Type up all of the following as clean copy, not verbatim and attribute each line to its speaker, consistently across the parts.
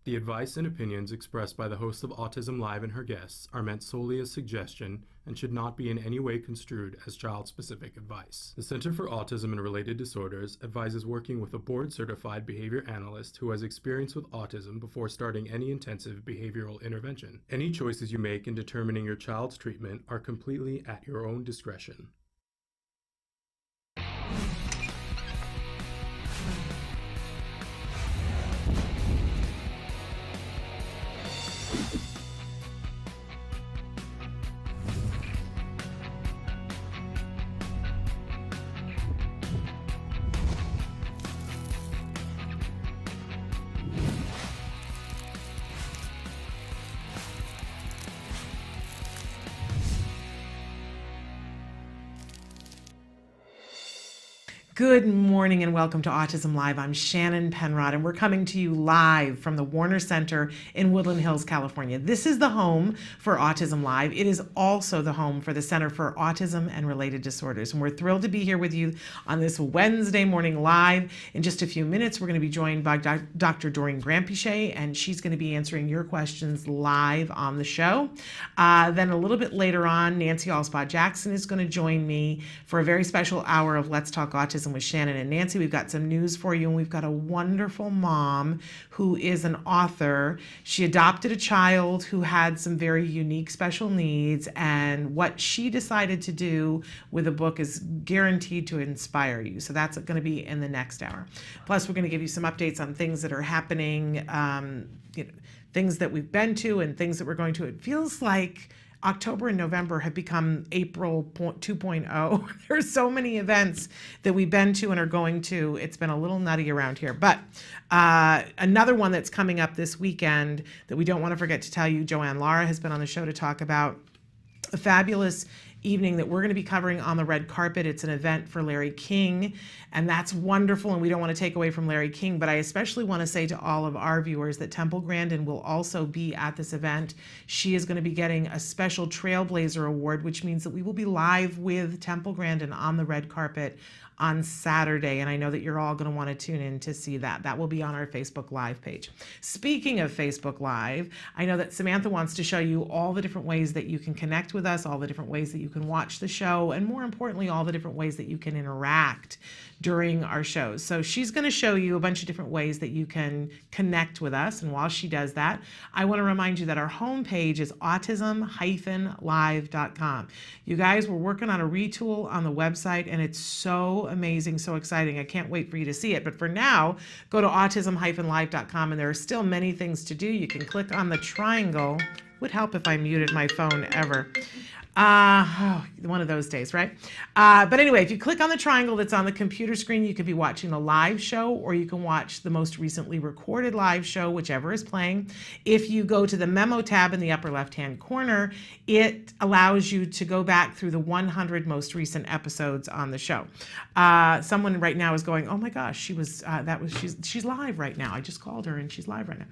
Speaker 1: The advice and opinions expressed by the host of Autism Live and her guests are meant solely as suggestion and should not be in any way construed as child-specific advice. The Center for Autism and Related Disorders advises working with a board-certified behavior analyst who has experience with autism before starting any intensive behavioral intervention. Any choices you make in determining your child's treatment are completely at your own discretion.
Speaker 2: Good morning and welcome to Autism Live. I'm Shannon Penrod and we're coming to you live from the Warner Center in Woodland Hills, California. This is the home for Autism Live. It is also the home for the Center for Autism and Related Disorders. And we're thrilled to be here with you on this Wednesday morning live. In just a few minutes, we're going to be joined by Dr. Doreen Granpeesheh, and she's going to be answering your questions live on the show. Then a little bit later on, Nancy Alspaugh Jackson is going to join me for a very special hour of Let's Talk Autism with Shannon and Nancy. We've got some news for you, and we've got a wonderful mom who is an author. She adopted a child who had some very unique special needs, and what she decided to do with a book is guaranteed to inspire you. So that's going to be in the next hour. Plus, we're going to give you some updates on things that are happening, things that we've been to and things that we're going to. It feels like October and November have become April 2.0. There's so many events that we've been to and are going to. It's been a little nutty around here. But another one that's coming up this weekend that we don't want to forget to tell you, Joanne Lara has been on the show to talk about a fabulous evening that we're going to be covering on the red carpet. It's an event for Larry King, and that's wonderful, and we don't want to take away from Larry King, but I especially want to say to all of our viewers that Temple Grandin will also be at this event. She is going to be getting a special Trailblazer Award, which means that we will be live with Temple Grandin on the red carpet on Saturday, and I know that you're all going to want to tune in to see that. That will be on our Facebook Live page. Speaking of Facebook Live, I know that Samantha wants to show you all the different ways that you can connect with us, all the different ways that you can watch the show, and more importantly, all the different ways that you can interact during our shows. So she's going to show you a bunch of different ways that you can connect with us, and while she does that, I want to remind you that our homepage is autism-live.com. You guys, we're working on a retool on the website, and it's so amazing, so exciting. I can't wait for you to see it. But for now, go to autism-live.com, and there are still many things to do. You can click on the triangle. Would help if I muted my phone ever. One of those days, right? But anyway, if you click on the triangle that's on the computer screen, you could be watching the live show, or you can watch the most recently recorded live show, whichever is playing. If you go to the memo tab in the upper left-hand corner, it allows you to go back through the 100 most recent episodes on the show. Someone right now is going, "Oh my gosh, she's live right now. I just called her and she's live right now."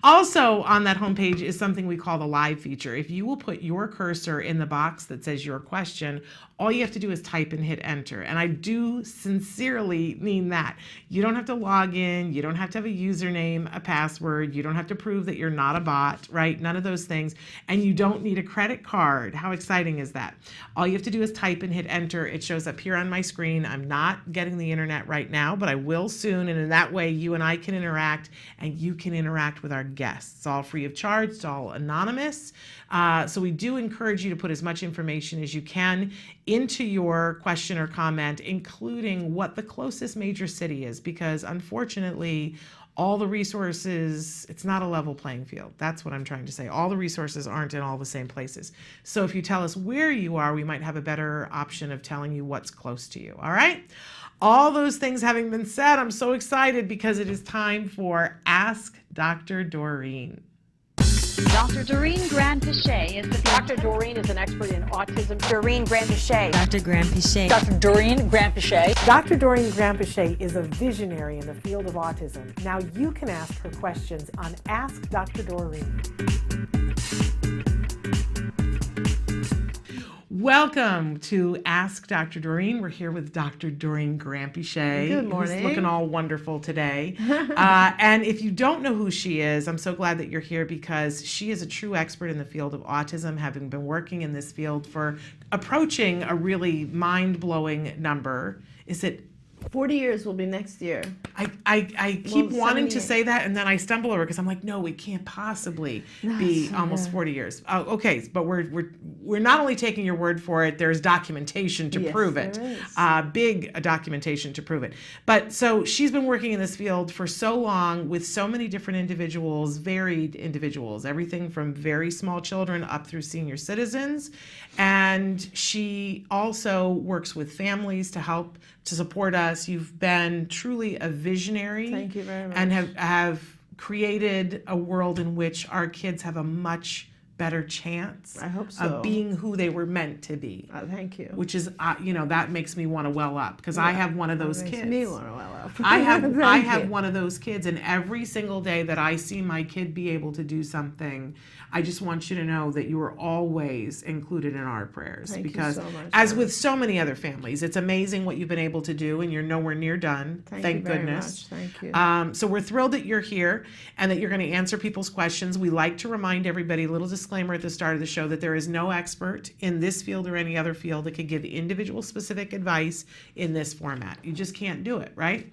Speaker 2: Also on that homepage is something we call the live feature. If you will put your cursor in the box that says your question, all you have to do is type and hit enter. And I do sincerely mean that. You don't have to log in. You don't have to have a username, a password. You don't have to prove that you're not a bot, right? None of those things. And you don't need a credit card. How exciting is that? All you have to do is type and hit enter. It shows up here on my screen. I'm not getting the internet right now, but I will soon. And in that way, you and I can interact, and you can interact with our guests. It's all free of charge. It's all anonymous. So we do encourage you to put as much information as you can into your question or comment, including what the closest major city is, because unfortunately, all the resources, it's not a level playing field. That's what I'm trying to say. All the resources aren't in all the same places. So if you tell us where you are, we might have a better option of telling you what's close to you. All right? All those things having been said, I'm so excited because it is time for Ask Dr. Doreen.
Speaker 3: Dr. Doreen Granpeesheh is the
Speaker 4: Dr. Doreen is an expert in autism.
Speaker 3: Doreen Granpeesheh.
Speaker 5: Dr. Granpeesheh.
Speaker 4: Dr. Doreen Granpeesheh.
Speaker 6: Dr. Doreen Granpeesheh is a visionary in the field of autism. Now you can ask her questions on Ask Dr. Doreen.
Speaker 2: Welcome to Ask Dr. Doreen. We're here with Dr. Doreen Grampichet.
Speaker 5: Good morning.
Speaker 2: Who's looking all wonderful today. And if you don't know who she is, I'm so glad that you're here because she is a true expert in the field of autism, having been working in this field for approaching a really mind-blowing number. Is it
Speaker 5: 40 years will be next year.
Speaker 2: I keep
Speaker 5: Well,
Speaker 2: wanting to
Speaker 5: 70
Speaker 2: say that, and then I stumble over because I'm like, no, it can't possibly be almost 40 years. Oh, okay, but we're not only taking your word for it. There's documentation to
Speaker 5: Yes,
Speaker 2: prove it.
Speaker 5: there is.
Speaker 2: Big documentation to prove it. But so she's been working in this field for so long with so many different individuals, varied individuals, everything from very small children up through senior citizens, and she also works with families to help to support us. You've been truly a visionary.
Speaker 5: Thank you very much.
Speaker 2: And have created a world in which our kids have a much better chance
Speaker 5: I hope so.
Speaker 2: of being who they were meant to be.
Speaker 5: Thank you.
Speaker 2: Which is, that makes me want to well up because I have one of those
Speaker 5: Makes
Speaker 2: kids.
Speaker 5: me want to well up.
Speaker 2: I
Speaker 5: Thank
Speaker 2: have
Speaker 5: you.
Speaker 2: one of those kids, and every single day that I see my kid be able to do something, I just want you to know that you are always included in our prayers.
Speaker 5: Thank you
Speaker 2: because
Speaker 5: so much,
Speaker 2: as
Speaker 5: Mom.
Speaker 2: with so many other families, it's amazing what you've been able to do, and you're nowhere near done.
Speaker 5: Thank you very
Speaker 2: goodness.
Speaker 5: much. Thank you.
Speaker 2: So we're thrilled that you're here and that you're going to answer people's questions. We like to remind everybody, a little disclaimer at the start of the show, that there is no expert in this field or any other field that could give individual specific advice in this format. You just can't do it, right?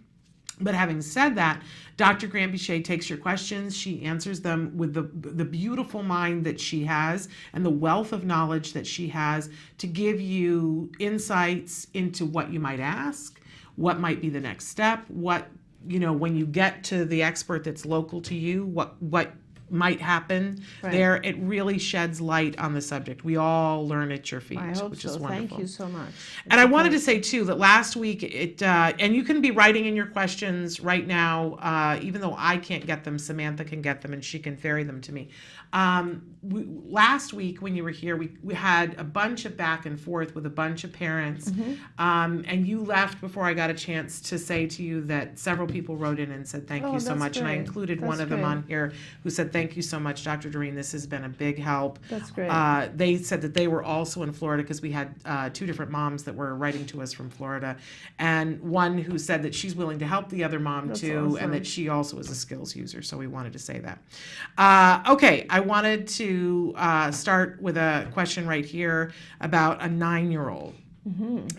Speaker 2: But having said that, Dr. Grampichet takes your questions. She answers them with the beautiful mind that she has and the wealth of knowledge that she has to give you insights into what you might ask, what might be the next step, what, when you get to the expert that's local to you, what might happen there. It really sheds light on the subject. We all learn at your feet,
Speaker 5: I hope
Speaker 2: which
Speaker 5: so.
Speaker 2: is wonderful.
Speaker 5: Thank you so much.
Speaker 2: And I wanted to say too that last week and you can be writing in your questions right now, even though I can't get them, Samantha can get them and she can ferry them to me. Last week when you were here, we had a bunch of back and forth with a bunch of parents, and you left before I got a chance to say to you that several people wrote in and said thank you so
Speaker 5: that's
Speaker 2: much, and I
Speaker 5: great.
Speaker 2: included
Speaker 5: That's
Speaker 2: one of them
Speaker 5: great.
Speaker 2: on here who said thank you so much, Dr. Doreen. This has been a big help.
Speaker 5: That's great.
Speaker 2: They said that they were also in Florida because we had two different moms that were writing to us from Florida, and one who said that she's willing to help the other mom
Speaker 5: That's
Speaker 2: too,
Speaker 5: awesome.
Speaker 2: and that she also is a skills user. So we wanted to say that. Okay, I wanted to start with a question right here about a 9-year-old.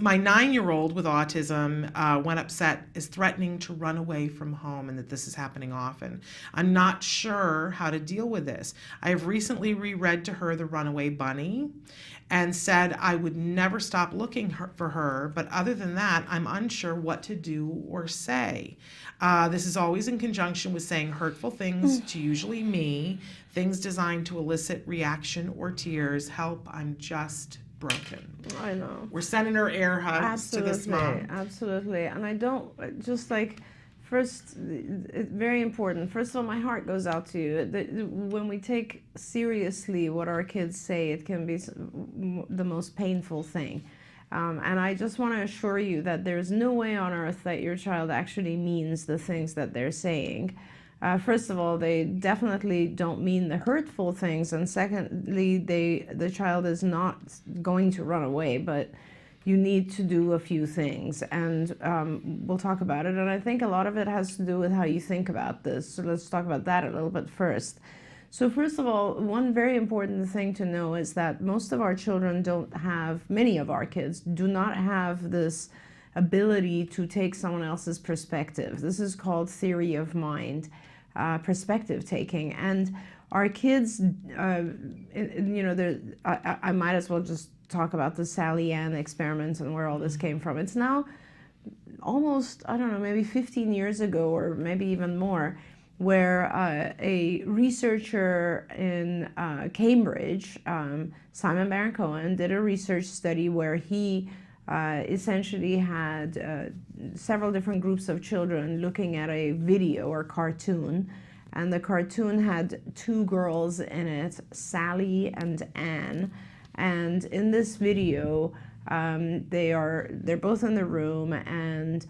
Speaker 2: My 9-year-old with autism, when upset, is threatening to run away from home, and that this is happening often. I'm not sure how to deal with this. I have recently reread to her The Runaway Bunny and said I would never stop looking for her, but other than that, I'm unsure what to do or say. This is always in conjunction with saying hurtful things to usually me, things designed to elicit reaction or tears. Help, I'm just broken.
Speaker 5: I know.
Speaker 2: We're sending her air hugs to this mom.
Speaker 5: Absolutely. And I don't just like, first, very important. First of all, my heart goes out to you. When we take seriously what our kids say, it can be the most painful thing. And I just want to assure you that there's no way on earth that your child actually means the things that they're saying. First of all, they definitely don't mean the hurtful things, and secondly, the child is not going to run away, but you need to do a few things, and we'll talk about it. And I think a lot of it has to do with how you think about this. So let's talk about that a little bit first. So first of all, one very important thing to know is that most of our children many of our kids do not have this ability to take someone else's perspective. This is called theory of mind, perspective taking. And our kids, I might as well just talk about the Sally Ann experiments and where all this came from. It's now almost, I don't know, maybe 15 years ago or maybe even more, where a researcher in Cambridge, Simon Baron-Cohen, did a research study where he essentially had several different groups of children looking at a video or cartoon, and the cartoon had two girls in it, Sally and Anne, and in this video they're both in the room, and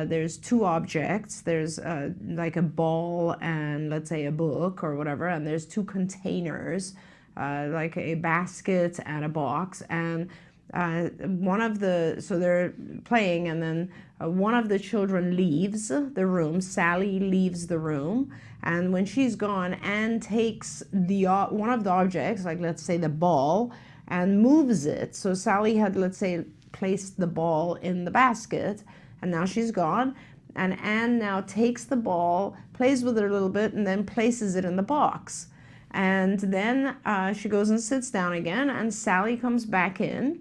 Speaker 5: there's two objects. There's like a ball and let's say a book or whatever, and there's two containers, like a basket and a box, and So they're playing, and then one of the children leaves the room. Sally leaves the room, and when she's gone, Anne takes one of the objects, like let's say the ball, and moves it. So Sally had, let's say, placed the ball in the basket, and now she's gone, and Anne now takes the ball, plays with it a little bit, and then places it in the box. And then she goes and sits down again, and Sally comes back in.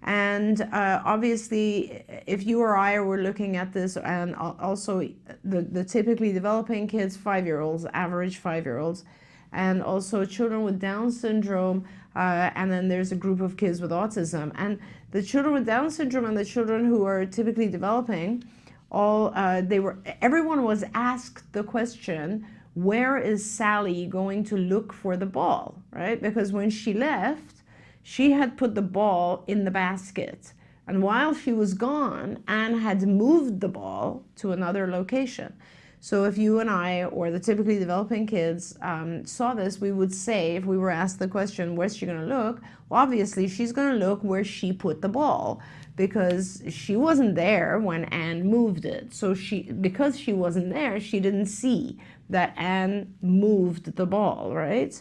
Speaker 5: And obviously, if you or I were looking at this, and also the typically developing kids, 5-year-olds, average 5-year-olds, and also children with Down syndrome, and then there's a group of kids with autism. And the children with Down syndrome and the children who are typically developing, everyone was asked the question, where is Sally going to look for the ball, right? Because when she left, she had put the ball in the basket. And while she was gone, Anne had moved the ball to another location. So if you and I, or the typically developing kids, saw this, we would say, if we were asked the question, where's she going to look? Well, obviously, she's going to look where she put the ball, because she wasn't there when Anne moved it. So because she wasn't there, she didn't see that Anne moved the ball, right?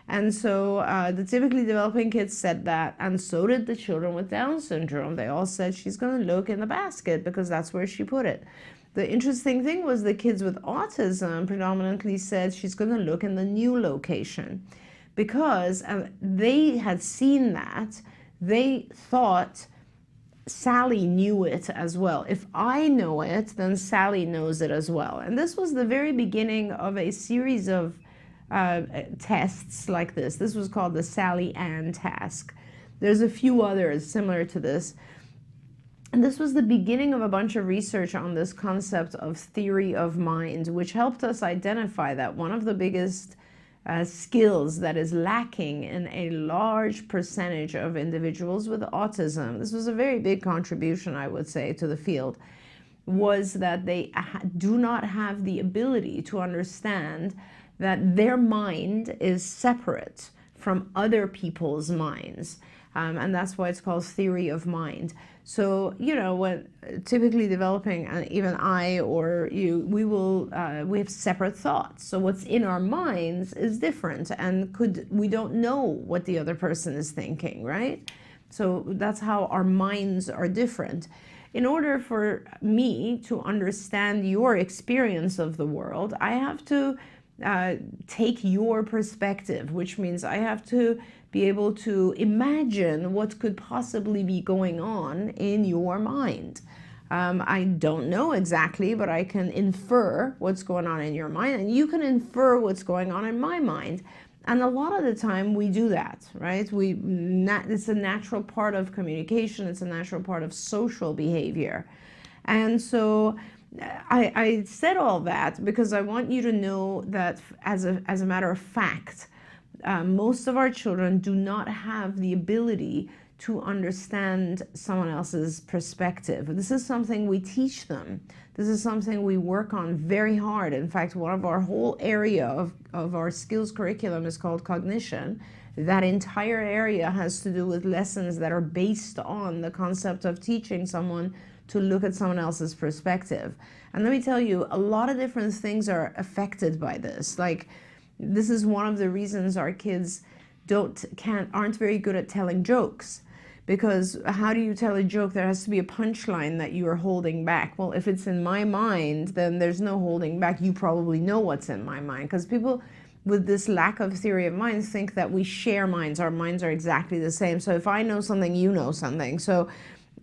Speaker 5: And so the typically developing kids said that, and so did the children with Down syndrome. They all said she's going to look in the basket because that's where she put it. The interesting thing was the kids with autism predominantly said she's going to look in the new location, because they had seen that. They thought Sally knew it as well. If I know it, then Sally knows it as well. And this was the very beginning of a series of tests like this. This was called the Sally-Ann task. There's a few others similar to this. And this was the beginning of a bunch of research on this concept of theory of mind, which helped us identify that one of the biggest skills that is lacking in a large percentage of individuals with autism, this was a very big contribution, I would say, to the field, was that they do not have the ability to understand that their mind is separate from other people's minds. And that's why it's called theory of mind. So, you know, when typically developing, and even I or you, we have separate thoughts. So what's in our minds is different, and we don't know what the other person is thinking, right? So that's how our minds are different. In order for me to understand your experience of the world, I have to take your perspective, which means I have to be able to imagine what could possibly be going on in your mind. I don't know exactly, but I can infer what's going on in your mind, and you can infer what's going on in my mind. And a lot of the time we do that, right? It's a natural part of communication. It's a natural part of social behavior. And so I said all that because I want you to know that as a matter of fact, most of our children do not have the ability to understand someone else's perspective. This is something we teach them. This is something we work on very hard. In fact, one of our whole area of our skills curriculum is called cognition. That entire area has to do with lessons that are based on the concept of teaching someone to look at someone else's perspective. And let me tell you, a lot of different things are affected by this. Like, this is one of the reasons our kids aren't very good at telling jokes. Because how do you tell a joke? There has to be a punchline that you are holding back. Well, if it's in my mind, then there's no holding back. You probably know what's in my mind. Because people with this lack of theory of mind think that we share minds. Our minds are exactly the same. So if I know something, you know something. So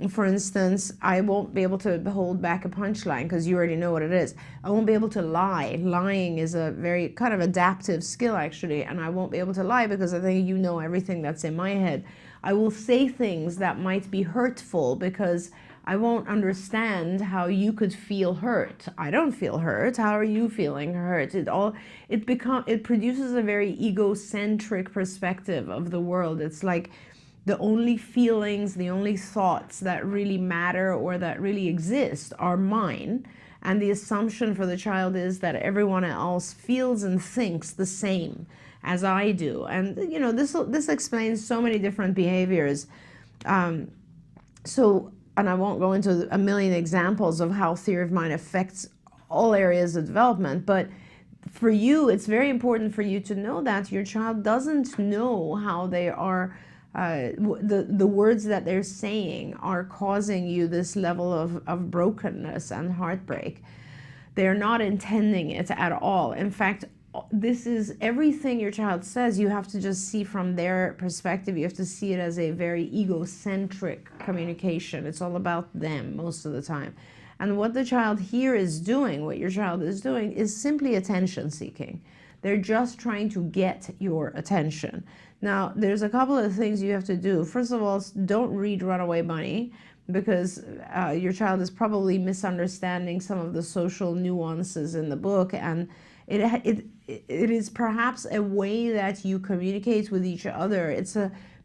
Speaker 5: for instance, I won't be able to hold back a punchline because you already know what it is. I won't be able to lie. Lying is a very kind of adaptive skill, actually, and I won't be able to lie because I think you know everything that's in my head. I will say things that might be hurtful because I won't understand how you could feel hurt. I don't feel hurt. How are you feeling hurt? It produces a very egocentric perspective of the world. It's like the only feelings, the only thoughts that really matter or that really exist are mine. And the assumption for the child is that everyone else feels and thinks the same as I do. And, you know, this explains so many different behaviors. So, and I won't go into a million examples of how theory of mind affects all areas of development, but for you, it's very important for you to know that your child doesn't know how they are, the words that they're saying are causing you this level of brokenness and heartbreak. They're not intending it at all. In fact, this is everything your child says, you have to just see from their perspective. You have to see it as a very egocentric communication. It's all about them most of the time. And what the child here is doing, what your child is doing, is simply attention seeking. They're just trying to get your attention. Now, there's a couple of things you have to do. First of all, don't read Runaway Bunny, because your child is probably misunderstanding some of the social nuances in the book, and it is perhaps a way that you communicate with each other. It's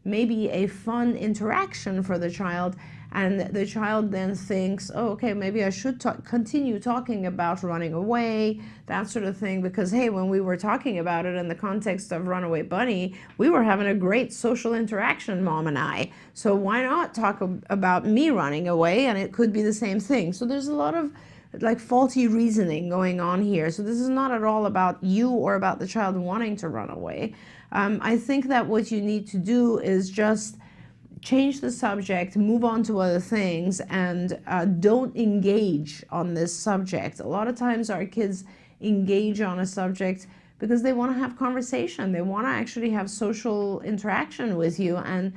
Speaker 5: maybe a fun interaction for the child, and the child then thinks, oh, okay, maybe I should continue talking about running away, that sort of thing, because hey, when we were talking about it in the context of Runaway Bunny, we were having a great social interaction, Mom and I. So why not talk about me running away, and it could be the same thing. So there's a lot of like faulty reasoning going on here. So this is not at all about you or about the child wanting to run away. I think that what you need to do is just change the subject, move on to other things, and don't engage on this subject. A lot of times our kids engage on a subject because they want to have conversation. They want to actually have social interaction with you, and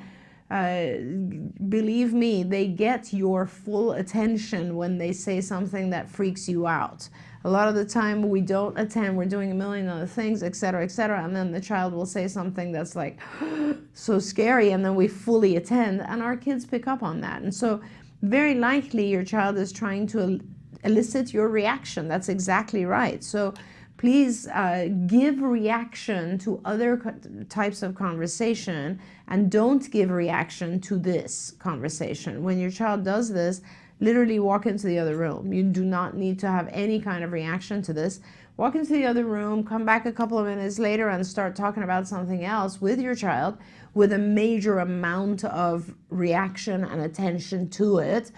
Speaker 5: believe me, they get your full attention when they say something that freaks you out. A lot of the time we don't attend, we're doing a million other things, etc., and then the child will say something that's like so scary, and then we fully attend, and our kids pick up on that. And so very likely your child is trying to elicit your reaction. That's exactly right. So please give reaction to other types of conversation, and don't give reaction to this conversation. When your child does this, literally walk into the other room. You do not need to have any kind of reaction to this. Walk into the other room, come back a couple of minutes later and start talking about something else with your child with a major amount of reaction and attention to it.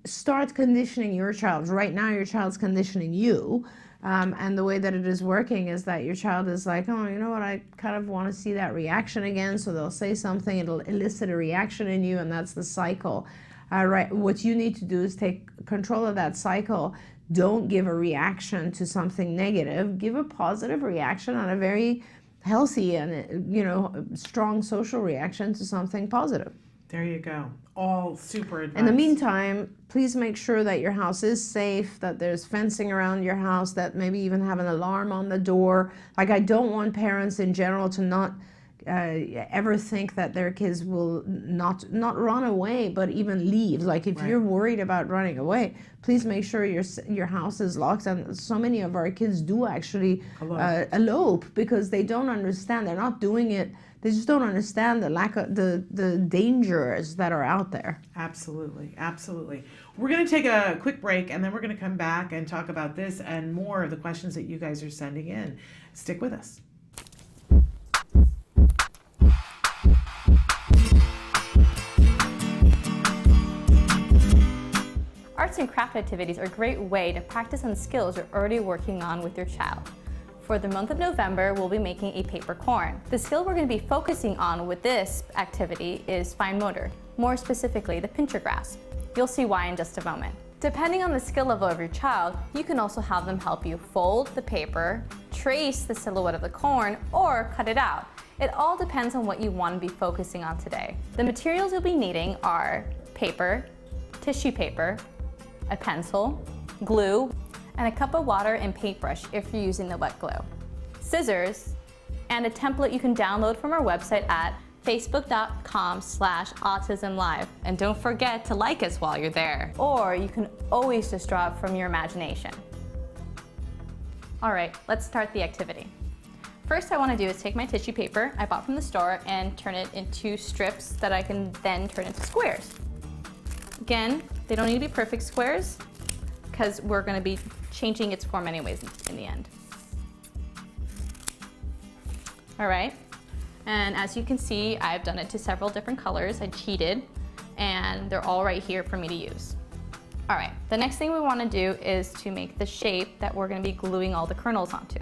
Speaker 5: Start conditioning your child. Right now your child's conditioning you. And the way that it is working is that your child is like, oh, you know what, I kind of want to see that reaction again. So they'll say something, it'll elicit a reaction in you, and that's the cycle. Right. What you need to do is take control of that cycle. Don't give a reaction to something negative. Give a positive reaction and a very healthy and, strong social reaction to something positive.
Speaker 2: There you go. All super advice.
Speaker 5: In the meantime, please make sure that your house is safe, that there's fencing around your house, that maybe even have an alarm on the door. Like, I don't want parents in general to not ever think that their kids will not run away, but even leave. Like, if you're worried about running away, please make sure your house is locked. And so many of our kids do actually elope because they don't understand. They're not doing it. They just don't understand the lack of the dangers that are out there.
Speaker 2: Absolutely, absolutely. We're going to take a quick break, and then we're going to come back and talk about this and more of the questions that you guys are sending in. Stick with us.
Speaker 7: Arts and craft activities are a great way to practice on skills you're already working on with your child. For the month of November, we'll be making a paper corn. The skill we're going to be focusing on with this activity is fine motor, more specifically the pincher grasp. You'll see why in just a moment. Depending on the skill level of your child, you can also have them help you fold the paper, trace the silhouette of the corn, or cut it out. It all depends on what you want to be focusing on today. The materials you'll be needing are paper, tissue paper, a pencil, glue, and a cup of water and paintbrush if you're using the wet glue, scissors, and a template you can download from our website at facebook.com/autism-live. And don't forget to like us while you're there. Or you can always just draw it from your imagination. All right, let's start the activity. First I want to do is take my tissue paper I bought from the store and turn it into strips that I can then turn into squares. Again, they don't need to be perfect squares because we're going to be changing its form anyways in the end. All right, and as you can see, I've done it to several different colors. I cheated and they're all right here for me to use. All right, the next thing we want to do is to make the shape that we're going to be gluing all the kernels onto.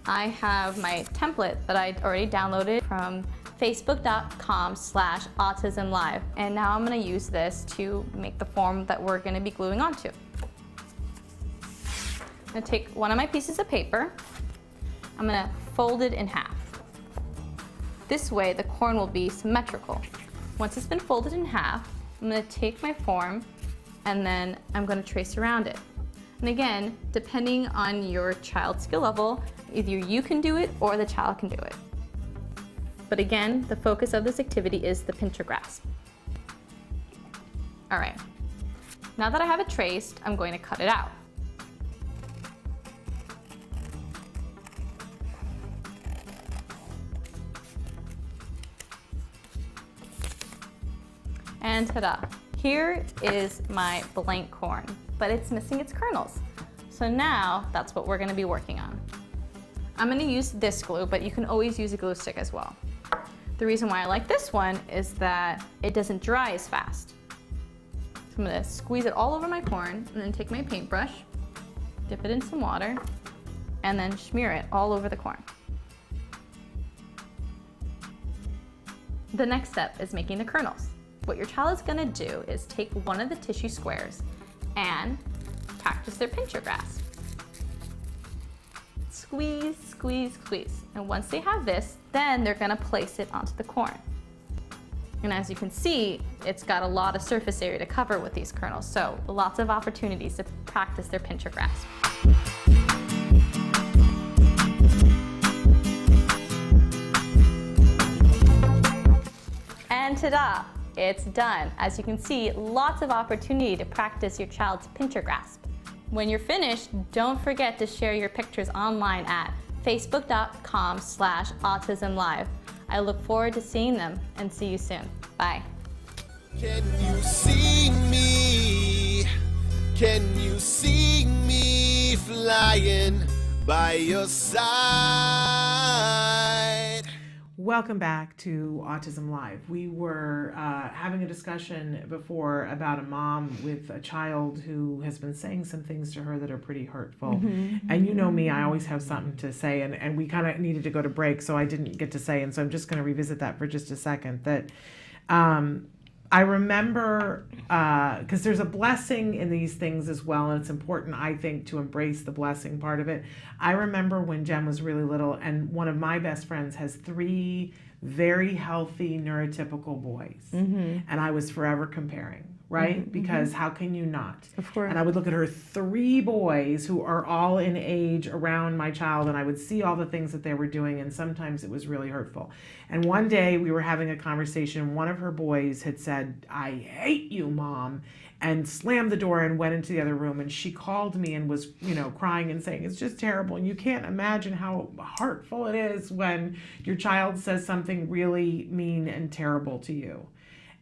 Speaker 7: I have my template that I already downloaded from facebook.com/autism-live, and now I'm going to use this to make the form that we're going to be gluing onto. I'm going to take one of my pieces of paper, I'm going to fold it in half. This way the corn will be symmetrical. Once it's been folded in half, I'm going to take my form and then I'm going to trace around it. And again, depending on your child's skill level, either you can do it or the child can do it. But again, the focus of this activity is the pincher grasp. All right, now that I have it traced, I'm going to cut it out. And ta-da! Here is my blank corn, but it's missing its kernels. So now that's what we're going to be working on. I'm going to use this glue, but you can always use a glue stick as well. The reason why I like this one is that it doesn't dry as fast. So I'm going to squeeze it all over my corn and then take my paintbrush, dip it in some water, and then smear it all over the corn. The next step is making the kernels. What your child is going to do is take one of the tissue squares and practice their pincher grasp. Squeeze, squeeze, squeeze. And once they have this, then they're going to place it onto the corn. And as you can see, it's got a lot of surface area to cover with these kernels, so lots of opportunities to practice their pincher grasp. And ta-da! It's done. As you can see, lots of opportunity to practice your child's pincher grasp. When you're finished, don't forget to share your pictures online at facebook.com/autism-live. I look forward to seeing them and see you soon. Bye.
Speaker 8: Can you see me? Can you see me flying by your side?
Speaker 2: Welcome back to Autism Live. We were having a discussion before about a mom with a child who has been saying some things to her that are pretty hurtful. And you know me, I always have something to say, and we kind of needed to go to break, so I didn't get to say, and so I'm just going to revisit that for just a second. That I remember, because there's a blessing in these things as well, and it's important, I think, to embrace the blessing part of it. I remember when Jem was really little, and one of my best friends has 3 very healthy neurotypical boys, and I was forever comparing, right? Because how can you not?
Speaker 5: Of course.
Speaker 2: And I would look at her 3 boys who are all in age around my child, and I would see all the things that they were doing, and sometimes it was really hurtful. And one day we were having a conversation. One of her boys had said, "I hate you, Mom," and slammed the door and went into the other room. And she called me and was, crying and saying, "It's just terrible." And you can't imagine how hurtful it is when your child says something really mean and terrible to you.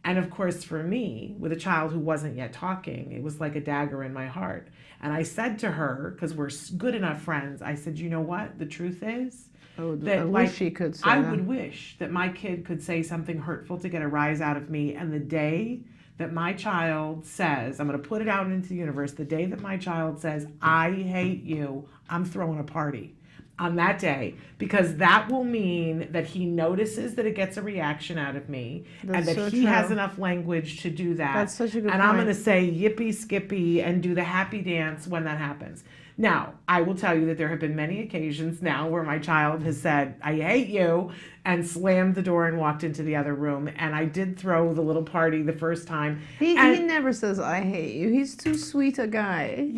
Speaker 2: And of course, for me, with a child who wasn't yet talking, it was like a dagger in my heart. And I said to her, because we're good enough friends, I said, "You know what? The truth is,
Speaker 5: I wish she could say
Speaker 2: I
Speaker 5: that.
Speaker 2: would wish that my kid could say something hurtful to get a rise out of me. And the day that my child says, I'm going to put it out into the universe, the day that my child says, 'I hate you,' I'm throwing a party on that day, because that will mean that he notices that it gets a reaction out of me, and that
Speaker 5: so
Speaker 2: he
Speaker 5: true.
Speaker 2: has enough language to do that.
Speaker 5: That's such a good
Speaker 2: And I'm
Speaker 5: point.
Speaker 2: going to say yippee skippy and do the happy dance when that happens. Now, I will tell you that there have been many occasions now where my child has said, 'I hate you,' and slammed the door and walked into the other room. And I did throw the little party the first time.
Speaker 5: He
Speaker 2: And-
Speaker 5: never says, 'I hate you.' He's too sweet a guy.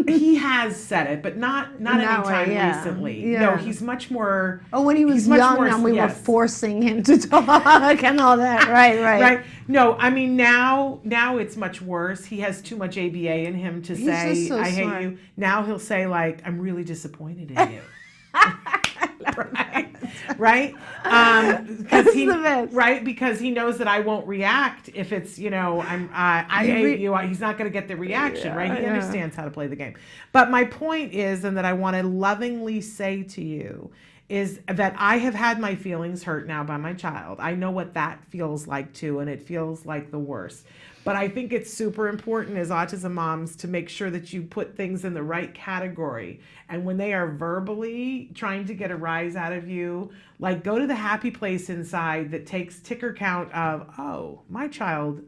Speaker 2: He has said it, but not
Speaker 5: That
Speaker 2: anytime
Speaker 5: way, yeah.
Speaker 2: recently.
Speaker 5: Yeah.
Speaker 2: No, he's much more.
Speaker 5: Oh, when he was
Speaker 2: he's much
Speaker 5: young
Speaker 2: more-
Speaker 5: and we were
Speaker 2: yes.
Speaker 5: forcing him to talk and all that. Right.
Speaker 2: Right. No, I mean now it's much worse. He has too much ABA in him to
Speaker 5: He's
Speaker 2: say
Speaker 5: just so
Speaker 2: I hate
Speaker 5: smart.
Speaker 2: you. Now he'll say like, "I'm really disappointed in you." right? Because he
Speaker 5: the best.
Speaker 2: right because he knows that I won't react if it's I hate you. He's not going to get the reaction, right? He understands how to play the game. But my point is, and that I want to lovingly say to you, is that I have had my feelings hurt now by my child. I know what that feels like too, and it feels like the worst. But I think it's super important as autism moms to make sure that you put things in the right category. And when they are verbally trying to get a rise out of you, like go to the happy place inside that takes ticker count of, oh, my child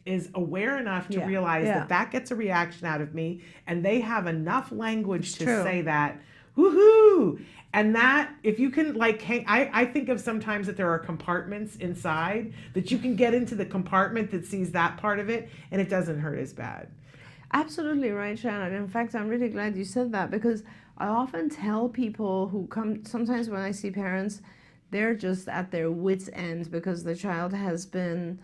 Speaker 2: is aware enough to realize that gets a reaction out of me, and they have enough language to say that, woohoo. And that, if you can, like, I think of sometimes that there are compartments inside that you can get into the compartment that sees that part of it, and it doesn't hurt as bad.
Speaker 5: Absolutely right, Shannon. In fact, I'm really glad you said that, because I often tell people who come, sometimes when I see parents, they're just at their wits' end because the child has been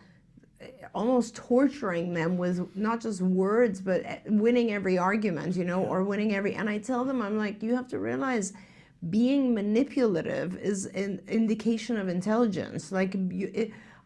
Speaker 5: almost torturing them with not just words, but winning every argument, or winning every, and I tell them, I'm like, you have to realize being manipulative is an indication of intelligence. Like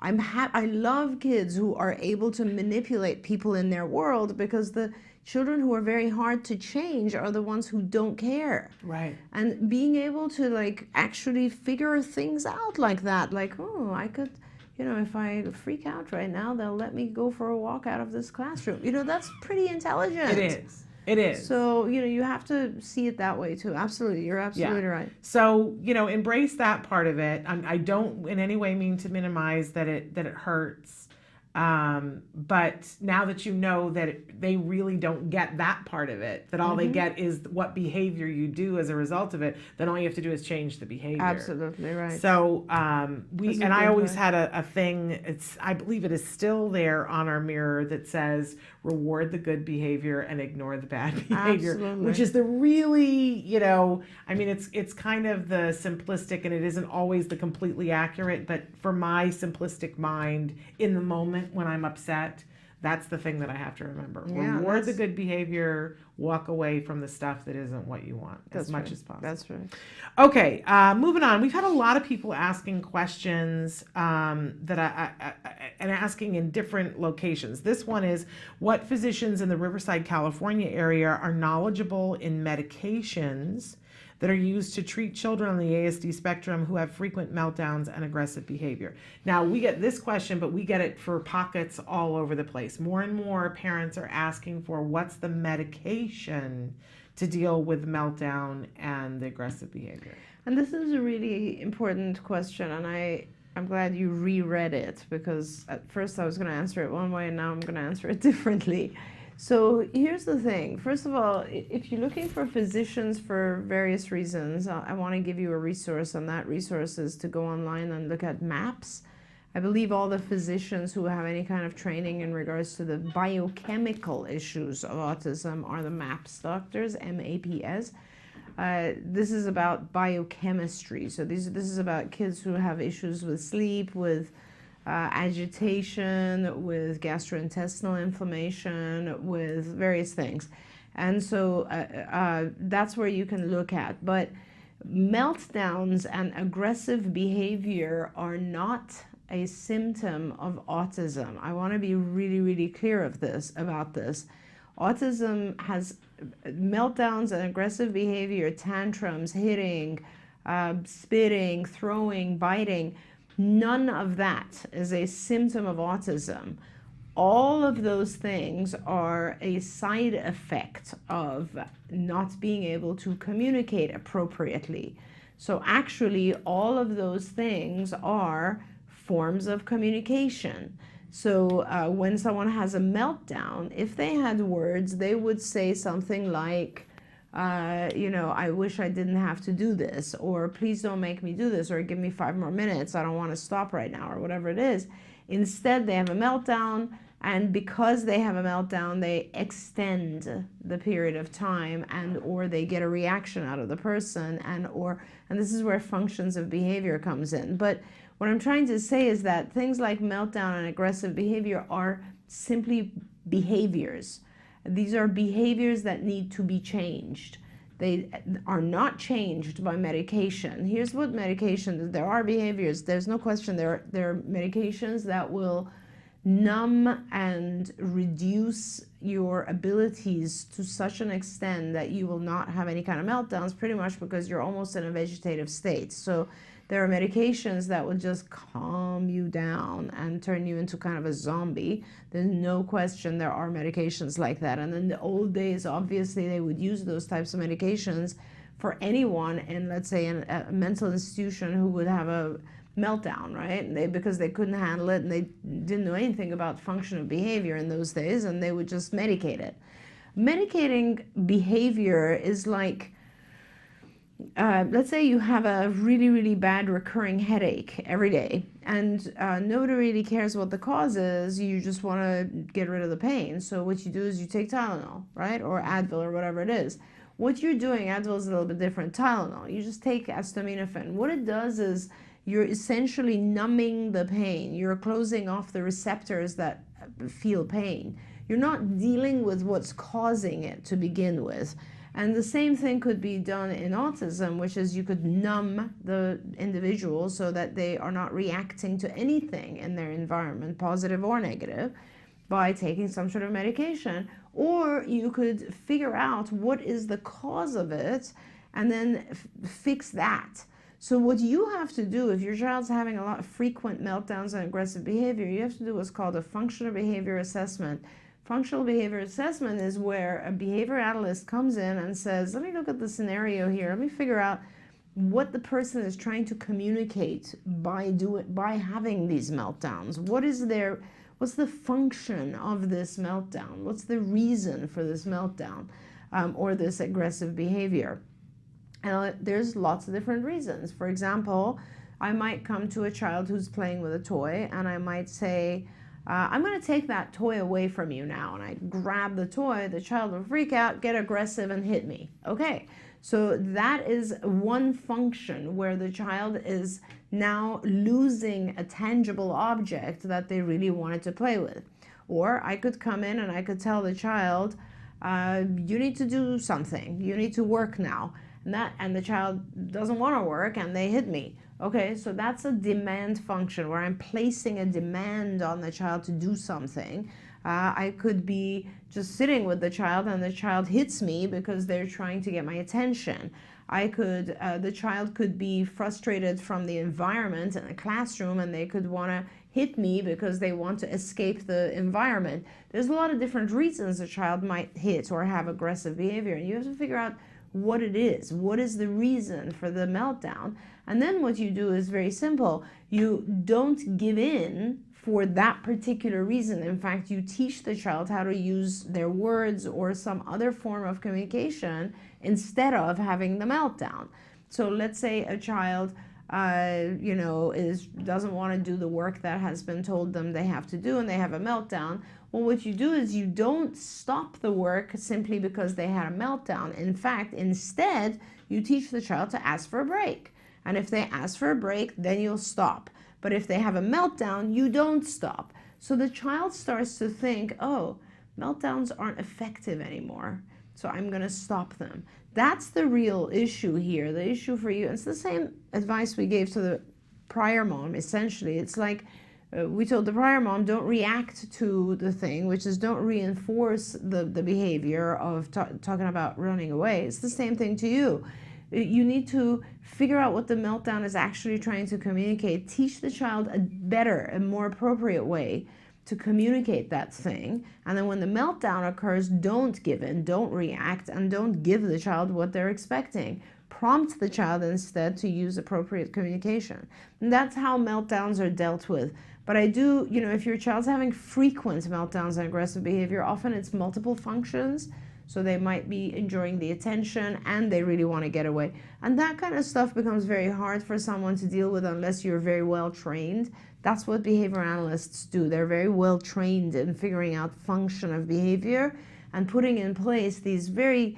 Speaker 5: I love kids who are able to manipulate people in their world, because the children who are very hard to change are the ones who don't care.
Speaker 2: Right.
Speaker 5: And being able to like actually figure things out like that, like, oh, I could, if I freak out right now, they'll let me go for a walk out of this classroom. That's pretty intelligent.
Speaker 2: It is. It is.
Speaker 5: So, you have to see it that way too. Absolutely. You're absolutely right.
Speaker 2: So, embrace that part of it. I don't in any way mean to minimize that it hurts. But now that you know that they really don't get that part of it, that all they get is what behavior you do as a result of it, then all you have to do is change the behavior.
Speaker 5: Absolutely right.
Speaker 2: So I always had a thing, I believe it is still there on our mirror, that says reward the good behavior and ignore the bad behavior.
Speaker 5: Absolutely.
Speaker 2: Which is the really, it's kind of the simplistic, and it isn't always the completely accurate, but for my simplistic mind in the moment, when I'm upset, that's the thing that I have to remember. Reward the good behavior, walk away from the stuff that isn't what you want as much as possible.
Speaker 5: That's right.
Speaker 2: Okay, moving on. We've had a lot of people asking questions and asking in different locations. This one is, what physicians in the Riverside, California area are knowledgeable in medications that are used to treat children on the ASD spectrum who have frequent meltdowns and aggressive behavior? Now, we get this question, but we get it for pockets all over the place. More and more parents are asking for, what's the medication to deal with meltdown and the aggressive behavior?
Speaker 5: And this is a really important question, and I'm glad you reread it, because at first I was going to answer it one way, and now I'm going to answer it differently. So here's the thing. First of all, if you're looking for physicians for various reasons, I want to give you a resource, and that resource is to go online and look at MAPS. I believe all the physicians who have any kind of training in regards to the biochemical issues of autism are the MAPS doctors, M-A-P-S. This is about biochemistry. So this is about kids who have issues with sleep, with agitation, with gastrointestinal inflammation, with various things. And so that's where you can look at. But meltdowns and aggressive behavior are not a symptom of autism. I want to be really, really clear about this. Autism has meltdowns and aggressive behavior, tantrums, hitting, spitting, throwing, biting. None of that is a symptom of autism. All of those things are a side effect of not being able to communicate appropriately. So actually, all of those things are forms of communication. So when someone has a meltdown, if they had words, they would say something like, I wish I didn't have to do this, or please don't make me do this, or give me 5 more minutes, I don't want to stop right now, or whatever it is. Instead, they have a meltdown, and because they have a meltdown, they extend the period of time, and or they get a reaction out of the person, and this is where functions of behavior comes in. But what I'm trying to say is that things like meltdown and aggressive behavior are simply behaviors. These are behaviors that need to be changed. They are not changed by medication. Here's what medication, there are behaviors, there's no question, there are medications that will numb and reduce your abilities to such an extent that you will not have any kind of meltdowns, pretty much because you're almost in a vegetative state. So there are medications that will just calm you down and turn you into kind of a zombie. There's no question there are medications like that. And in the old days, obviously, they would use those types of medications for anyone in, let's say, a mental institution who would have a meltdown, right? Because they couldn't handle it and they didn't know anything about functional behavior in those days, and they would just medicate it. Medicating behavior is like, let's say you have a really, really bad recurring headache every day, and nobody really cares what the cause is. You just want to get rid of the pain. So what you do is you take Tylenol, right? Or Advil or whatever it is. What you're doing, Advil is a little bit different. Tylenol, you just take acetaminophen. What it does is you're essentially numbing the pain. You're closing off the receptors that feel pain. You're not dealing with what's causing it to begin with. And the same thing could be done in autism, which is you could numb the individual so that they are not reacting to anything in their environment, positive or negative, by taking some sort of medication. Or you could figure out what is the cause of it and then fix that. So what you have to do, if your child's having a lot of frequent meltdowns and aggressive behavior, you have to do what's called a functional behavior assessment. Functional behavior assessment is where a behavior analyst comes in and says, let me look at the scenario here. Let me figure out what the person is trying to communicate by having these meltdowns. What's the function of this meltdown? What's the reason for this meltdown or this aggressive behavior? And there's lots of different reasons. For example, I might come to a child who's playing with a toy, and I might say, I'm going to take that toy away from you now. And I grab the toy, the child will freak out, get aggressive, and hit me. Okay, so that is one function where the child is now losing a tangible object that they really wanted to play with. Or I could come in and I could tell the child, you need to do something. You need to work now. And the child doesn't want to work and they hit me. Okay, so that's a demand function where I'm placing a demand on the child to do something. I could be just sitting with the child and the child hits me because they're trying to get my attention. The child could be frustrated from the environment in a classroom and they could want to hit me because they want to escape the environment. There's a lot of different reasons a child might hit or have aggressive behavior, and you have to figure out what it is. What is the reason for the meltdown? And then what you do is very simple. You don't give in for that particular reason. In fact, you teach the child how to use their words or some other form of communication instead of having the meltdown. So let's say a child doesn't want to do the work that has been told them they have to do, and they have a meltdown. Well, what you do is you don't stop the work simply because they had a meltdown. In fact, instead, you teach the child to ask for a break. And if they ask for a break, then you'll stop. But if they have a meltdown, you don't stop. So the child starts to think, oh, meltdowns aren't effective anymore, so I'm going to stop them. That's the real issue here. The issue for you, it's the same advice we gave to the prior mom, essentially. It's like we told the prior mom, don't react to the thing, which is don't reinforce the behavior of talking about running away. It's the same thing to you. You need to figure out what the meltdown is actually trying to communicate. Teach the child a better and more appropriate way to communicate that thing. And then when the meltdown occurs, don't give in, don't react, and don't give the child what they're expecting. Prompt the child instead to use appropriate communication. And that's how meltdowns are dealt with. But I do, if your child's having frequent meltdowns and aggressive behavior, often it's multiple functions. So they might be enjoying the attention and they really want to get away. And that kind of stuff becomes very hard for someone to deal with unless you're very well trained. That's what behavior analysts do. They're very well trained in figuring out function of behavior and putting in place these very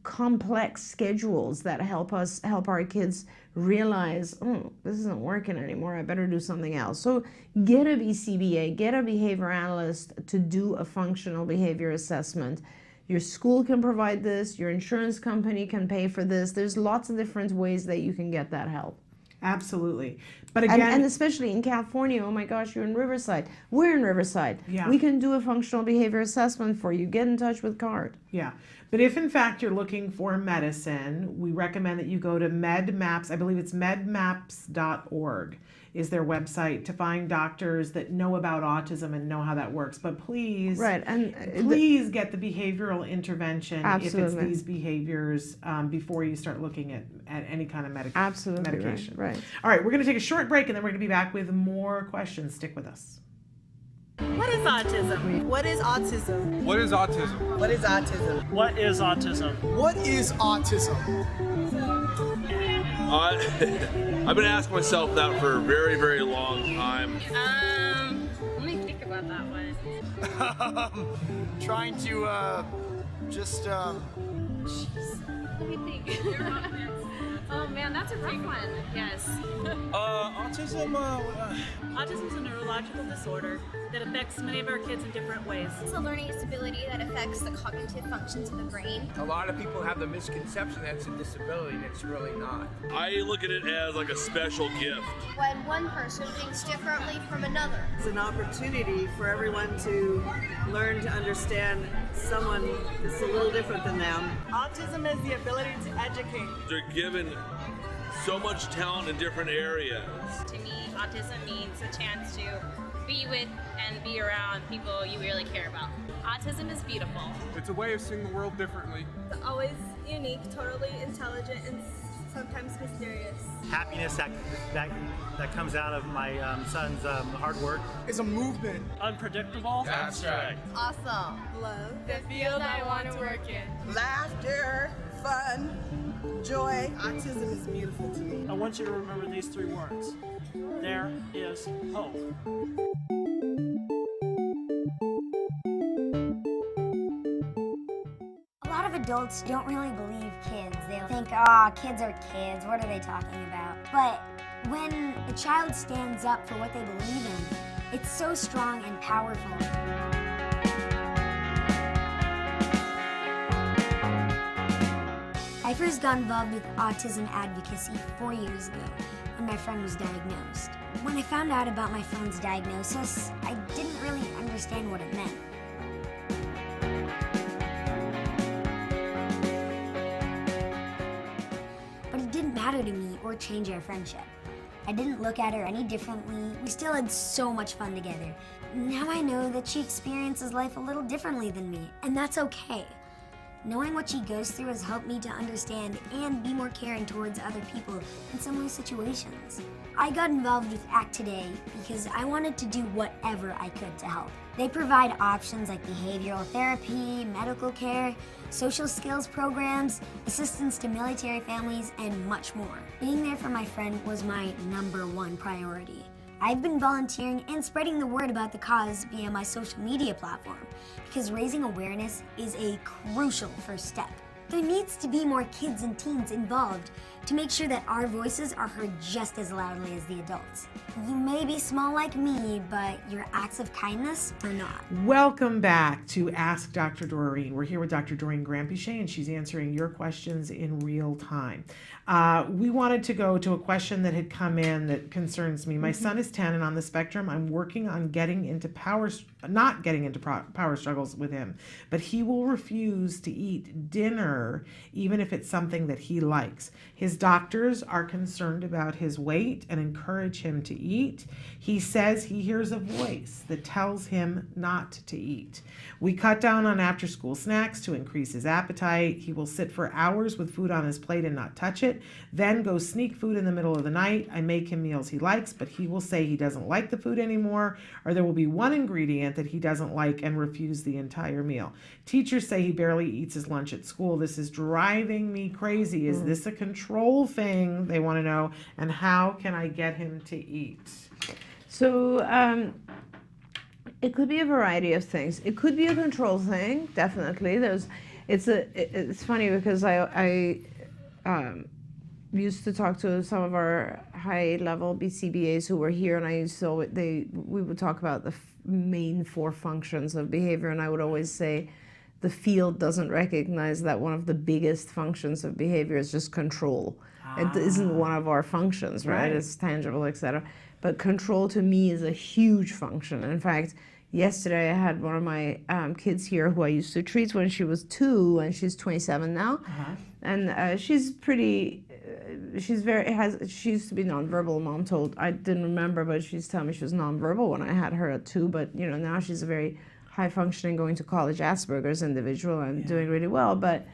Speaker 5: complex schedules that help our kids realize, oh, this isn't working anymore, I better do something else. So get a BCBA, get a behavior analyst to do a functional behavior assessment. Your school can provide this, your insurance company can pay for this. There's lots of different ways that you can get that help.
Speaker 2: Absolutely. But again,
Speaker 5: and especially in California, oh my gosh, you're in Riverside. We're in Riverside.
Speaker 2: Yeah.
Speaker 5: We can do a functional behavior assessment for you. Get in touch with CARD.
Speaker 2: yeah. But if in fact you're looking for medicine, we recommend that you go to MedMaps. I believe it's medmaps.org is their website to find doctors that know about autism and know how that works. But please,
Speaker 5: Right, and
Speaker 2: please get the behavioral intervention if
Speaker 5: Absolutely.
Speaker 2: it's these behaviors before you start looking at any kind of
Speaker 5: Absolutely right,
Speaker 2: medication.
Speaker 5: right.
Speaker 2: All right, we're going to take a short break and then we're going to be back with more questions. Stick with us.
Speaker 9: What is autism? What is autism?
Speaker 10: What is autism?
Speaker 9: What is autism?
Speaker 11: What is autism?
Speaker 8: What is autism?
Speaker 10: I've been asking myself that for a very, very long time.
Speaker 7: Let me think about that one.
Speaker 8: Trying to, just,
Speaker 7: Let me think. Oh man, that's a rough one. Yes.
Speaker 11: Autism is a neurological disorder that affects many of our kids in different ways.
Speaker 12: It's a learning disability that affects the cognitive functions of the brain.
Speaker 13: A lot of people have the misconception that it's a disability, and it's really not.
Speaker 10: I look at it as like a special gift.
Speaker 12: When one person thinks differently from another.
Speaker 9: It's an opportunity for everyone to learn to understand someone that's a little different than them. Autism is the ability to educate.
Speaker 10: They're given so much talent in different areas.
Speaker 7: To me, autism means a chance to be with and be around people you really care about. Autism is beautiful.
Speaker 10: It's a way of seeing the world differently.
Speaker 12: It's always unique, totally intelligent, and sometimes mysterious.
Speaker 11: Happiness that comes out of my son's hard work.
Speaker 8: It's a movement.
Speaker 11: Unpredictable.
Speaker 10: That's right.
Speaker 12: Awesome. Love. The field I want to work in.
Speaker 9: Laughter, fun, joy. Autism is beautiful to me.
Speaker 11: I want you to remember these 3 words. There is hope.
Speaker 12: A lot of adults don't really believe kids. They'll think, kids are kids. What are they talking about? But when a child stands up for what they believe in, it's so strong and powerful. I first got involved with autism advocacy 4 years ago when my friend was diagnosed. When I found out about my friend's diagnosis, I didn't really understand what it meant. But it didn't matter to me or change our friendship. I didn't look at her any differently. We still had so much fun together. Now I know that she experiences life a little differently than me, and that's okay. Knowing what she goes through has helped me to understand and be more caring towards other people in similar situations. I got involved with ACT Today because I wanted to do whatever I could to help. They provide options like behavioral therapy, medical care, social skills programs, assistance to military families, and much more. Being there for my friend was my #1 priority. I've been volunteering and spreading the word about the cause via my social media platform because raising awareness is a crucial first step. There needs to be more kids and teens involved to make sure that our voices are heard just as loudly as the adults. You may be small like me, but your acts of kindness are not.
Speaker 2: Welcome back to Ask Dr. Doreen. We're here with Dr. Doreen Grandpichet, and she's answering your questions in real time. We wanted to go to a question that had come in that concerns me. My son is 10 and on the spectrum. I'm working on not getting into power struggles with him, but he will refuse to eat dinner even if it's something that he likes. His doctors are concerned about his weight and encourage him to eat. He says he hears a voice that tells him not to eat. We cut down on after-school snacks to increase his appetite. He will sit for hours with food on his plate and not touch it, then go sneak food in the middle of the night. I make him meals he likes, but he will say he doesn't like the food anymore, or there will be one ingredient that he doesn't like and refuse the entire meal. Teachers say he barely eats his lunch at school. This is driving me crazy. Is this a control thing? They want to know. And how can I get him to eat?
Speaker 5: So it could be a variety of things. It could be a control thing, definitely. It's funny because I used to talk to some of our high-level BCBAs who were here, and we would talk about the main 4 functions of behavior, and I would always say the field doesn't recognize that one of the biggest functions of behavior is just control. It isn't one of our functions, right?
Speaker 2: Right.
Speaker 5: It's tangible, etc. But control to me is a huge function. In fact, yesterday I had one of my kids here who I used to treat when she was 2, and she's 27 now. And she's pretty, she used to be nonverbal, Mom told. I didn't remember, but she's telling me she was nonverbal when I had her at 2. But, you know, now she's a very high-functioning, going to college Asperger's individual and doing really well. But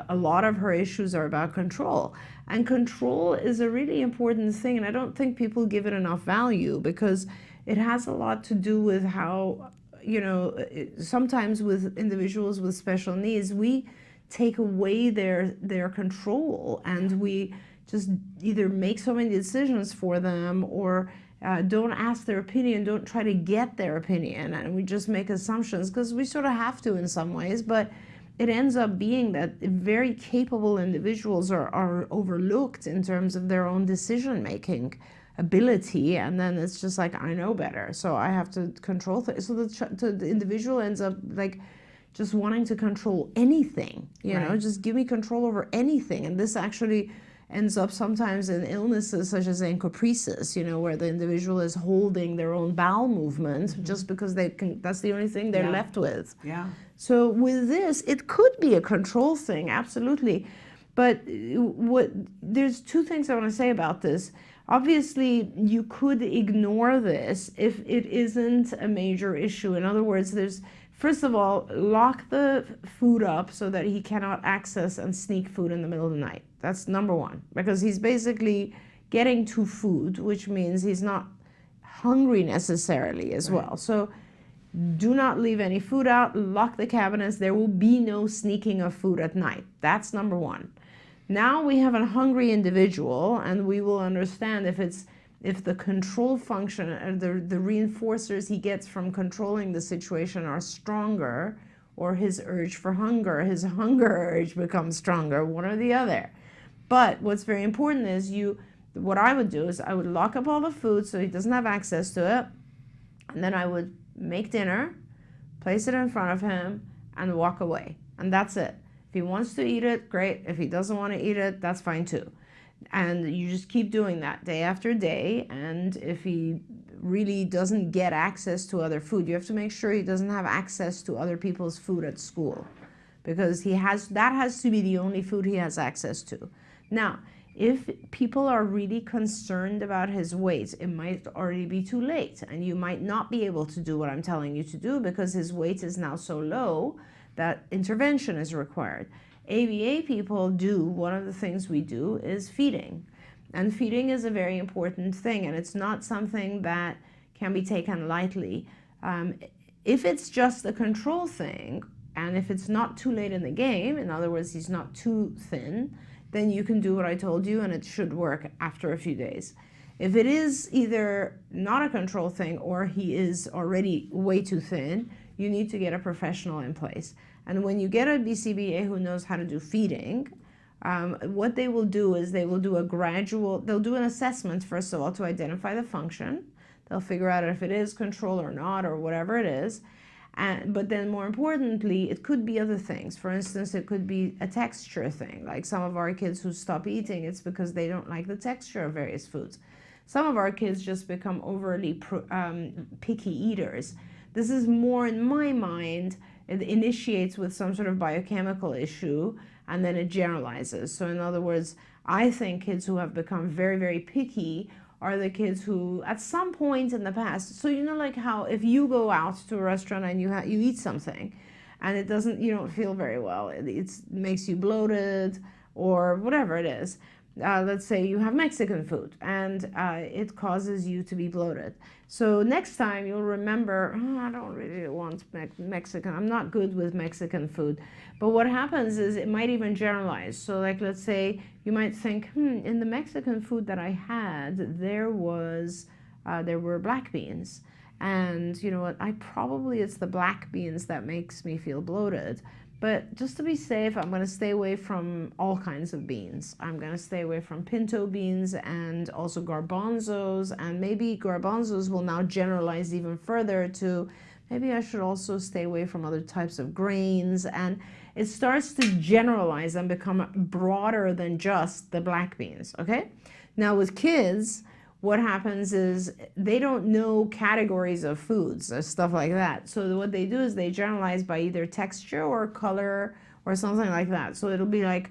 Speaker 5: a lot of her issues are about control. And control is a really important thing, and I don't think people give it enough value, because it has a lot to do with how, you know, sometimes with individuals with special needs, we take away their control, and we just either make so many decisions for them, or don't ask their opinion, don't try to get their opinion, and we just make assumptions, because we sort of have to in some ways. But it ends up being that very capable individuals are overlooked in terms of their own decision-making ability, and then it's just like, I know better, so I have to control things. So the individual ends up like just wanting to control anything, you know, just give me control over anything. And this actually ends up sometimes in illnesses such as encopresis, you know, where the individual is holding their own bowel movement just because they can, that's the only thing they're left with. So with this, it could be a control thing, absolutely. But there's 2 things I want to say about this. Obviously, you could ignore this if it isn't a major issue. In other words, first of all, lock the food up so that he cannot access and sneak food in the middle of the night. That's number 1, because he's basically getting to food, which means he's not hungry necessarily as well. So do not leave any food out, lock the cabinets. There will be no sneaking of food at night. That's number 1. Now we have a hungry individual, and we will understand if the control function and the reinforcers he gets from controlling the situation are stronger, or his urge for hunger, his hunger urge becomes stronger, one or the other. But what's very important is what I would do is I would lock up all the food so he doesn't have access to it, and then I would make dinner, place it in front of him, and walk away. And that's it. If he wants to eat it, great. If he doesn't want to eat it, that's fine too. And you just keep doing that day after day. And if he really doesn't get access to other food, you have to make sure he doesn't have access to other people's food at school, because that has to be the only food he has access to. Now, if people are really concerned about his weight, it might already be too late, and you might not be able to do what I'm telling you to do, because his weight is now so low that intervention is required. ABA people one of the things we do is feeding. And feeding is a very important thing, and it's not something that can be taken lightly. If it's just a control thing, and if it's not too late in the game, in other words, he's not too thin, then you can do what I told you, and it should work after a few days. If it is either not a control thing or he is already way too thin, you need to get a professional in place. And when you get a BCBA who knows how to do feeding, what they will do is they will do they'll do an assessment, first of all, to identify the function. They'll figure out if it is control or not, or whatever it is. But then more importantly, it could be other things. For instance, it could be a texture thing. Like some of our kids who stop eating, it's because they don't like the texture of various foods. Some of our kids just become overly picky eaters. This is more, in my mind, it initiates with some sort of biochemical issue, and then it generalizes. So in other words, I think kids who have become very, very picky are the kids who, at some point in the past, so you know, like how if you go out to a restaurant and you eat something, and you don't feel very well, it makes you bloated or whatever it is. Let's say you have Mexican food, and it causes you to be bloated. So next time you'll remember, I don't really want Mexican. I'm not good with Mexican food. But what happens is it might even generalize. So like, let's say you might think, in the Mexican food that I had, there were black beans. And you know what, it's the black beans that makes me feel bloated. But just to be safe, I'm going to stay away from all kinds of beans. I'm going to stay away from pinto beans and also garbanzos, and maybe garbanzos will now generalize even further to maybe I should also stay away from other types of grains. And it starts to generalize and become broader than just the black beans, okay? Now with kids, what happens is they don't know categories of foods or stuff like that. So what they do is they generalize by either texture or color or something like that. So it'll be like,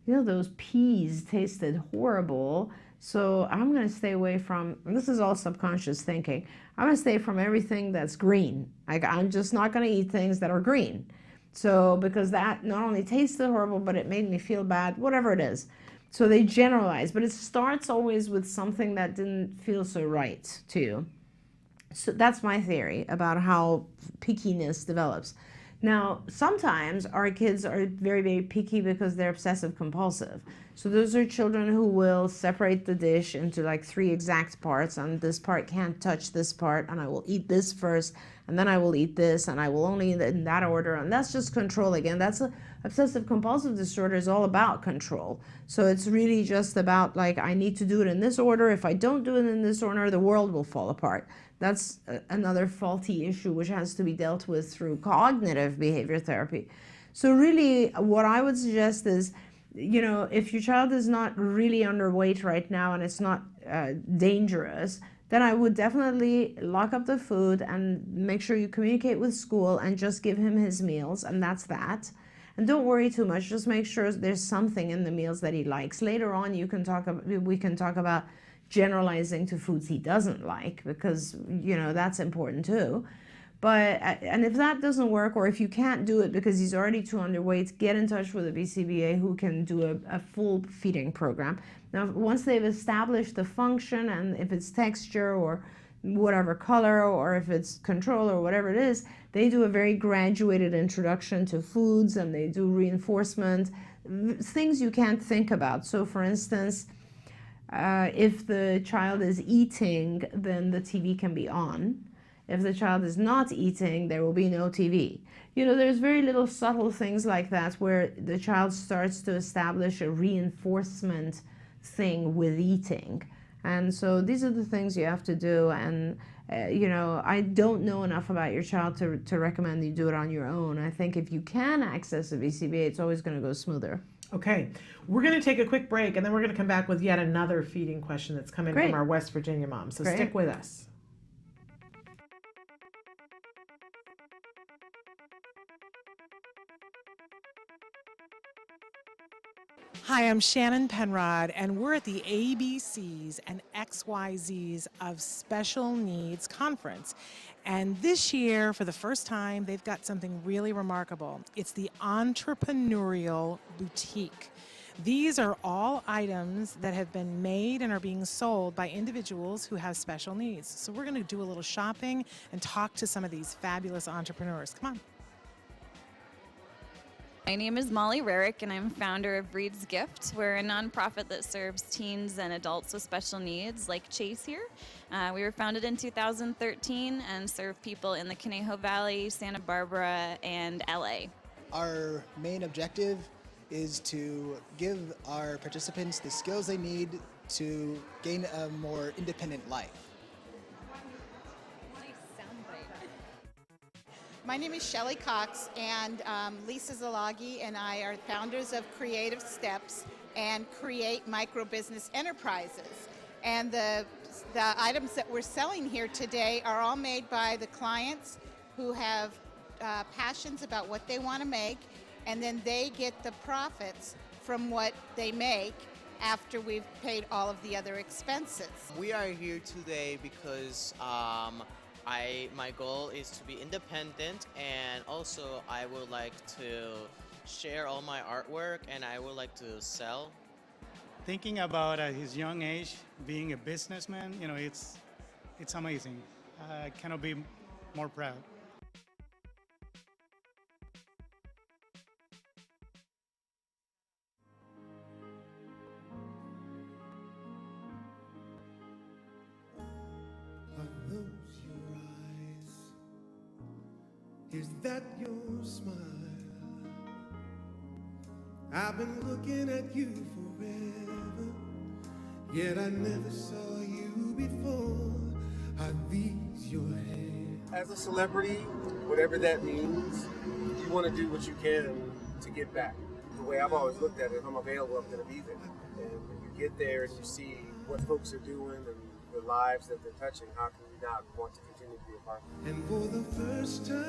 Speaker 5: you know, those peas tasted horrible, so I'm going to stay away from, and this is all subconscious thinking, I'm going to stay from everything that's green. Like, I'm just not going to eat things that are green. So because that not only tasted horrible, but it made me feel bad, whatever it is. So they generalize, but it starts always with something that didn't feel so right to you. So that's my theory about how pickiness develops. Now, sometimes our kids are very, very picky because they're obsessive compulsive. So those are children who will separate the dish into like 3 exact parts, and this part can't touch this part, and I will eat this first, and then I will eat this, and I will only eat it in that order. And that's just control again. That's obsessive compulsive disorder is all about control. So it's really just about like, I need to do it in this order. If I don't do it in this order, the world will fall apart. That's another faulty issue which has to be dealt with through cognitive behavior therapy. So really what I would suggest is, you know, if your child is not really underweight right now and it's not dangerous, then I would definitely lock up the food and make sure you communicate with school and just give him his meals, and that's that. And don't worry too much, just make sure there's something in the meals that he likes. Later on we can talk about generalizing to foods he doesn't like, because, you know, that's important too. But, and if that doesn't work, or if you can't do it because he's already too underweight, get in touch with a BCBA who can do a full feeding program. Now, once they've established the function, and if it's texture or whatever color, or if it's control or whatever it is, they do a very graduated introduction to foods, and they do reinforcement, things you can't think about. So for instance, if the child is eating, then the TV can be on. If the child is not eating, there will be no TV. You know, there's very little subtle things like that where the child starts to establish a reinforcement thing with eating. And so these are the things you have to do. And, you know, I don't know enough about your child to recommend you do it on your own. I think if you can access a BCBA, it's always going to go smoother.
Speaker 2: Okay, we're going to take a quick break, and then we're going to come back with yet another feeding question that's coming from our West Virginia mom. So stick with us. Hi, I'm Shannon Penrod, and we're at the ABCs and XYZs of Special Needs Conference. And this year, for the first time, they've got something really remarkable. It's the Entrepreneurial Boutique. These are all items that have been made and are being sold by individuals who have special needs. So we're going to do a little shopping and talk to some of these fabulous entrepreneurs. Come on.
Speaker 14: My name is Molly Rarick, and I'm founder of Breed's Gift. We're a nonprofit that serves teens and adults with special needs, like Chase here. We were founded in 2013 and serve people in the Conejo Valley, Santa Barbara, and LA.
Speaker 15: Our main objective is to give our participants the skills they need to gain a more independent life.
Speaker 16: My name is Shelley Cox, and Lisa Zalagi and I are founders of Creative Steps and Create Micro Business Enterprises. And the items that we're selling here today are all made by the clients who have passions about what they want to make, and then they get the profits from what they make after we've paid all of the other expenses.
Speaker 17: We are here today because my goal is to be independent, and also I would like to share all my artwork, and I would like to sell.
Speaker 18: Thinking about at his young age being a businessman, you know, it's amazing. I cannot be more proud.
Speaker 19: Is that your smile? I've been looking at you forever, yet I never saw you before. Are these your hands?
Speaker 8: As a celebrity, whatever that means, you want to do what you can
Speaker 20: to get back. The way I've always looked at it, if I'm available, I'm going to be there. And when you get there and you see what folks are doing and the lives that they're touching, how can you not want to continue to be a part of it?
Speaker 19: And for the first time,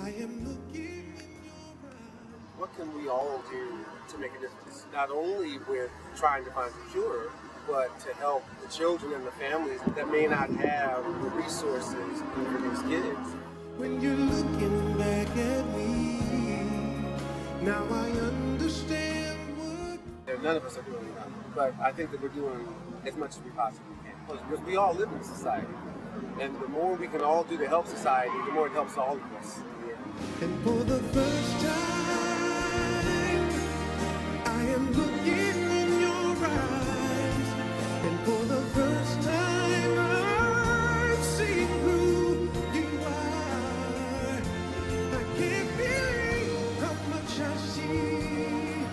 Speaker 19: I am looking in your eyes.
Speaker 20: What can we all do to make a difference? Not only with trying to find a cure, but to help the children and the families that may not have the resources for these kids.
Speaker 19: When you're looking back at me, now I understand what...
Speaker 20: None of us are doing enough, but I think that we're doing as much as we possibly can. Because we all live in society, and the more we can all do to help society, the more it helps all of us.
Speaker 19: And for the first time, I am looking in your eyes. And for the first time, I'm seeing who you are. I can't believe how much I see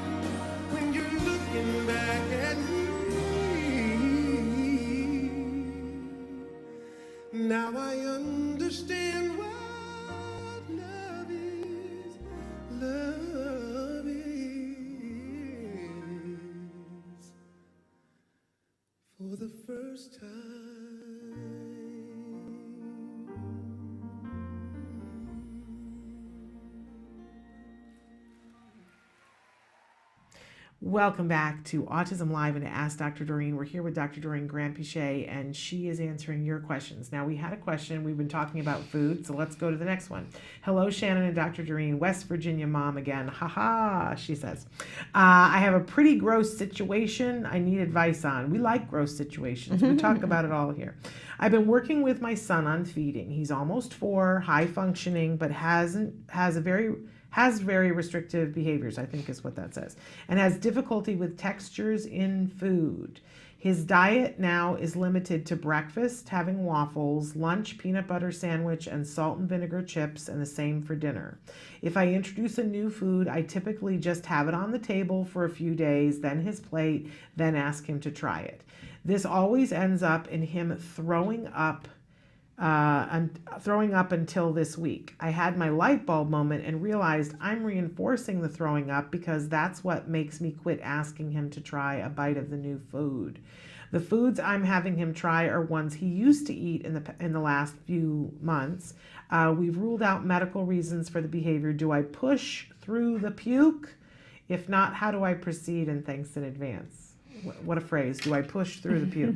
Speaker 19: when you're looking back at me. Now I understand what love is. Love is for the first time.
Speaker 2: Welcome back to Autism Live and to Ask Dr. Doreen. We're here with Dr. Doreen Grant-Pichet, and she is answering your questions. Now, we had a question. We've been talking about food, so let's go to the next one. Hello, Shannon and Dr. Doreen. West Virginia mom again. Ha, she says. I have a pretty gross situation I need advice on. We like gross situations. We talk about it all here. I've been working with my son on feeding. He's almost 4, high functioning, but has very restrictive behaviors, I think is what that says, and has difficulty with textures in food. His diet now is limited to breakfast, having waffles, lunch, peanut butter sandwich, and salt and vinegar chips, and the same for dinner. If I introduce a new food, I typically just have it on the table for a few days, then his plate, then ask him to try it. This always ends up in him throwing up until this week. I had my light bulb moment and realized I'm reinforcing the throwing up because that's what makes me quit asking him to try a bite of the new food. The foods I'm having him try are ones he used to eat in the last few months. We've ruled out medical reasons for the behavior. Do I push through the puke? If not, how do I proceed? And thanks in advance. What a phrase. Do I push through the puke?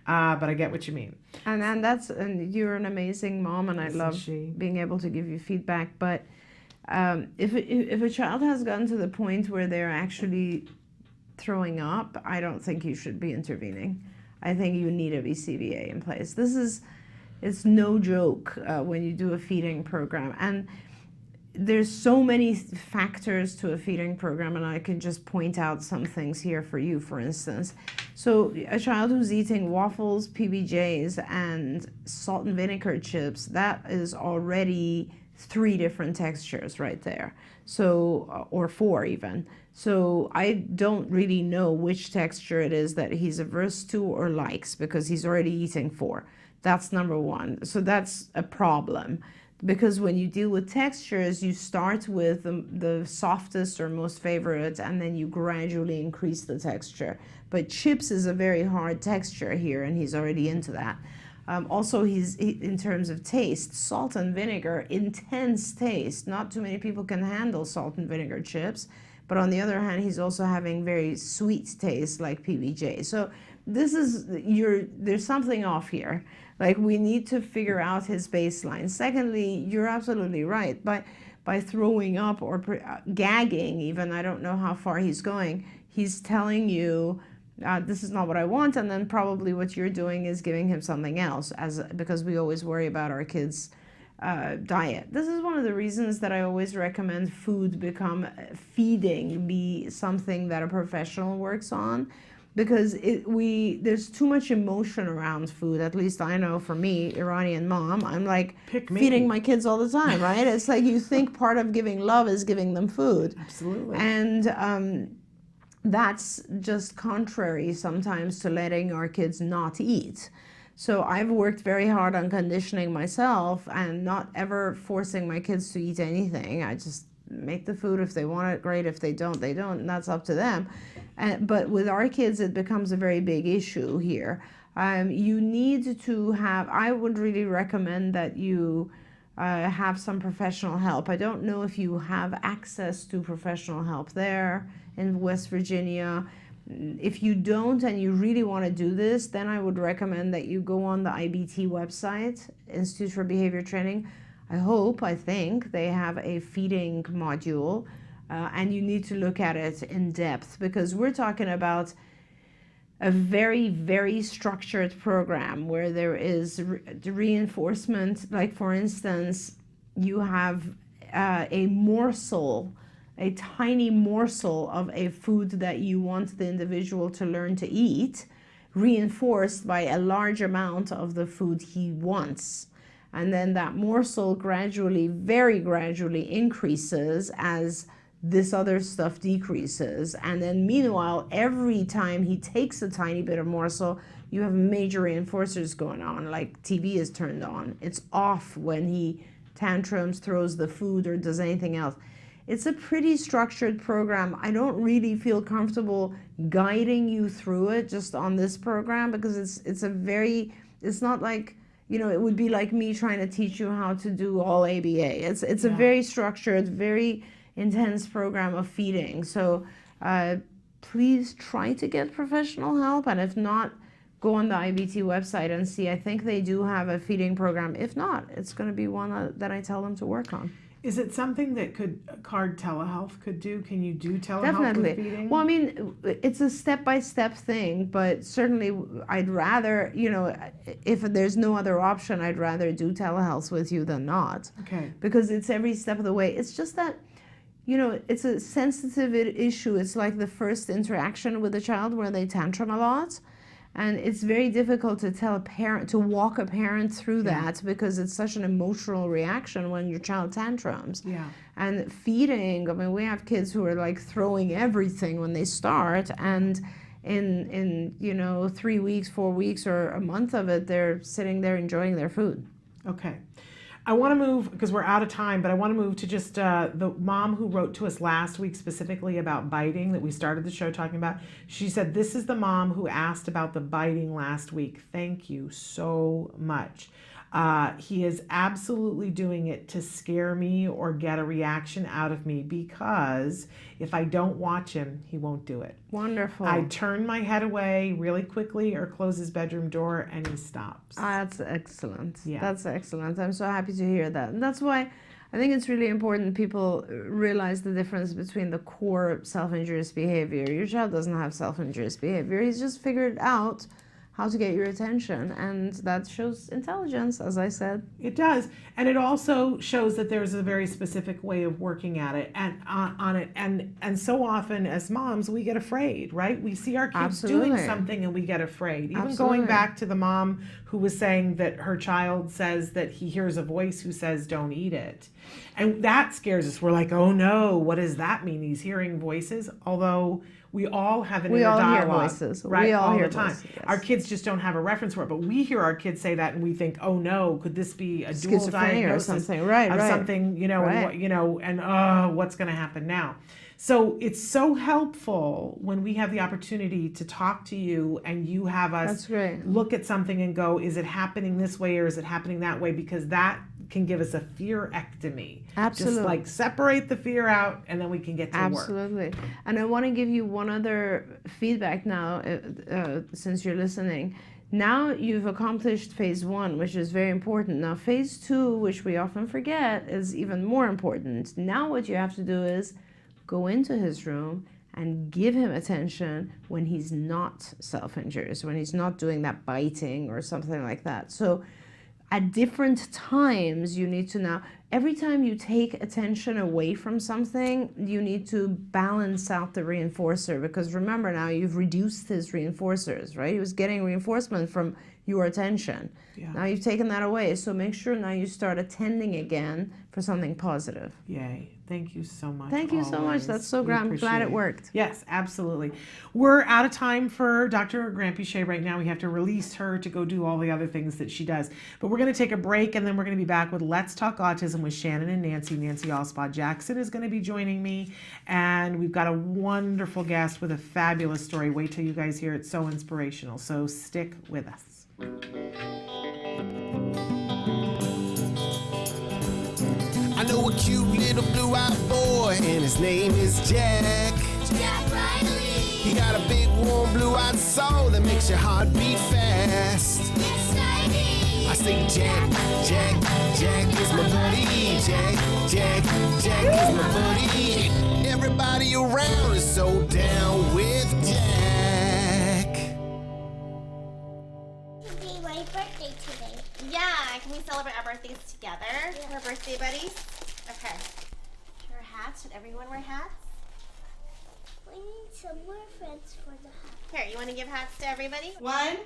Speaker 2: But I get what you mean.
Speaker 5: And you're an amazing mom, and I love being able to give you feedback. But if a child has gotten to the point where they're actually throwing up, I don't think you should be intervening. I think you need a BCBA in place. It's no joke when you do a feeding program. And there's so many factors to a feeding program, and I can just point out some things here for you, for instance. So a child who's eating waffles, PBJs, and salt and vinegar chips, that is already 3 different textures right there. So, or 4 even. So I don't really know which texture it is that he's averse to or likes, because he's already eating 4. That's number 1. So that's a problem. Because when you deal with textures, you start with the softest or most favorite, and then you gradually increase the texture. But chips is a very hard texture here, and he's already into that. Also, in terms of taste, salt and vinegar, intense taste. Not too many people can handle salt and vinegar chips. But on the other hand, he's also having very sweet taste like PBJ. So there's something off here. Like, we need to figure out his baseline. Secondly, you're absolutely right. By throwing up or gagging even, I don't know how far he's going, he's telling you, this is not what I want, and then probably what you're doing is giving him something else, because we always worry about our kids' diet. This is one of the reasons that I always recommend feeding be something that a professional works on. Because there's too much emotion around food. At least I know for me, Iranian mom, I'm like feeding my kids all the time, right? It's like you think part of giving love is giving them food.
Speaker 2: Absolutely.
Speaker 5: And that's just contrary sometimes to letting our kids not eat. So I've worked very hard on conditioning myself and not ever forcing my kids to eat anything. I just make the food. If they want it, great. If they don't, they don't, and that's up to them. But with our kids, it becomes a very big issue here. You need to have, I would really recommend that you have some professional help. I don't know if you have access to professional help there in West Virginia. If you don't and you really want to do this, then I would recommend that you go on the IBT website, Institute for Behavior Training. I think they have a feeding module, and you need to look at it in depth, because we're talking about a very, very structured program where there is reinforcement. Like, for instance, you have a morsel, a tiny morsel of a food that you want the individual to learn to eat, reinforced by a large amount of the food he wants. And then that morsel gradually, very gradually increases as this other stuff decreases. And then meanwhile, every time he takes a tiny bit of morsel, you have major reinforcers going on, like TV is turned on. It's off when he tantrums, throws the food, or does anything else. It's a pretty structured program. I don't really feel comfortable guiding you through it just on this program, because it's not like, you know, it would be like me trying to teach you how to do all ABA. It's a very structured, very intense program of feeding. So please try to get professional help, and if not, go on the IBT website and see. I think they do have a feeding program. If not, it's going to be one that I tell them to work on.
Speaker 2: Is it something that Card Telehealth could do? Can you do telehealth
Speaker 5: Definitely.
Speaker 2: with feeding?
Speaker 5: Well, I mean, it's a step-by-step thing, but certainly I'd rather, you know, if there's no other option, I'd rather do telehealth with you than not.
Speaker 2: Okay.
Speaker 5: Because it's every step of the way. It's just that, you know, it's a sensitive issue. It's like the first interaction with a child where they tantrum a lot. And it's very difficult to tell a parent, to walk a parent through that, because it's such an emotional reaction when your child tantrums.
Speaker 2: Yeah.
Speaker 5: And feeding, I mean, we have kids who are like throwing everything when they start, and in you know, 3 weeks, 4 weeks, or a month of it, they're sitting there enjoying their food.
Speaker 2: Okay. I want to move, because we're out of time, but I want to move to just the mom who wrote to us last week specifically about biting, that we started the show talking about. She said, this is the mom who asked about the biting last week. Thank you so much. He is absolutely doing it to scare me or get a reaction out of me, because if I don't watch him, he won't do it.
Speaker 5: Wonderful.
Speaker 2: I turn my head away really quickly or close his bedroom door, and he stops.
Speaker 5: That's excellent.
Speaker 2: Yeah.
Speaker 5: That's excellent. I'm so happy to hear that. And that's why I think it's really important people realize the difference between the core self-injurious behavior. Your child doesn't have self-injurious behavior. He's just figured out how to get your attention, and that shows intelligence, as I said.
Speaker 2: It does, and it also shows that there's a very specific way of working at it and on it. And so often as moms, we get afraid, right? We see our kids doing something and we get afraid. Even going back to the mom who was saying that her child says that he hears a voice who says, "Don't eat it," and that scares us. We're like, "Oh no, what does that mean? He's hearing voices?" Although we all have an inner dialogue,
Speaker 5: hear voices.
Speaker 2: right?
Speaker 5: We all
Speaker 2: all
Speaker 5: hear
Speaker 2: the time.
Speaker 5: voices, yes.
Speaker 2: Our kids just don't have a reference for it, but we hear our kids say that, and we think, "Oh no, could this be a dual diagnosis
Speaker 5: or something?" Right,
Speaker 2: of
Speaker 5: right.
Speaker 2: something, you know,
Speaker 5: Right.
Speaker 2: and what, you know, and what's going to happen now? So it's so helpful when we have the opportunity to talk to you and you have us look at something and go, "Is it happening this way or is it happening that way?" Because that can give us a fear-ectomy.
Speaker 5: Absolutely.
Speaker 2: Just like separate the fear out, and then we can get to work.
Speaker 5: Absolutely. And I want to give you one other feedback now, since you're listening. Now you've accomplished phase 1, which is very important. Now phase 2, which we often forget, is even more important. Now what you have to do is go into his room and give him attention when he's not self-injurious, when he's not doing that biting or something like that. So at different times, you need to now, every time you take attention away from something, you need to balance out the reinforcer, because remember, now you've reduced his reinforcers, right? He was getting reinforcement from your attention.
Speaker 2: Yeah.
Speaker 5: Now you've taken that away, so make sure now you start attending again for something positive.
Speaker 2: Yay. Thank you so much.
Speaker 5: Thank you so much.
Speaker 2: always.
Speaker 5: That's so
Speaker 2: We
Speaker 5: great. I'm glad
Speaker 2: appreciate
Speaker 5: it worked.
Speaker 2: Yes, absolutely. We're out of time for Dr. Grant-Pichet right now. We have to release her to go do all the other things that she does. But we're going to take a break, and then we're going to be back with Let's Talk Autism with Shannon and Nancy. Nancy Alspaugh Jackson is going to be joining me, and we've got a wonderful guest with a fabulous story. Wait till you guys hear it. It's so inspirational. So stick with us.
Speaker 19: I know a cute little blue-eyed boy, and his name is Jack.
Speaker 12: Jack Riley.
Speaker 19: He got a big, warm, blue-eyed soul that makes your heart beat fast.
Speaker 12: Exciting.
Speaker 19: I say Jack, Jack, Jack is my buddy. Jack, Jack, Jack is my buddy. Everybody around is so down with Jack.
Speaker 12: It'll be my birthday today.
Speaker 21: Yeah, can we celebrate our birthdays together? Our birthday buddies? Okay. Wear hats. Should everyone wear hats?
Speaker 12: We need some more friends for the hat.
Speaker 21: Here, you want to give hats to everybody? 1,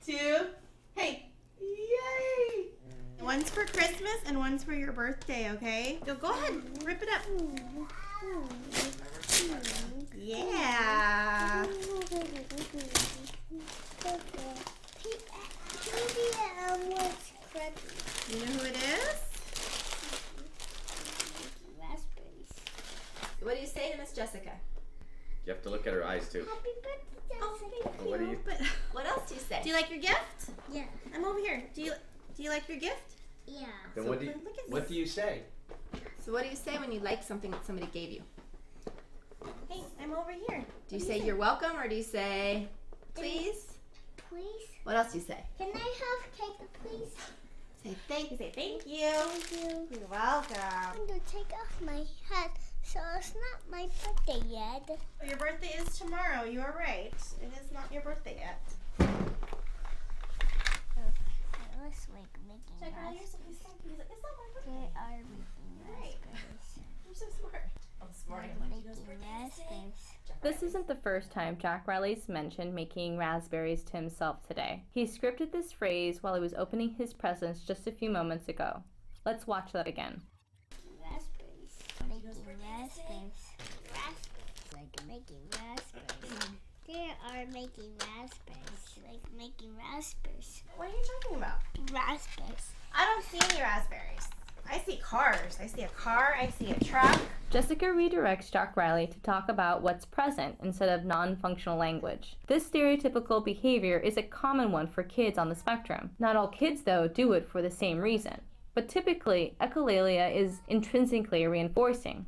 Speaker 21: 2, hey! Yay! One's for Christmas and one's for your birthday, okay? Go ahead, rip it up. Yeah! You know who it is?
Speaker 12: Raspberries.
Speaker 21: What do you say to Miss Jessica?
Speaker 22: You have to look at her eyes too.
Speaker 12: Happy birthday, Jessica.
Speaker 22: What do you?
Speaker 21: But what else do you say? Do you like your gift?
Speaker 12: Yeah.
Speaker 21: I'm over here. Do you like your gift?
Speaker 12: Yeah.
Speaker 22: Then
Speaker 21: So
Speaker 22: what do you?
Speaker 21: look at
Speaker 22: What do you say?
Speaker 21: So what do you say when you like something that somebody gave you? Hey, I'm over here. Do you say you're welcome, or do you say please?
Speaker 12: Please.
Speaker 21: What else do you say?
Speaker 12: Can I have cake, please?
Speaker 21: Say thank you. Say thank you.
Speaker 12: Thank you.
Speaker 21: You're welcome.
Speaker 12: I'm going to take off my hat, so it's not my birthday yet.
Speaker 21: Well, your birthday is tomorrow. You are right. It is not your birthday yet.
Speaker 12: Let's making
Speaker 21: Check out
Speaker 12: raspberries.
Speaker 21: it's not my birthday.
Speaker 12: They are making raspberries.
Speaker 21: You're so smart. I'm smart.
Speaker 12: They're making raspberries.
Speaker 7: This isn't the first time Jack Riley's mentioned making raspberries to himself today. He scripted this phrase while he was opening his presents just a few moments ago. Let's watch that again.
Speaker 12: Raspberries. Making raspberries. Raspberries. Like making raspberries. They are making raspberries. Like making raspberries.
Speaker 21: What are you talking about?
Speaker 12: Raspberries.
Speaker 21: I don't see any raspberries. I see cars. I see a car. I see a truck.
Speaker 7: Jessica redirects Jack Riley to talk about what's present instead of non-functional language. This stereotypical behavior is a common one for kids on the spectrum. Not all kids, though, do it for the same reason. But typically, echolalia is intrinsically reinforcing.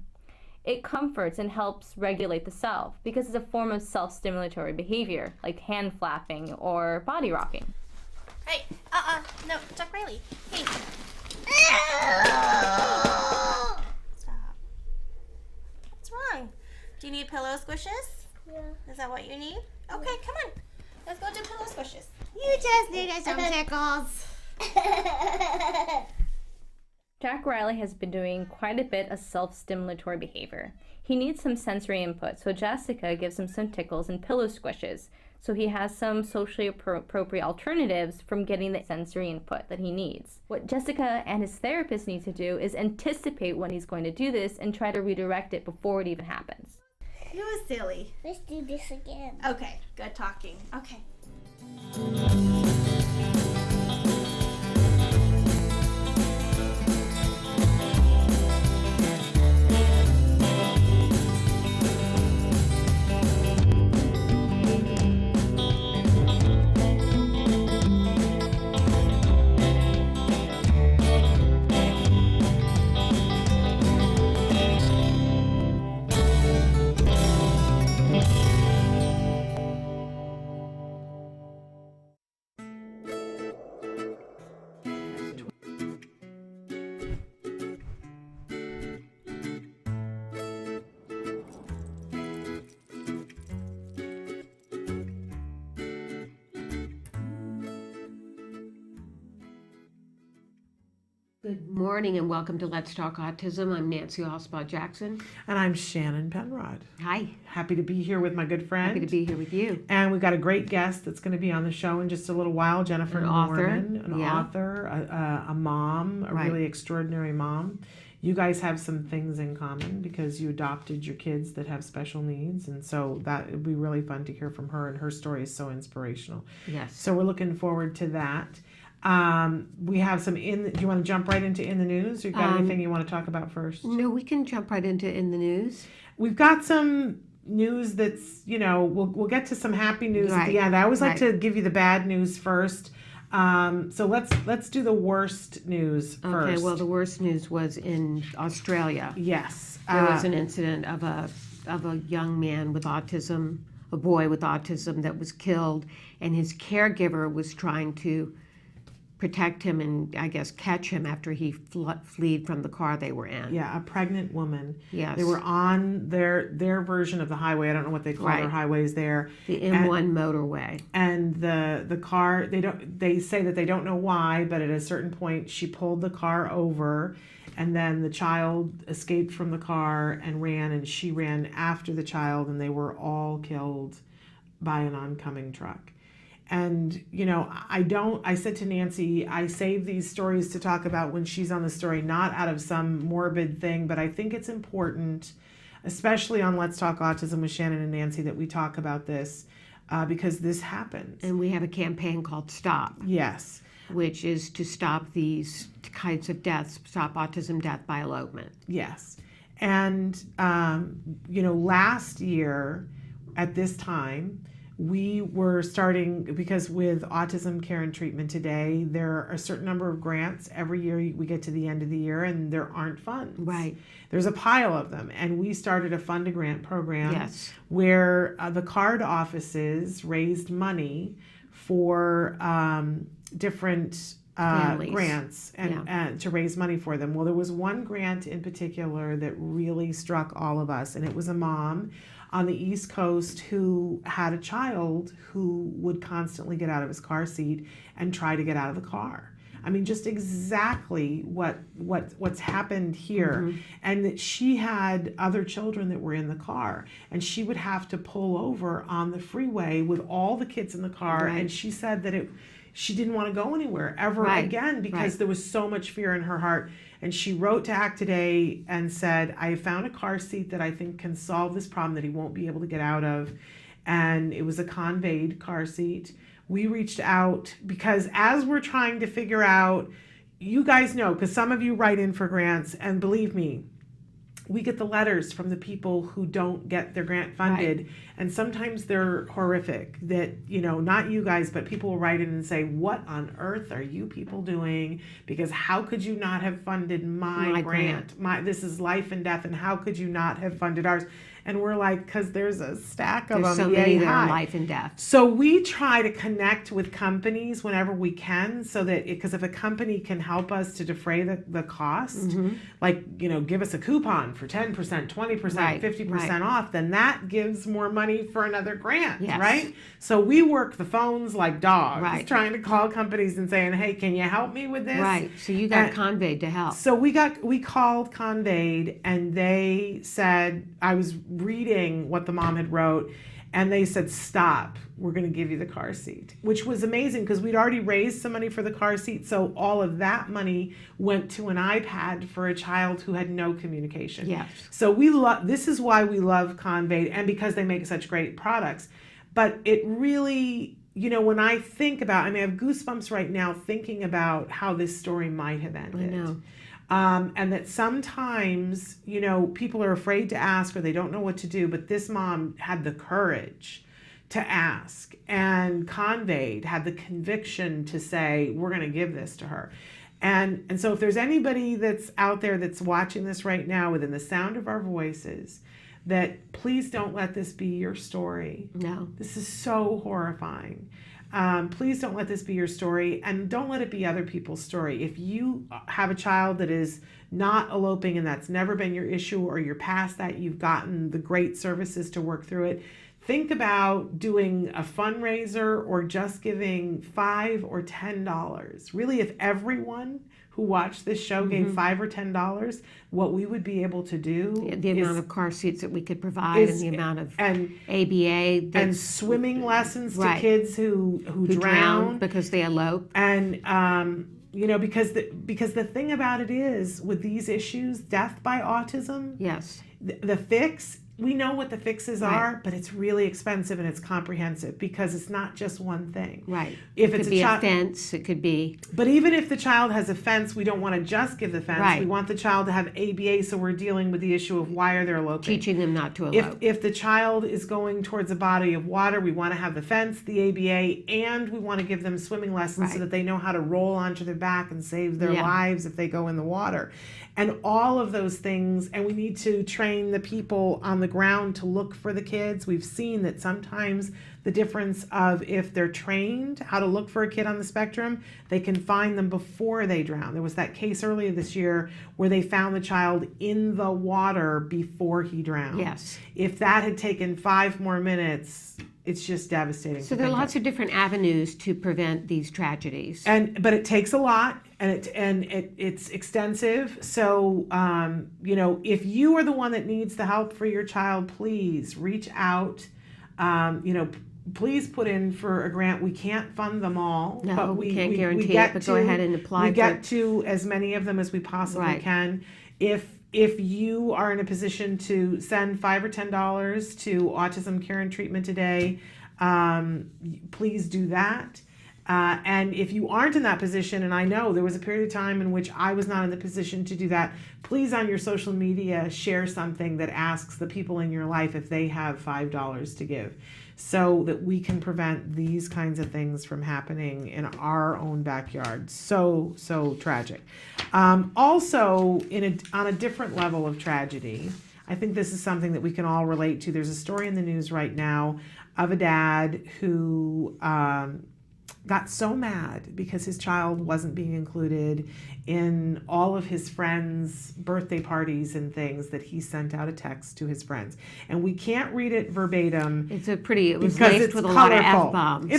Speaker 7: It comforts and helps regulate the self because it's a form of self-stimulatory behavior, like hand flapping or body rocking.
Speaker 21: Hey, no, Jack Riley. Hey. Stop. What's wrong? Do you need pillow squishes?
Speaker 12: Yeah.
Speaker 21: Is that what you need? Okay, come on. Let's go do pillow squishes.
Speaker 12: You just needed some tickles.
Speaker 7: Jack Riley has been doing quite a bit of self-stimulatory behavior. He needs some sensory input, so Jessica gives him some tickles and pillow squishes, so he has some socially appropriate alternatives from getting the sensory input that he needs. What Jessica and his therapist need to do is anticipate when he's going to do this and try to redirect it before it even happens.
Speaker 21: You was silly.
Speaker 12: Let's do this again.
Speaker 21: Okay, good talking. Okay.
Speaker 1: Good morning and welcome to Let's Talk Autism. I'm Nancy Osbaugh Jackson.
Speaker 2: And I'm Shannon Penrod.
Speaker 1: Hi.
Speaker 2: Happy to be here with my good friend.
Speaker 1: Happy to be here with you.
Speaker 2: And we've got a great guest that's going to be on the show in just a little while, Jennifer Norman, an author, a mom, a really extraordinary mom. You guys have some things in common because you adopted your kids that have special needs, and so that would be really fun to hear from her, and her story is so inspirational.
Speaker 1: Yes.
Speaker 2: So we're looking forward to that. We have some do you want to jump right into in the news, or you got anything you want to talk about first?
Speaker 1: No, we can jump right into in the news.
Speaker 2: We've got some news that's, we'll get to some happy news at the end. I always like to give you the bad news first. So let's do the worst news first.
Speaker 1: Okay, well, the worst news was in Australia.
Speaker 2: Yes.
Speaker 1: There was an incident of a young man with autism, a boy with autism that was killed, and his caregiver was trying to protect him and, I guess, catch him after he fled from the car they were in.
Speaker 2: Yeah, a pregnant woman.
Speaker 1: Yes.
Speaker 2: They were on their version of the highway. I don't know what they call their highways there.
Speaker 1: The M1 motorway.
Speaker 2: And the car, they say that they don't know why, but at a certain point she pulled the car over, and then the child escaped from the car and ran, and she ran after the child, and they were all killed by an oncoming truck. And, I said to Nancy, I save these stories to talk about when she's on the story, not out of some morbid thing, but I think it's important, especially on Let's Talk Autism with Shannon and Nancy, that we talk about this because this happens.
Speaker 1: And we have a campaign called Stop.
Speaker 2: Yes.
Speaker 1: Which is to stop these kinds of deaths, stop autism death by elopement.
Speaker 2: Yes. And, last year at this time, we were starting, because with Autism Care and Treatment Today, there are a certain number of grants. Every year we get to the end of the year and there aren't funds.
Speaker 1: Right.
Speaker 2: There's a pile of them. And we started a Fund a Grant program where the card offices raised money for different grants and to raise money for them. Well, there was one grant in particular that really struck all of us, and it was a mom on the East Coast who had a child who would constantly get out of his car seat and try to get out of the car. I mean, just exactly what's happened here. And that she had other children that were in the car, and she would have to pull over on the freeway with all the kids in the car. And she said that she didn't want to go anywhere ever again because there was so much fear in her heart. And she wrote to Act Today and said, I found a car seat that I think can solve this problem that he won't be able to get out of. And it was a Conveyed car seat. We reached out because as we're trying to figure out, you guys know, because some of you write in for grants, and believe me, we get the letters from the people who don't get their grant funded, and sometimes they're horrific. That, not you guys, but people will write in and say, what on earth are you people doing? Because how could you not have funded my grant? This is life and death, and how could you not have funded ours? And we're like, because there's a stack of them.
Speaker 1: There's so many that are life and death.
Speaker 2: So we try to connect with companies whenever we can, so that, because if a company can help us to defray the cost, like, give us a coupon for 10%, 20%, 50% off, then that gives more money for another grant, right? So we work the phones like dogs, trying to call companies and saying, hey, can you help me with this?
Speaker 1: Right, so you got Conveyed to help.
Speaker 2: So we called Conveyed, and they said, I was reading what the mom had wrote, and they said, stop, we're going to give you the car seat, which was amazing because we'd already raised some money for the car seat. So all of that money went to an iPad for a child who had no communication.
Speaker 1: Yes.
Speaker 2: So this is why we love Conveyed, and because they make such great products. But it really, when I think about, I have goosebumps right now thinking about how this story might have ended.
Speaker 1: I know.
Speaker 2: And that sometimes, people are afraid to ask, or they don't know what to do, but this mom had the courage to ask, and Conveyed had the conviction to say, we're going to give this to her. And so if there's anybody that's out there that's watching this right now within the sound of our voices, that please don't let this be your story.
Speaker 1: No.
Speaker 2: This is so horrifying. Please don't let this be your story, and don't let it be other people's story. If you have a child that is not eloping and that's never been your issue, or you're past that, you've gotten the great services to work through it, think about doing a fundraiser or just giving $5 or $10. Really, if everyone who watched this show gave $5 or $10, what we would be able to do
Speaker 1: The amount of car seats that we could provide and the amount of ABA
Speaker 2: and swimming lessons to
Speaker 1: Right.
Speaker 2: kids who drown
Speaker 1: because they elope.
Speaker 2: And because the thing about it is with these issues, death by autism,
Speaker 1: yes,
Speaker 2: the fix, we know what the fixes
Speaker 1: Right.
Speaker 2: are, but it's really expensive and it's comprehensive because it's not just one thing.
Speaker 1: Right.
Speaker 2: If
Speaker 1: it
Speaker 2: it's
Speaker 1: could be
Speaker 2: a
Speaker 1: a fence, it could be.
Speaker 2: But even if the child has a fence, we don't want to just give the fence.
Speaker 1: Right.
Speaker 2: We want the child to have ABA, so we're dealing with the issue of why are they eloping.
Speaker 1: Teaching them not to elope.
Speaker 2: If the child is going towards a body of water, we want to have the fence, the ABA, and we want to give them swimming lessons so
Speaker 1: Right.
Speaker 2: that they know how to roll onto their back and save their
Speaker 1: Yeah.
Speaker 2: lives if they go in the water. And all of those things, and we need to train the people on the ground to look for the kids. We've seen that sometimes the difference of if they're trained how to look for a kid on the spectrum, they can find them before they drown. There was that case earlier this year where they found the child in the water before he drowned.
Speaker 1: Yes.
Speaker 2: If that had taken 5 more minutes, it's just devastating.
Speaker 1: So there are lots of different avenues to prevent these tragedies.
Speaker 2: But it takes a lot, and it's extensive. So if you are the one that needs the help for your child, please reach out. Please put in for a grant. We can't fund them all,
Speaker 1: No,
Speaker 2: but
Speaker 1: we can't guarantee
Speaker 2: get
Speaker 1: it, but go ahead and apply
Speaker 2: We
Speaker 1: for
Speaker 2: get
Speaker 1: it.
Speaker 2: to as many of them as we possibly
Speaker 1: Right.
Speaker 2: can. If you are in a position to send $5 or $10 to Autism Care and Treatment Today, please do that. And if you aren't in that position, and I know there was a period of time in which I was not in the position to do that, please on your social media share something that asks the people in your life if they have $5 to give, so that we can prevent these kinds of things from happening in our own backyard. So tragic. Also, on a different level of tragedy, I think this is something that we can all relate to. There's a story in the news right now of a dad who got so mad because his child wasn't being included in all of his friends' birthday parties and things that he sent out a text to his friends. And we can't read it verbatim.
Speaker 1: It was
Speaker 2: because
Speaker 1: laced
Speaker 2: it's
Speaker 1: with a lot of
Speaker 2: colorful.
Speaker 1: F-bombs.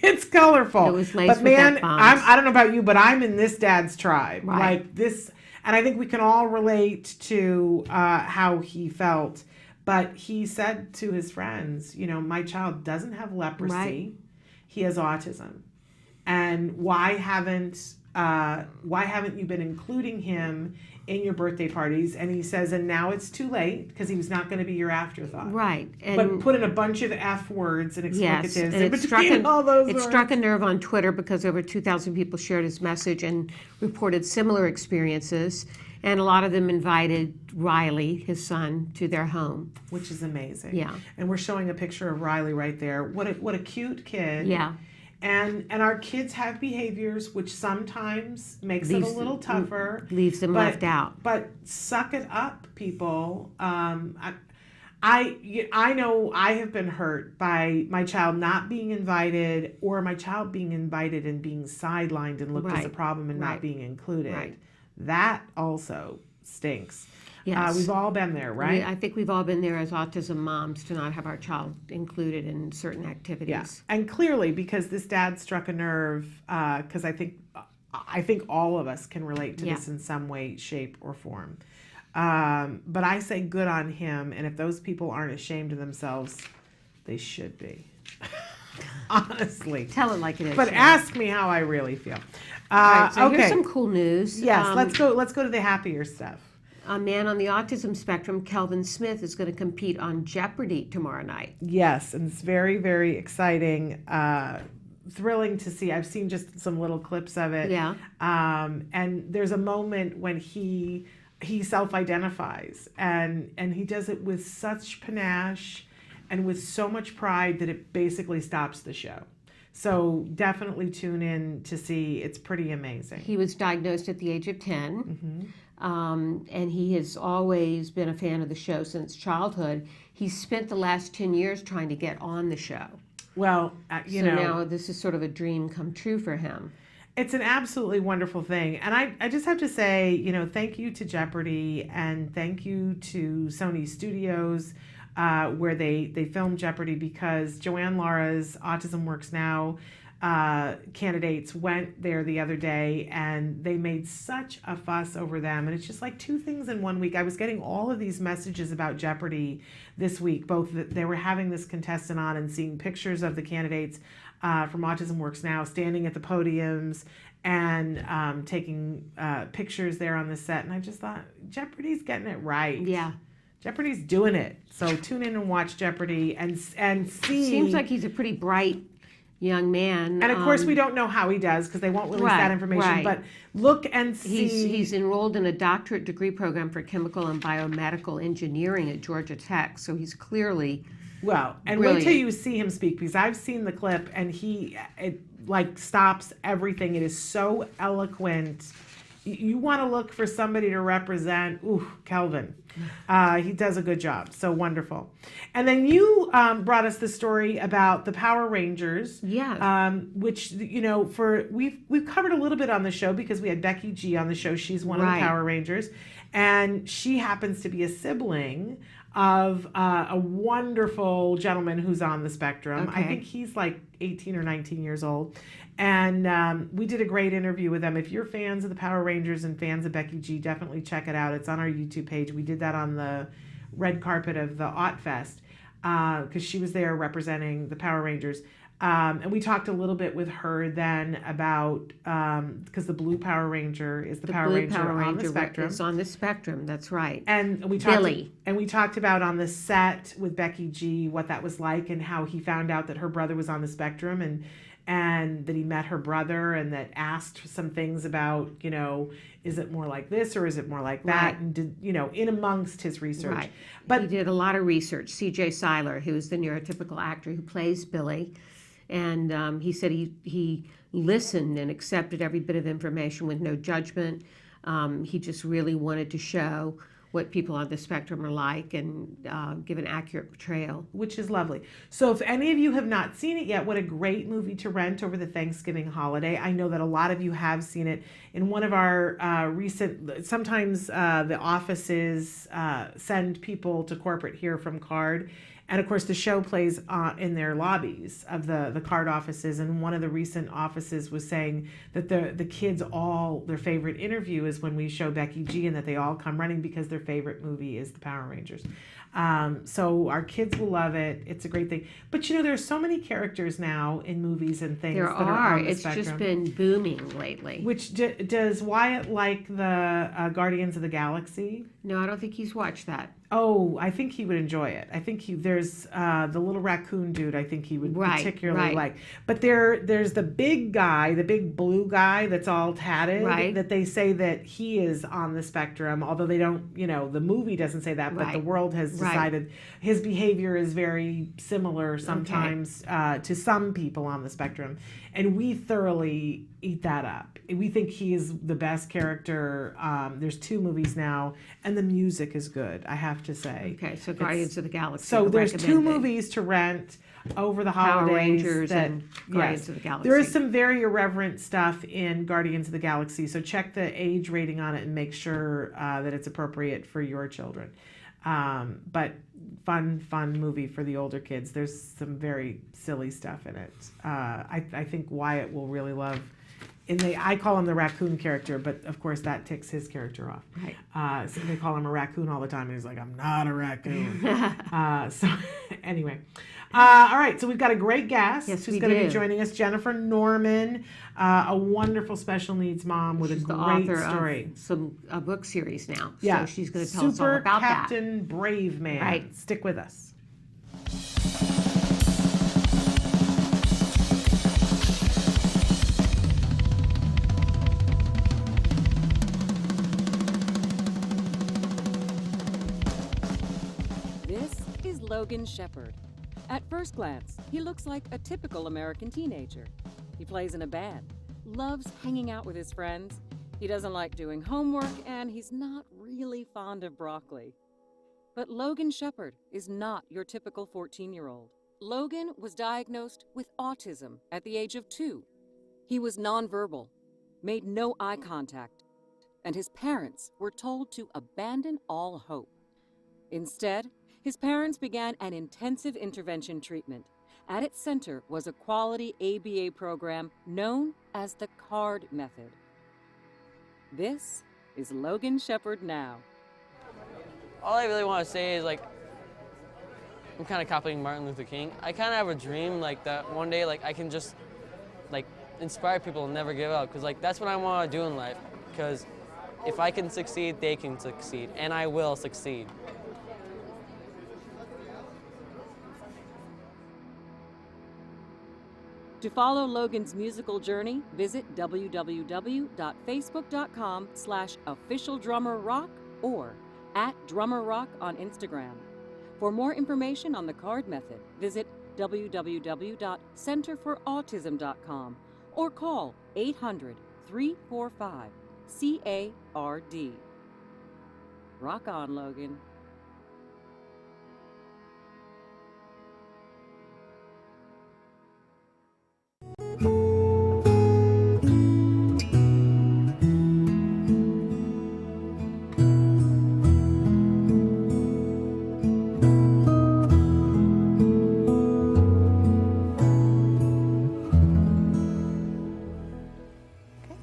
Speaker 2: It's colorful.
Speaker 1: It was laced
Speaker 2: but
Speaker 1: with
Speaker 2: man,
Speaker 1: F-bombs.
Speaker 2: I don't know about you, but I'm in this dad's tribe.
Speaker 1: Right.
Speaker 2: Like this, and I think we can all relate to how he felt. But he said to his friends, my child doesn't have leprosy.
Speaker 1: Right.
Speaker 2: He has autism. And why haven't you been including him in your birthday parties? And he says, and now it's too late because he was not going to be your afterthought.
Speaker 1: Right.
Speaker 2: But put in a bunch of F words and explicatives
Speaker 1: Yes, and
Speaker 2: in
Speaker 1: it struck,
Speaker 2: between all those
Speaker 1: it
Speaker 2: words.
Speaker 1: struck a nerve on Twitter because over 2,000 people shared his message and reported similar experiences. And a lot of them invited Riley, his son, to their home.
Speaker 2: Which is amazing.
Speaker 1: Yeah.
Speaker 2: And we're showing a picture of Riley right there. What a cute kid.
Speaker 1: Yeah.
Speaker 2: And our kids have behaviors which sometimes makes it a little tougher.
Speaker 1: Leaves them left out.
Speaker 2: But suck it up, people. I know I have been hurt by my child not being invited, or my child being invited and being sidelined and looked as a
Speaker 1: Right.
Speaker 2: problem and
Speaker 1: Right.
Speaker 2: not being included.
Speaker 1: Right.
Speaker 2: That also stinks.
Speaker 1: Yes.
Speaker 2: We've all been there, right?
Speaker 1: I think we've all been there as autism moms to not have our child included in certain activities.
Speaker 2: Yeah, and clearly because this dad struck a nerve, because I think all of us can relate to this in some way, shape, or form. But I say good on him, and if those people aren't ashamed of themselves, they should be. Honestly.
Speaker 1: Tell it like it is.
Speaker 2: But
Speaker 1: Sharon.
Speaker 2: ask me how I really feel.
Speaker 1: All right, so
Speaker 2: okay.
Speaker 1: here's some cool news.
Speaker 2: Yes, let's go to the happier stuff.
Speaker 1: A man on the autism spectrum, Kelvin Smith, is going to compete on Jeopardy tomorrow night.
Speaker 2: Yes, and it's very, very exciting, thrilling to see. I've seen just some little clips of it.
Speaker 1: Yeah.
Speaker 2: And there's a moment when he self-identifies, and he does it with such panache and with so much pride that it basically stops the show. So definitely tune in to see. It's pretty amazing.
Speaker 1: He was diagnosed at the age of 10. And he has always been a fan of the show since childhood. He spent the last 10 years trying to get on the show.
Speaker 2: Well,
Speaker 1: so now this is sort of a dream come true for him.
Speaker 2: It's an absolutely wonderful thing. And I just have to say, thank you to Jeopardy and thank you to Sony Studios where they filmed Jeopardy, because Joanne Laura's Autism Works Now candidates went there the other day, and they made such a fuss over them. And it's just like two things in 1 week. I was getting all of these messages about Jeopardy this week, both that they were having this contestant on and seeing pictures of the candidates from Autism Works Now standing at the podiums and taking pictures there on the set. And I just thought, Jeopardy's getting it right.
Speaker 1: Yeah.
Speaker 2: Jeopardy's doing it. So tune in and watch Jeopardy and see.
Speaker 1: Seems like he's a pretty bright young man.
Speaker 2: And of course, we don't know how he does because they won't release that information.
Speaker 1: Right.
Speaker 2: But look and see.
Speaker 1: He's enrolled in a doctorate degree program for chemical and biomedical engineering at Georgia Tech. So he's clearly
Speaker 2: well. And
Speaker 1: brilliant.
Speaker 2: wait till you see him speak, because I've seen the clip and it like stops everything. It is so eloquent. You want to look for somebody to represent, Kelvin. He does a good job. So wonderful. And then you brought us the story about the Power Rangers.
Speaker 1: Yeah.
Speaker 2: Which, we've covered a little bit on the show because we had Becky G on the show. She's one of the Power Rangers. And she happens to be a sibling of a wonderful gentleman who's on the spectrum.
Speaker 1: Okay.
Speaker 2: I think he's like 18 or 19 years old. And we did a great interview with them. If you're fans of the Power Rangers and fans of Becky G, definitely check it out. It's on our YouTube page. We did that on the red carpet of the Aut Fest because she was there representing the Power Rangers. And we talked a little bit with her then about, because the blue Power Ranger is the Power Ranger on the spectrum.
Speaker 1: It's on the spectrum, that's right.
Speaker 2: And we talked about on the set with Becky G what that was like and how he found out that her brother was on the spectrum and that he met her brother and that asked some things about, is it more like this or is it more like that?
Speaker 1: Right.
Speaker 2: And did, in amongst his research.
Speaker 1: Right.
Speaker 2: But
Speaker 1: he did a lot of research. C.J. Seiler, who is the neurotypical actor who plays Billy, and he said he listened and accepted every bit of information with no judgment. He just really wanted to show what people on the spectrum are like and give an accurate portrayal.
Speaker 2: Which is lovely. So if any of you have not seen it yet, what a great movie to rent over the Thanksgiving holiday. I know that a lot of you have seen it. In one of our sometimes the offices send people to corporate here from CARD. And of course, the show plays in their lobbies of the CARD offices. And one of the recent offices was saying that the kids their favorite interview is when we show Becky G, and that they all come running because their favorite movie is the Power Rangers. So our kids will love it. It's a great thing. But there's so many characters now in movies and things that are on the
Speaker 1: It's
Speaker 2: spectrum.
Speaker 1: just been booming lately.
Speaker 2: Which does Wyatt like the Guardians of the Galaxy?
Speaker 1: No, I don't think he's watched that.
Speaker 2: Oh, I think he would enjoy it. I think there's the little raccoon dude. I think he would particularly like. But there's the big guy, the big blue guy that's all tatted.
Speaker 1: Right.
Speaker 2: That they say that he is on the spectrum. Although they don't, the movie doesn't say that, but the world has decided his behavior is very similar sometimes to some people on the spectrum, and we thoroughly eat that up. We think he is the best character. There's 2 movies now, and the music is good, I have to say.
Speaker 1: Okay, so Guardians of the Galaxy.
Speaker 2: So there's 2 movies to rent over the holidays.
Speaker 1: Power Rangers and Guardians of the Galaxy.
Speaker 2: There is some very irreverent stuff in Guardians of the Galaxy, so check the age rating on it and make sure that it's appropriate for your children. But fun movie for the older kids. There's some very silly stuff in it. I think Wyatt will really love. I call him the raccoon character, but of course that ticks his character off.
Speaker 1: Right.
Speaker 2: So they call him a raccoon all the time, and he's like, I'm not a raccoon. So anyway. All right, so we've got a great guest who's going to be joining us, Jennifer Norman, a wonderful special needs mom with a great story.
Speaker 1: A book series now.
Speaker 2: Yeah.
Speaker 1: So she's going to tell us all about that.
Speaker 2: Super Captain Brave Man.
Speaker 1: Right.
Speaker 2: Stick with us.
Speaker 3: This is Logan Shepard. At first glance, he looks like a typical American teenager. He plays in a band, loves hanging out with his friends, he doesn't like doing homework, and he's not really fond of broccoli. But Logan Shepard is not your typical 14-year-old. Logan was diagnosed with autism at the age of 2. He was nonverbal, made no eye contact, and his parents were told to abandon all hope. Instead, his parents began an intensive intervention treatment. At its center was a quality ABA program known as the CARD method. This is Logan Shepherd now.
Speaker 4: All I really want to say is, like, I'm kind of copying Martin Luther King. I kind of have a dream, like, that one day, like, I can just, like, inspire people and never give up. Because, like, that's what I want to do in life. Because if I can succeed, they can succeed. And I will succeed.
Speaker 3: To follow Logan's musical journey, visit www.facebook.com/officialdrummerrock or @drummerrock on Instagram. For more information on the CARD method, visit www.centerforautism.com or call 800-345-CARD. Rock on, Logan.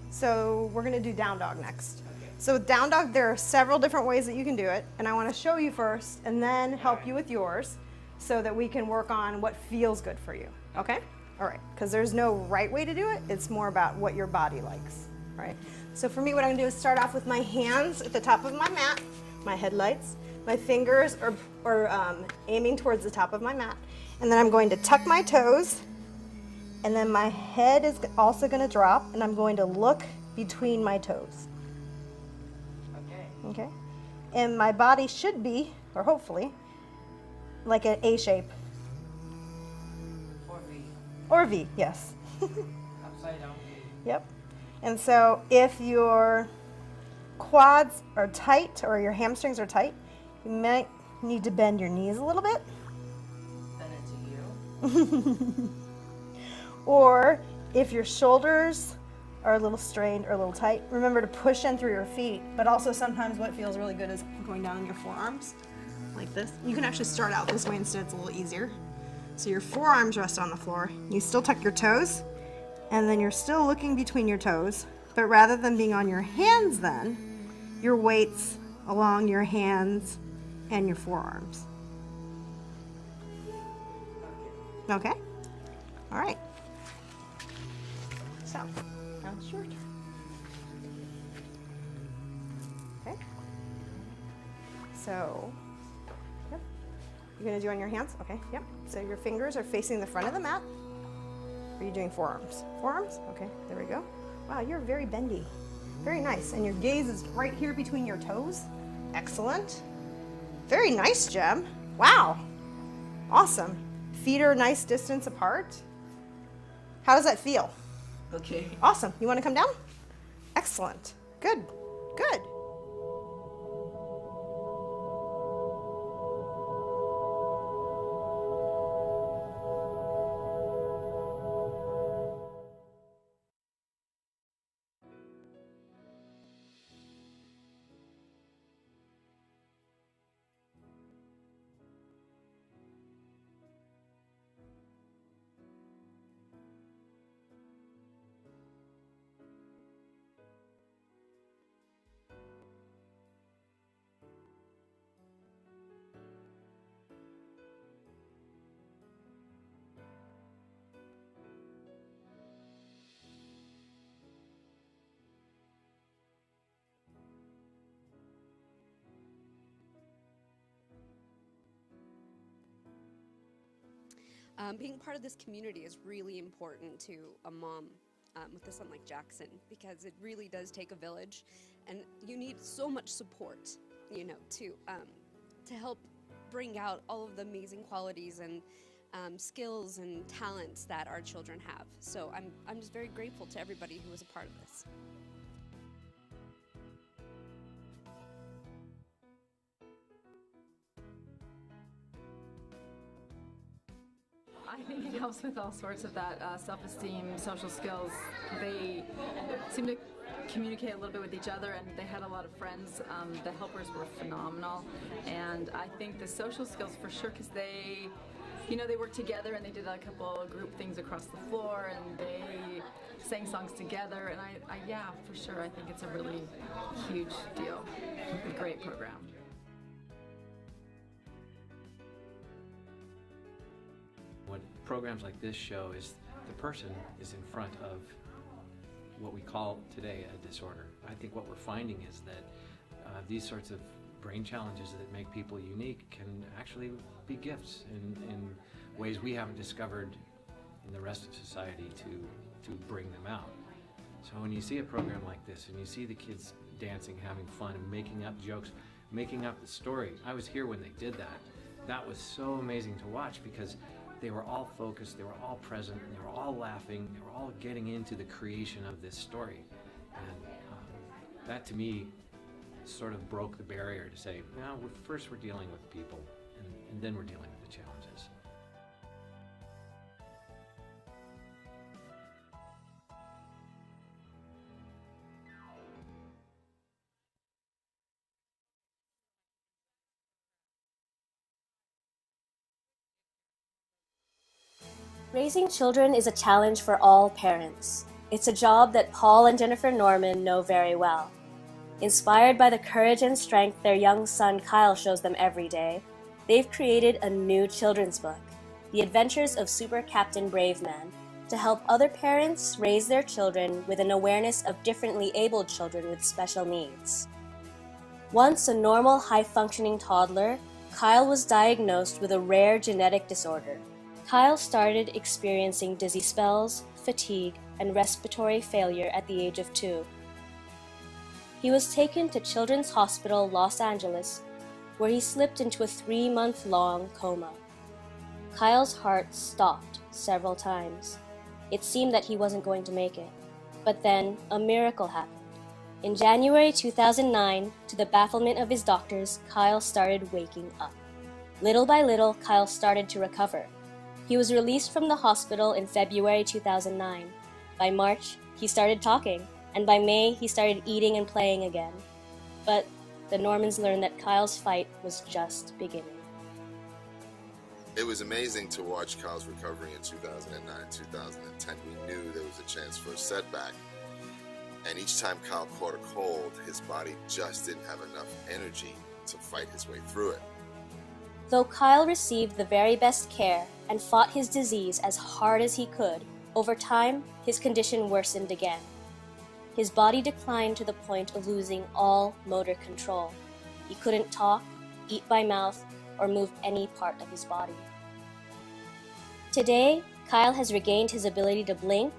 Speaker 6: So we're going to do down dog next. So with down dog, there are several different ways that you can do it, and I want to show you first and then help you with yours so that we can work on what feels good for you, okay? All right, because there's no right way to do it. It's more about what your body likes, all right? So for me, what I'm going to do is start off with my hands at the top of my mat, my headlights. My fingers are aiming towards the top of my mat, and then I'm going to tuck my toes, and then my head is also going to drop, and I'm going to look between my toes. Okay. And my body should be, or hopefully, like an A shape.
Speaker 23: Or V.
Speaker 6: Or V, yes.
Speaker 23: Upside down V.
Speaker 6: Yep. And so if your quads are tight or your hamstrings are tight, you might need to bend your knees a little bit.
Speaker 23: Bend it to you.
Speaker 6: Or if your shoulders are a little strained or a little tight, remember to push in through your feet. But also sometimes what feels really good is going down in your forearms, like this. You can actually start out this way instead, it's a little easier. So your forearms rest on the floor. You still tuck your toes, and then you're still looking between your toes. But rather than being on your hands then, your weight's along your hands and your forearms. Okay? All right. So, now it's your turn. Okay. So, yep. You're gonna do on your hands? Okay, yep. So your fingers are facing the front of the mat. Are you doing forearms? Forearms? Okay, there we go. Wow, you're very bendy. Very nice. And your gaze is right here between your toes. Excellent. Very nice, Jem. Wow. Awesome. Feet are a nice distance apart. How does that feel?
Speaker 23: Okay.
Speaker 6: Awesome. You want to come down? Excellent. Good. Good.
Speaker 24: Being part of this community is really important to a mom with a son like Jackson, because it really does take a village, and you need so much support, you know, to help bring out all of the amazing qualities and skills and talents that our children have. So I'm just very grateful to everybody who was a part of this.
Speaker 9: I think it helps with all sorts of that self-esteem, social skills. They seem to communicate a little bit with each other, and they had a lot of friends. The helpers were phenomenal, and I think the social skills for sure, because they worked together and they did a couple of group things across the floor, and they sang songs together, and I yeah, for sure, I think it's a really huge deal. A great program.
Speaker 10: What programs like this show is the person is in front of what we call today a disorder. I think what we're finding is that these sorts of brain challenges that make people unique can actually be gifts in ways we haven't discovered in the rest of society to bring them out. So when you see a program like this and you see the kids dancing, having fun, and making up jokes, making up the story. I was here when they did that. That was so amazing to watch because they were all focused, they were all present, and they were all laughing, they were all getting into the creation of this story. And that to me sort of broke the barrier to say, no, first we're dealing with people, and then we're dealing with the challenges.
Speaker 11: Raising children is a challenge for all parents. It's a job that Paul and Jennifer Norman know very well. Inspired by the courage and strength their young son Kyle shows them every day, they've created a new children's book, The Adventures of Super Captain Braveman, to help other parents raise their children with an awareness of differently abled children with special needs. Once a normal, high-functioning toddler, Kyle was diagnosed with a rare genetic disorder. Kyle started experiencing dizzy spells, fatigue, and respiratory failure at the age of 2. He was taken to Children's Hospital Los Angeles, where he slipped into a 3-month-long coma. Kyle's heart stopped several times. It seemed that he wasn't going to make it. But then, a miracle happened. In January 2009, to the bafflement of his doctors, Kyle started waking up. Little by little, Kyle started to recover. He was released from the hospital in February 2009. By March, he started talking, and by May, he started eating and playing again. But the Normans learned that Kyle's fight was just beginning.
Speaker 13: It was amazing to watch Kyle's recovery in 2009, 2010. We knew there was a chance for a setback. And each time Kyle caught a cold, his body just didn't have enough energy to fight his way through it.
Speaker 11: Though Kyle received the very best care and fought his disease as hard as he could, over time, his condition worsened again. His body declined to the point of losing all motor control. He couldn't talk, eat by mouth, or move any part of his body. Today, Kyle has regained his ability to blink,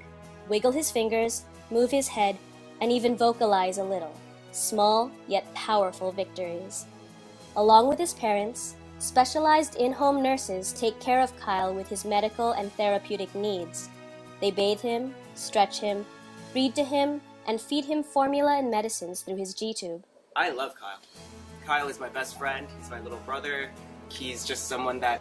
Speaker 11: wiggle his fingers, move his head, and even vocalize a little. Small, yet powerful victories. Along with his parents, specialized in-home nurses take care of Kyle with his medical and therapeutic needs. They bathe him, stretch him, read to him, and feed him formula and medicines through his G-tube.
Speaker 25: I love Kyle. Kyle is my best friend, he's my little brother. He's just someone that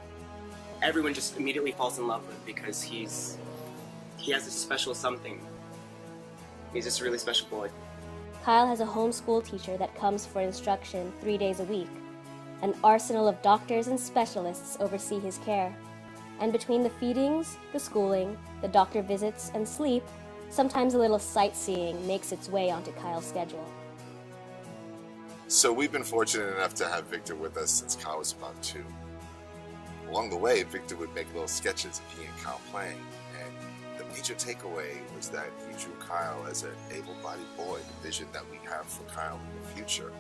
Speaker 25: everyone just immediately falls in love with because he has a special something. He's just a really special boy.
Speaker 11: Kyle has a homeschool teacher that comes for instruction 3 days a week. An arsenal of doctors and specialists oversee his care. And between the feedings, the schooling, the doctor visits, and sleep, sometimes a little sightseeing makes its way onto Kyle's schedule.
Speaker 13: So we've been fortunate enough to have Victor with us since Kyle was about 2. Along the way, Victor would make little sketches of he and Kyle playing, and the major takeaway was that he drew Kyle as an able-bodied boy, the vision that we have for Kyle in the future.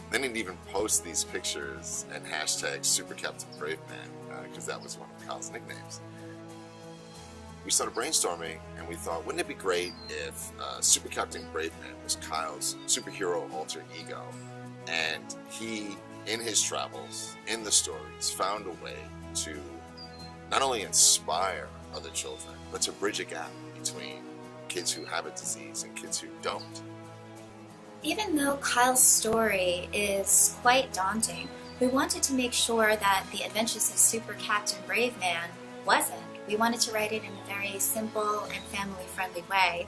Speaker 13: Then he'd even post these pictures and hashtag Super Captain Braveman, because that was one of Kyle's nicknames. We started brainstorming, and we thought, wouldn't it be great if Super Captain Braveman was Kyle's superhero alter ego, and he, in his travels, in the stories, found a way to not only inspire other children, but to bridge a gap between kids who have a disease and kids who don't.
Speaker 26: Even though Kyle's story is quite daunting, we wanted to make sure that The Adventures of Super Captain Braveman wasn't. We wanted to write it in a very simple and family-friendly way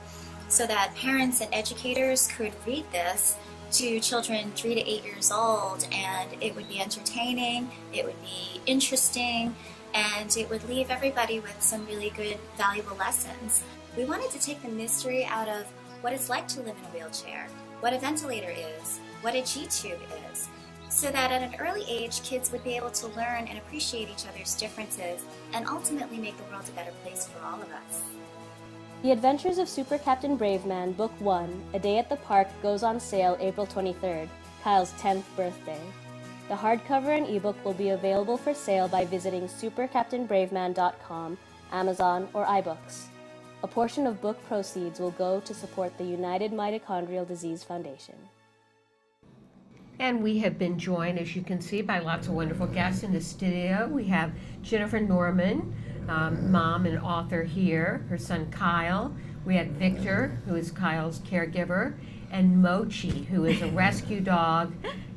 Speaker 26: so that parents and educators could read this to children 3 to 8 years old, and it would be entertaining, it would be interesting, and it would leave everybody with some really good, valuable lessons. We wanted to take the mystery out of what it's like to live in a wheelchair, what a ventilator is, what a G-tube is, so that at an early age, kids would be able to learn and appreciate each other's differences and ultimately make the world a better place for all of us.
Speaker 11: The Adventures of Super Captain Braveman Book 1, A Day at the Park, goes on sale April 23rd, Kyle's 10th birthday. The hardcover and ebook will be available for sale by visiting supercaptainbraveman.com, Amazon, or iBooks. A portion of book proceeds will go to support the United Mitochondrial Disease Foundation.
Speaker 1: And we have been joined, as you can see, by lots of wonderful guests in the studio. We have Jennifer Norman, mom and author here, her son Kyle. We had Victor, who is Kyle's caregiver, and Mochi, who is a rescue dog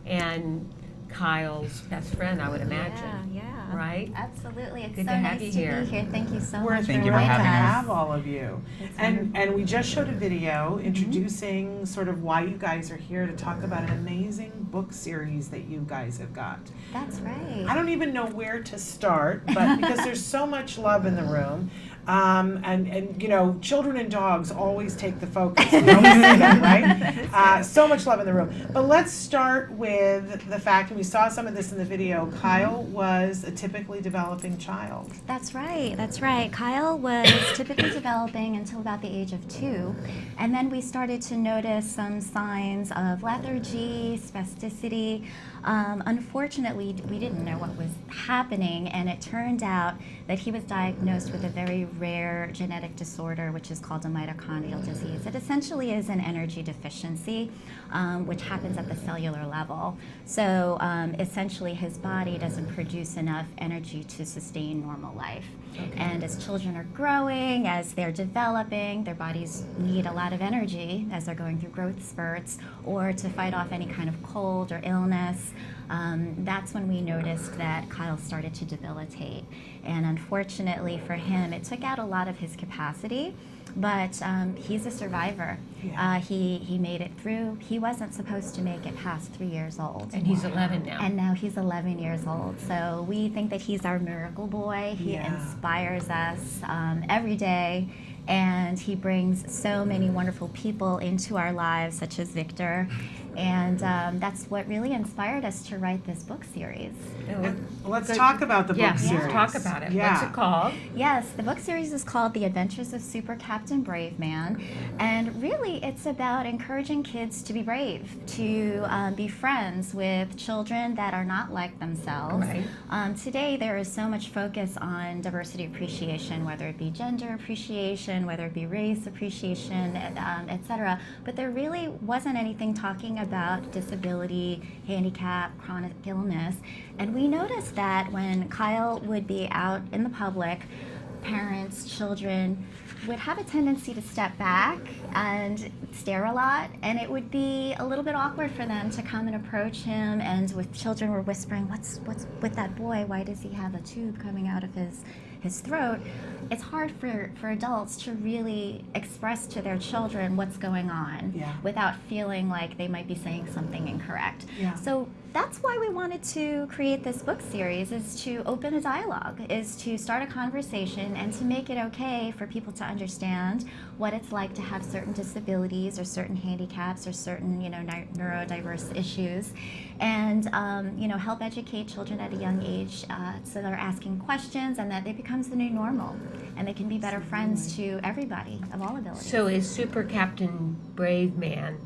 Speaker 1: and Kyle's best friend, I would imagine.
Speaker 8: Yeah.
Speaker 1: Right?
Speaker 8: Absolutely. It's
Speaker 1: Good
Speaker 8: so
Speaker 1: to have
Speaker 8: nice
Speaker 1: you
Speaker 8: to
Speaker 1: here.
Speaker 8: be here. Thank you so
Speaker 2: We're
Speaker 8: much
Speaker 2: thrilled
Speaker 8: for
Speaker 2: to
Speaker 8: having us.
Speaker 2: have all of you. And we just showed a video introducing sort of why you guys are here to talk about an amazing book series that you guys have got.
Speaker 8: That's right.
Speaker 2: I don't even know where to start, but because there's so much love in the room. And you know, children and dogs always take the focus. We always say that, right? So much love in the room. But let's start with the fact, and we saw some of this in the video, Kyle was a typically developing child.
Speaker 8: That's right. That's right. Kyle was typically developing until about the age of 2. And then we started to notice some signs of lethargy, spasticity. Unfortunately, we didn't know what was happening, and it turned out that he was diagnosed with a very rare genetic disorder, which is called a mitochondrial disease. It essentially is an energy deficiency, which happens at the cellular level. So essentially, his body doesn't produce enough energy to sustain normal life. Okay. And as children are growing, as they're developing, their bodies need a lot of energy as they're going through growth spurts or to fight off any kind of cold or illness. That's when we noticed that Kyle started to debilitate. And unfortunately for him, it took out a lot of his capacity, but he's a survivor. Yeah. He made it through. He wasn't supposed to make it past 3 years old.
Speaker 1: And he's 11 now.
Speaker 8: And now he's 11 years old. So we think that he's our miracle boy. He inspires us every day. And he brings so many wonderful people into our lives, such as Victor. And that's what really inspired us to write this book series.
Speaker 2: Let's talk about the book series.
Speaker 1: Yes, talk about it.
Speaker 2: Yeah.
Speaker 1: What's it called?
Speaker 8: Yes, the book series is called The Adventures of Super Captain Braveman. And really, it's about encouraging kids to be brave, to be friends with children that are not like themselves. Right. Today, there is so much focus on diversity appreciation, whether it be gender appreciation, whether it be race appreciation, etc. But there really wasn't anything talking about disability, handicap, chronic illness. And we noticed that when Kyle would be out in the public, parents, children would have a tendency to step back and stare a lot, and it would be a little bit awkward for them to come and approach him, and with children were whispering, what's with that boy? Why does he have a tube coming out of his throat? It's hard for adults to really express to their children what's going on without feeling like they might be saying something incorrect. So that's why we wanted to create this book series, is to open a dialogue, is to start a conversation and to make it okay for people to understand what it's like to have certain disabilities or certain handicaps or certain, neurodiverse issues, and help educate children at a young age so they're asking questions and that it becomes the new normal and they can be better friends to everybody of all abilities.
Speaker 1: So is Super Captain Braveman,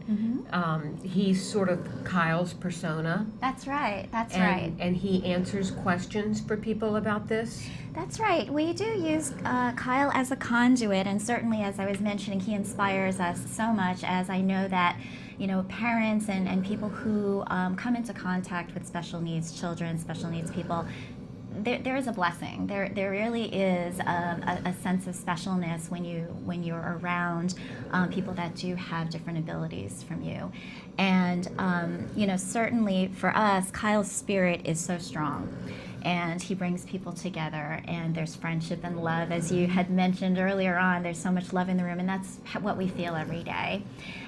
Speaker 1: he's sort of Kyle's persona?
Speaker 8: That's right, right.
Speaker 1: And he answers questions for people about this?
Speaker 8: That's right. We do use Kyle as a conduit, and certainly, as I was mentioning, he inspires us so much, as I know that parents and people who come into contact with special needs children, special needs people, there is a blessing. There really is a sense of specialness when you're around people that do have different abilities from you. And certainly for us, Kyle's spirit is so strong. and he brings people together, and there's friendship and love. As you had mentioned earlier on, there's so much love in the room, and that's what we feel every day.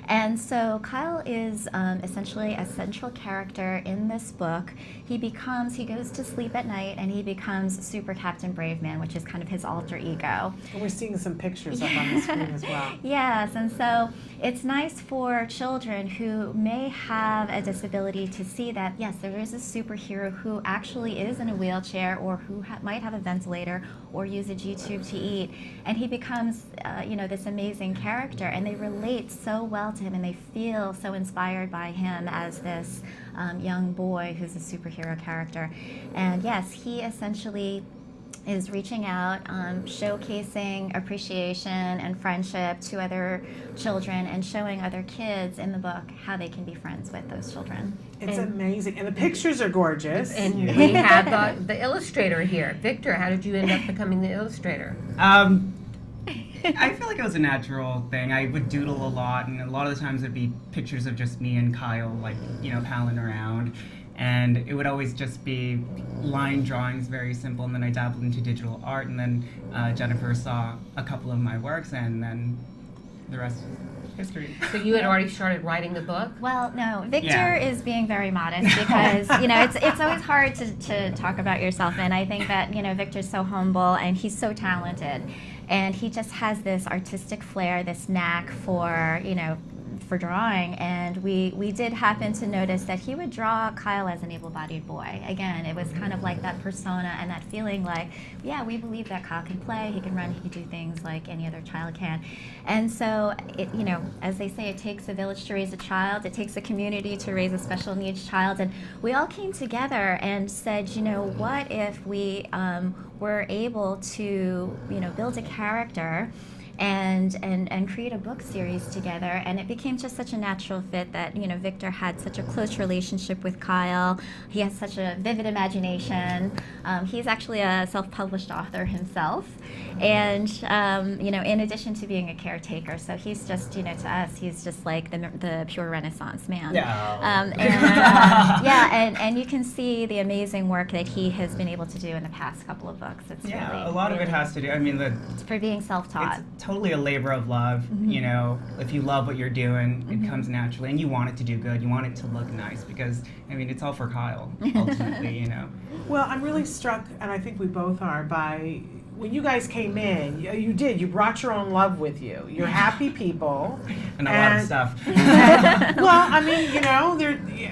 Speaker 8: And so Kyle is essentially a central character in this book. He goes to sleep at night and he becomes Super Captain Brave Man, which is kind of his alter ego.
Speaker 2: And we're seeing some pictures up on the screen as well.
Speaker 8: Yes, and so it's nice for children who may have a disability to see that, yes, there is a superhero who actually is in a wheelchair or who might have a ventilator or use a G-tube to eat. And he becomes, this amazing character, and they relate so well to him, and they feel so inspired by him as this young boy who's a superhero character. And yes, he essentially is reaching out, showcasing appreciation and friendship to other children and showing other kids in the book how they can be friends with those children.
Speaker 2: It's amazing. And the pictures are gorgeous.
Speaker 1: And we have the illustrator here. Victor, how did you end up becoming the illustrator?
Speaker 14: I feel like it was a natural thing. I would doodle a lot, and a lot of the times it'd be pictures of just me and Kyle, palling around. And it would always just be line drawings, very simple. And then I dabbled into digital art, and then Jennifer saw a couple of my works, and then the rest is history.
Speaker 1: So you had already started writing the book?
Speaker 8: Well, no, Victor is being very modest because, it's always hard to talk about yourself. And I think that, Victor's so humble and he's so talented. And he just has this artistic flair, this knack for drawing, and we did happen to notice that he would draw Kyle as an able-bodied boy. Again, it was kind of like that persona and that feeling like, yeah, we believe that Kyle can play, he can run, he can do things like any other child can. And so, as they say, it takes a village to raise a child, it takes a community to raise a special needs child, and we all came together and said, what if we were able to, build a character and create a book series together, and it became just such a natural fit that Victor had such a close relationship with Kyle. He has such a vivid imagination. He's actually a self-published author himself, and in addition to being a caretaker, so he's just to us he's just like the pure Renaissance man. And you can see the amazing work that he has been able to do in the past couple of books. It's really,
Speaker 14: a lot of it has to do.
Speaker 8: it's for being self-taught.
Speaker 14: It's totally a labor of love. If you love what you're doing, it comes naturally, and you want it to do good. You want it to look nice because it's all for Kyle ultimately.
Speaker 2: Well, I'm really struck, and I think we both are, by when you guys came in. You brought your own love with you. You're happy people,
Speaker 14: and a lot of stuff.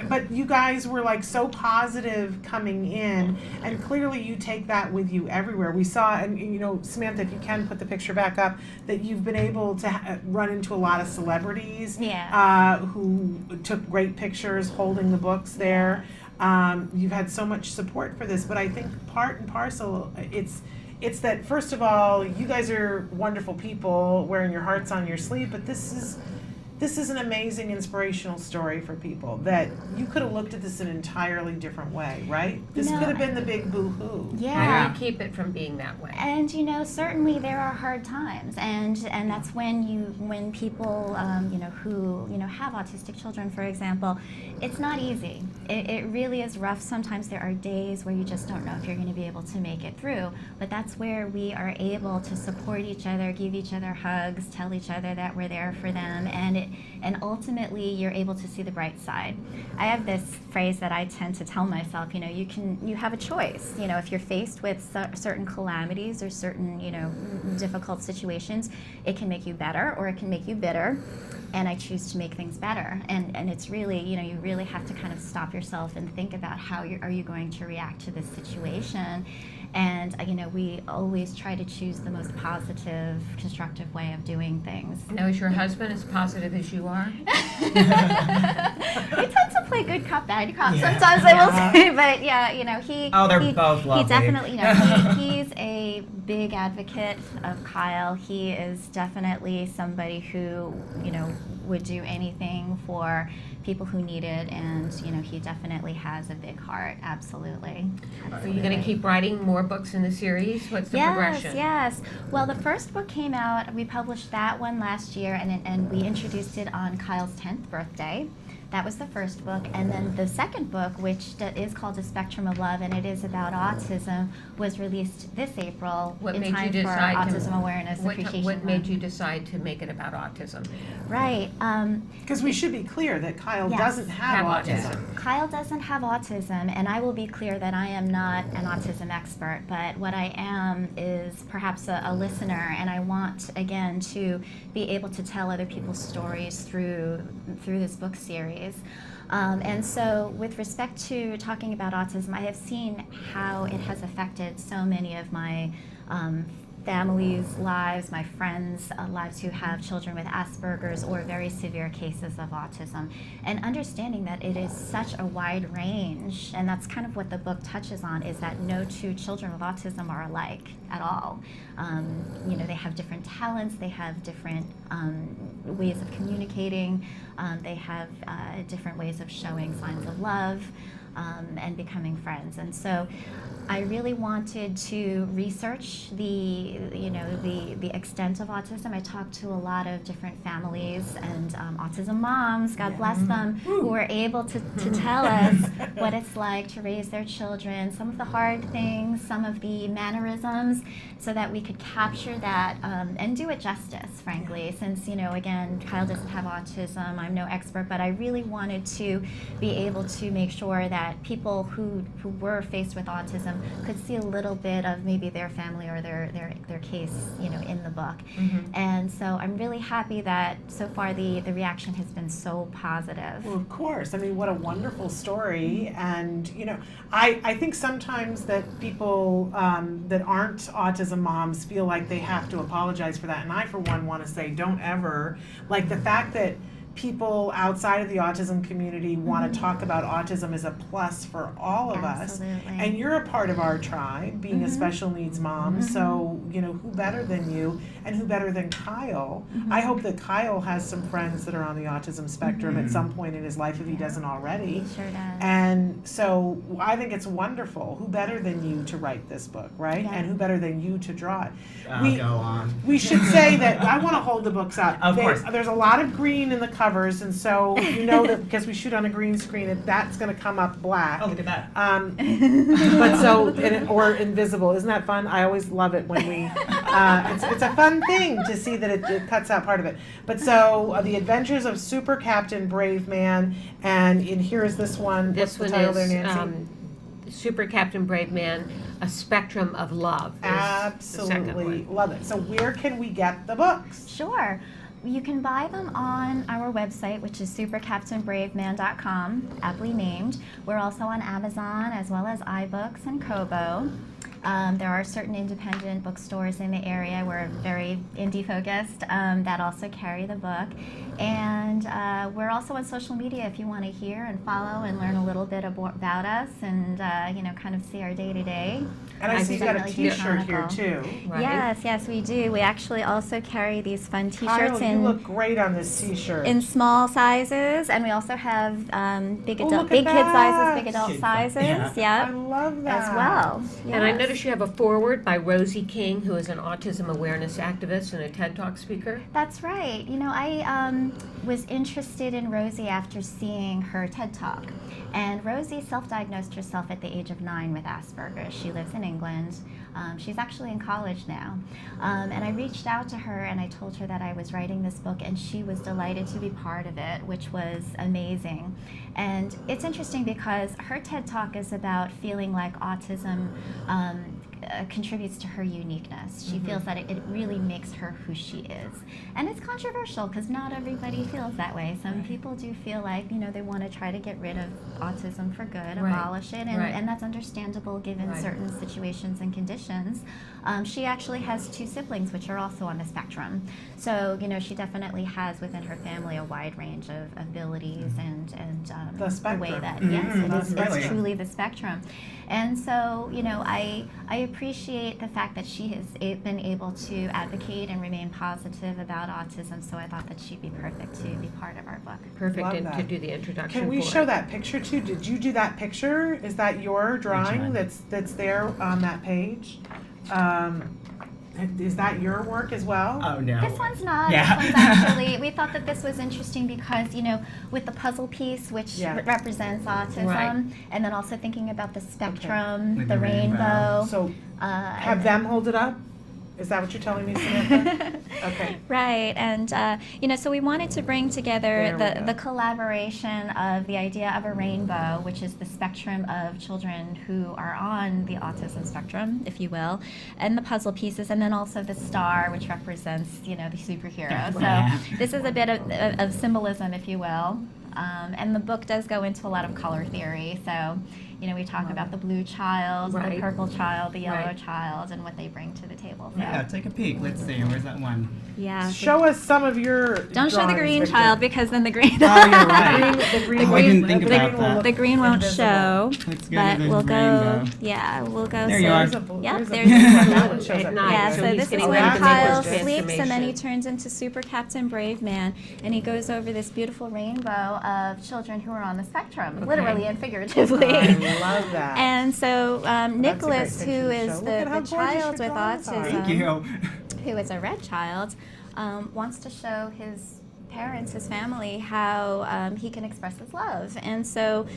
Speaker 2: But you guys were like so positive coming in, and clearly you take that with you everywhere. We saw, and Samantha, if you can put the picture back up, that you've been able to run into a lot of celebrities who took great pictures holding the books there. You've had so much support for this, but I think part and parcel, it's that, first of all, you guys are wonderful people wearing your hearts on your sleeve, but this is an amazing inspirational story for people that you could have looked at this an entirely different way, right? This could have been the big boo-hoo.
Speaker 1: How do you keep it from being that way?
Speaker 8: And certainly there are hard times, and that's when people who have autistic children, for example, it's not easy. It really is rough. Sometimes there are days where you just don't know if you're going to be able to make it through, but that's where we are able to support each other, give each other hugs, tell each other that we're there for them, and ultimately you're able to see the bright side. I have this phrase that I tend to tell myself, you have a choice. If you're faced with certain calamities or certain, difficult situations, it can make you better or it can make you bitter. And I choose to make things better. And it's really, you really have to kind of stop yourself and think about how are you going to react to this situation. And, we always try to choose the most positive, constructive way of doing things.
Speaker 1: Now, is your husband as positive as you are?
Speaker 8: We tend to play good cop, bad cop sometimes, I will say. But, he... Oh,
Speaker 14: they're both lovely.
Speaker 8: He definitely, he's a big advocate of Kyle. He is definitely somebody who, would do anything for people who need it, and he definitely has a big heart. Absolutely.
Speaker 1: Are you going to keep writing more books in the series? What's the progression?
Speaker 8: Yes. Well, the first book came out. We published that one last year, and we introduced it on Kyle's 10th birthday. That was the first book. And then the second book, which is called A Spectrum of Love, and it is about autism, was released this April
Speaker 1: What
Speaker 8: in
Speaker 1: made
Speaker 8: time
Speaker 1: you
Speaker 8: for
Speaker 1: decide
Speaker 8: Autism Awareness
Speaker 1: what
Speaker 8: Appreciation
Speaker 1: made
Speaker 8: Month.
Speaker 1: you decide to make it about autism?
Speaker 8: Right.
Speaker 2: Because we should be clear that Kyle
Speaker 8: Yes.
Speaker 2: doesn't have autism.
Speaker 8: Kyle doesn't have autism, and I will be clear that I am not an autism expert, but what I am is perhaps a listener, and I want, again, to be able to tell other people's stories through this book series. And so with respect to talking about autism, I have seen how it has affected so many of my families' lives, my friends' lives who have children with Asperger's or very severe cases of autism. And understanding that it is such a wide range, and that's kind of what the book touches on, is that no two children with autism are alike at all. They have different talents, they have different ways of communicating, they have different ways of showing signs of love and becoming friends. And so I really wanted to research the extent of autism. I talked to a lot of different families and autism moms, God bless them, who were able to tell us what it's like to raise their children, some of the hard things, some of the mannerisms, so that we could capture that and do it justice, frankly. Since, again, Kyle doesn't have autism, I'm no expert, but I really wanted to be able to make sure that people who were faced with autism could see a little bit of maybe their family or their case, in the book. And so I'm really happy that so far the reaction has been so positive.
Speaker 2: Well, of course. I mean, what a wonderful story. And, I think sometimes that people that aren't autism moms feel like they have to apologize for that. And I, for one, want to say, don't ever. Like, the fact that people outside of the autism community want to talk about autism is a plus for all of us. And you're a part of our tribe, being a special needs mom. So, who better than you, and who better than Kyle? I hope that Kyle has some friends that are on the autism spectrum at some point in his life, if he doesn't already.
Speaker 8: He sure does.
Speaker 2: And so I think it's wonderful. Who better than you to write this book, right?
Speaker 8: Yeah.
Speaker 2: And who better than you to draw it?
Speaker 14: Go on.
Speaker 2: We should say that I want to hold the books up.
Speaker 14: Of course.
Speaker 2: There's a lot of green in the covers, and so that because we shoot on a green screen, that's going to come up black.
Speaker 14: Oh, look at that.
Speaker 2: But or invisible. Isn't that fun? I always love it when we. It's a fun thing to see that it cuts out part of it. But so the Adventures of Super Captain Brave Man, and here is this one.
Speaker 1: This
Speaker 2: What's
Speaker 1: one
Speaker 2: the title
Speaker 1: is
Speaker 2: there, Nancy?
Speaker 1: Super Captain Brave Man, A Spectrum of Love. Is the second
Speaker 2: Absolutely
Speaker 1: one.
Speaker 2: love it. So where can we get the books?
Speaker 8: Sure. You can buy them on our website, which is supercaptainbraveman.com, aptly named. We're also on Amazon as well as iBooks and Kobo. There are certain independent bookstores in the area. We're very indie focused that also carry the book. And we're also on social media if you want to hear and follow and learn a little bit about us and kind of see our day to day.
Speaker 2: And I see you got a T-shirt here too.
Speaker 1: Right?
Speaker 8: Yes, we do. We actually also carry these fun
Speaker 2: Kyle,
Speaker 8: T-shirts
Speaker 2: you look great on this T-shirt.
Speaker 8: in small sizes, and we also have big
Speaker 2: Oh,
Speaker 8: adult,
Speaker 2: look at
Speaker 8: big kid
Speaker 2: that.
Speaker 8: sizes, big adult
Speaker 14: Kid
Speaker 8: sizes.
Speaker 14: size.
Speaker 8: Yeah.
Speaker 2: I love that.
Speaker 8: As well.
Speaker 1: And I
Speaker 8: Yes.
Speaker 1: noticed you have a foreword by Rosie King, who is an autism awareness activist and a TED Talk speaker.
Speaker 8: That's right. I was interested in Rosie after seeing her TED Talk. And Rosie self-diagnosed herself at the age of 9 with Asperger's. She lives in England. She's actually in college now. And I reached out to her and I told her that I was writing this book, and she was delighted to be part of it, which was amazing. And it's interesting because her TED Talk is about feeling like autism contributes to her uniqueness. She feels that it really makes her who she is. And it's controversial because not everybody feels that way. Some people do feel like, they want to try to get rid of autism for good, abolish it, and that's understandable given certain situations and conditions. She actually has 2 siblings which are also on the spectrum. So, she definitely has within her family a wide range of abilities and
Speaker 2: The spectrum.
Speaker 8: way that, yes, it's truly the spectrum. And so, I appreciate the fact that she has been able to advocate and remain positive about autism, so I thought that she'd be perfect to be part of our book.
Speaker 1: Perfect,
Speaker 2: Love
Speaker 1: and
Speaker 2: that.
Speaker 1: to do the introduction.
Speaker 2: Can we
Speaker 1: for
Speaker 2: show
Speaker 1: it.
Speaker 2: that picture too? Did you do that picture? Is that your drawing that's there on that page? Is that your work as well?
Speaker 14: Oh no.
Speaker 8: This one's not.
Speaker 14: Yeah.
Speaker 8: This one's actually, we thought that this was interesting because, with the puzzle piece, which represents autism,
Speaker 1: Right.
Speaker 8: and then also thinking about the spectrum,
Speaker 14: With
Speaker 8: the
Speaker 14: the rainbow.
Speaker 8: rainbow.
Speaker 2: So have them hold it up? Is that what you're telling me, Samantha? Okay.
Speaker 8: Right, and so we wanted to bring together the collaboration of the idea of a rainbow, which is the spectrum of children who are on the autism spectrum, if you will, and the puzzle pieces, and then also the star, which represents, the superhero. So this is a bit of symbolism, if you will, and the book does go into a lot of color theory. So. We talk about the blue child, the purple child, the yellow child, and what they bring to the table. So.
Speaker 14: Yeah, take a peek. Let's see. Where's that one?
Speaker 8: Yeah.
Speaker 2: Show us some of your.
Speaker 8: Don't show the green
Speaker 2: Victor.
Speaker 8: child because then the green.
Speaker 14: Oh, you're right.
Speaker 2: I didn't think about that.
Speaker 8: The green won't show.
Speaker 14: Let's go
Speaker 8: But
Speaker 14: to the
Speaker 8: we'll
Speaker 14: rainbow.
Speaker 8: go. Yeah, we'll go.
Speaker 14: There you are.
Speaker 8: Yeah,
Speaker 2: There's
Speaker 8: there's.
Speaker 2: that one shows
Speaker 1: At
Speaker 2: up.
Speaker 1: night.
Speaker 8: Yeah,
Speaker 1: So
Speaker 8: so
Speaker 1: he's
Speaker 8: this is
Speaker 1: getting
Speaker 8: when
Speaker 1: ready to make
Speaker 8: Kyle
Speaker 1: his
Speaker 8: sleeps and then he
Speaker 1: transformation.
Speaker 8: turns into Super Captain Brave Man, and he goes over this beautiful rainbow of children who are on the spectrum, literally and figuratively.
Speaker 2: I love that.
Speaker 8: And so Nicholas,
Speaker 2: picture
Speaker 8: who
Speaker 2: to
Speaker 8: is
Speaker 2: show. Look at how
Speaker 8: the
Speaker 2: gorgeous
Speaker 8: child
Speaker 2: your
Speaker 8: with
Speaker 2: drawings are.
Speaker 14: Thank you.
Speaker 8: autism, who is a red child, wants to show his parents, his family, how he can express his love. And so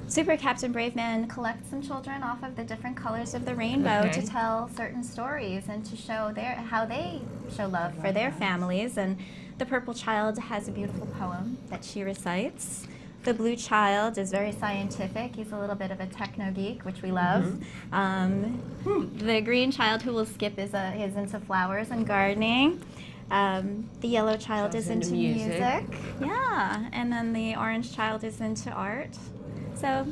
Speaker 8: Super Captain Brave Man collects some children off of the different colors of the rainbow to tell certain stories and to show how they show love for their families. And the purple child has a beautiful poem that she recites. The blue child is very scientific. He's a little bit of a techno geek, which we love. The green child, who will skip, is into flowers and gardening. The yellow child is into music. Yeah, and then the orange child is into art. So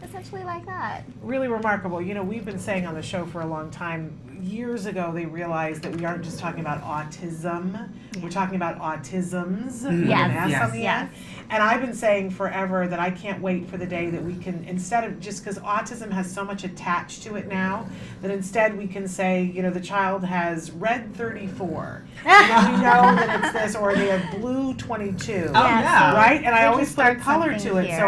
Speaker 8: essentially like that.
Speaker 2: Really remarkable. We've been saying on the show for a long time, years ago they realized that we aren't just talking about autism, we're talking about autisms with an S on the end. And I've been saying forever that I can't wait for the day that we can, instead of just because autism has so much attached to it now, that instead we can say, the child has red 34. And then we know that it's this, or they have blue 22.
Speaker 14: Oh, yeah.
Speaker 2: Right? And I
Speaker 8: We
Speaker 2: always
Speaker 8: can
Speaker 2: put
Speaker 8: start
Speaker 2: color to
Speaker 8: something
Speaker 2: it.
Speaker 8: here,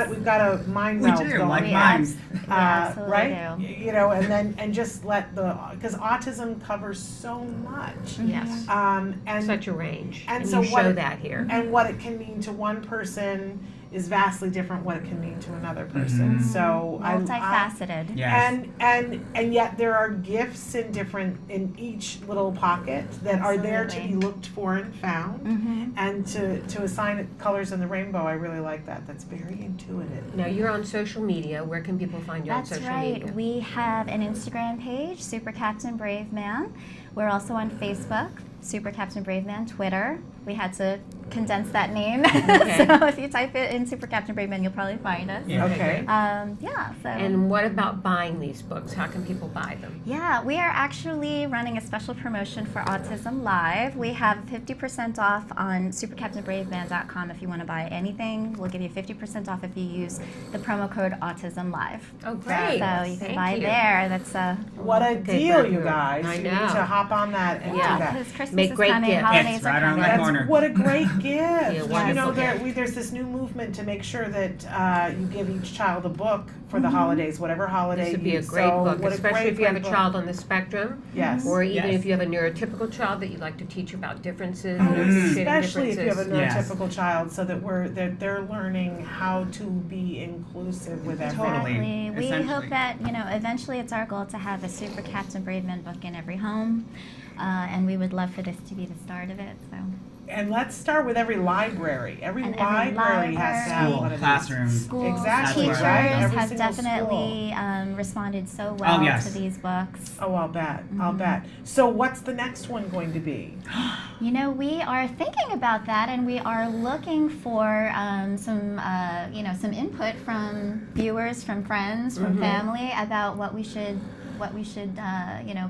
Speaker 2: So we've got a mind
Speaker 14: We
Speaker 2: meld
Speaker 14: do,
Speaker 2: going
Speaker 14: like
Speaker 2: on.
Speaker 14: mine.
Speaker 8: absolutely
Speaker 2: Right?
Speaker 8: do.
Speaker 2: And just let because autism covers so much.
Speaker 1: Yes.
Speaker 2: And
Speaker 1: Such a range.
Speaker 2: and
Speaker 1: And
Speaker 2: so
Speaker 1: you
Speaker 2: what
Speaker 1: show
Speaker 2: it-
Speaker 1: that here.
Speaker 2: and what it can mean to one person is vastly different what it can mean to another person. So
Speaker 8: Multifaceted.
Speaker 14: Yes.
Speaker 2: and yet there are gifts in each little pocket that are there to be
Speaker 8: Absolutely.
Speaker 2: looked for and found. And to assign it colors in the rainbow, I really like that. That's very intuitive.
Speaker 1: Now, you're on social media. Where can people find you
Speaker 8: That's
Speaker 1: on social
Speaker 8: right.
Speaker 1: media?
Speaker 8: We have an Instagram page, Super Captain Brave Man. We're also on Facebook, Super Captain Brave Man. Twitter. We had to condense that name.
Speaker 1: Okay.
Speaker 8: So if you type it in Super Captain Brave Man, you'll probably find us.
Speaker 14: Yeah.
Speaker 2: Okay.
Speaker 8: So.
Speaker 1: And what about buying these books? How can people buy them?
Speaker 8: Yeah, we are actually running a special promotion for Autism Live. We have 50% off on supercaptainbraveman.com if you want to buy anything. We'll give you 50% off if you use the promo code Autism Live.
Speaker 1: Oh, great.
Speaker 8: So you can
Speaker 1: Thank
Speaker 8: buy
Speaker 1: you.
Speaker 8: there. That's
Speaker 2: What a
Speaker 1: Okay,
Speaker 2: deal,
Speaker 1: very
Speaker 2: you
Speaker 1: good.
Speaker 2: guys.
Speaker 1: I
Speaker 2: You need
Speaker 1: know.
Speaker 2: to hop on that and do
Speaker 1: Yeah.
Speaker 2: that.
Speaker 8: because Christmas
Speaker 1: Make
Speaker 8: is
Speaker 1: great
Speaker 8: coming,
Speaker 1: gifts.
Speaker 8: holidays
Speaker 14: It's
Speaker 8: are
Speaker 14: right around
Speaker 8: coming.
Speaker 14: the corner.
Speaker 2: What a great gift.
Speaker 1: wonderful
Speaker 2: There's this new movement to make sure that you give each child a book for the holidays, whatever holiday.
Speaker 1: This would be a
Speaker 2: you-
Speaker 1: great
Speaker 2: so
Speaker 1: book,
Speaker 2: what a
Speaker 1: especially
Speaker 2: great,
Speaker 1: if you have a
Speaker 2: great book.
Speaker 1: child on the spectrum.
Speaker 2: Yes.
Speaker 1: Or even
Speaker 14: Yes.
Speaker 1: if you have a neurotypical child that you'd like to teach about differences.
Speaker 2: Oh,
Speaker 1: and appreciating
Speaker 2: especially if you have a
Speaker 1: differences.
Speaker 2: neurotypical child, so that they're learning how to be inclusive with everyone.
Speaker 14: Totally.
Speaker 8: Exactly. We
Speaker 14: Essentially.
Speaker 8: hope that, eventually it's our goal to have a Super Captain Brave Man book in every home. And we would love for this to be the start of it. So.
Speaker 2: And let's start with every library. Every
Speaker 8: And every
Speaker 2: library has to have
Speaker 8: library.
Speaker 2: one of these.
Speaker 14: Classroom.
Speaker 8: Schools,
Speaker 2: Exactly,
Speaker 8: teachers
Speaker 2: right? Every
Speaker 8: have
Speaker 2: single
Speaker 8: definitely responded so well
Speaker 14: yes.
Speaker 8: to these books.
Speaker 2: Oh, I'll bet. I'll bet. So what's the next one going to be?
Speaker 8: We are thinking about that, and we are looking for some input from viewers, from friends, from family about what we should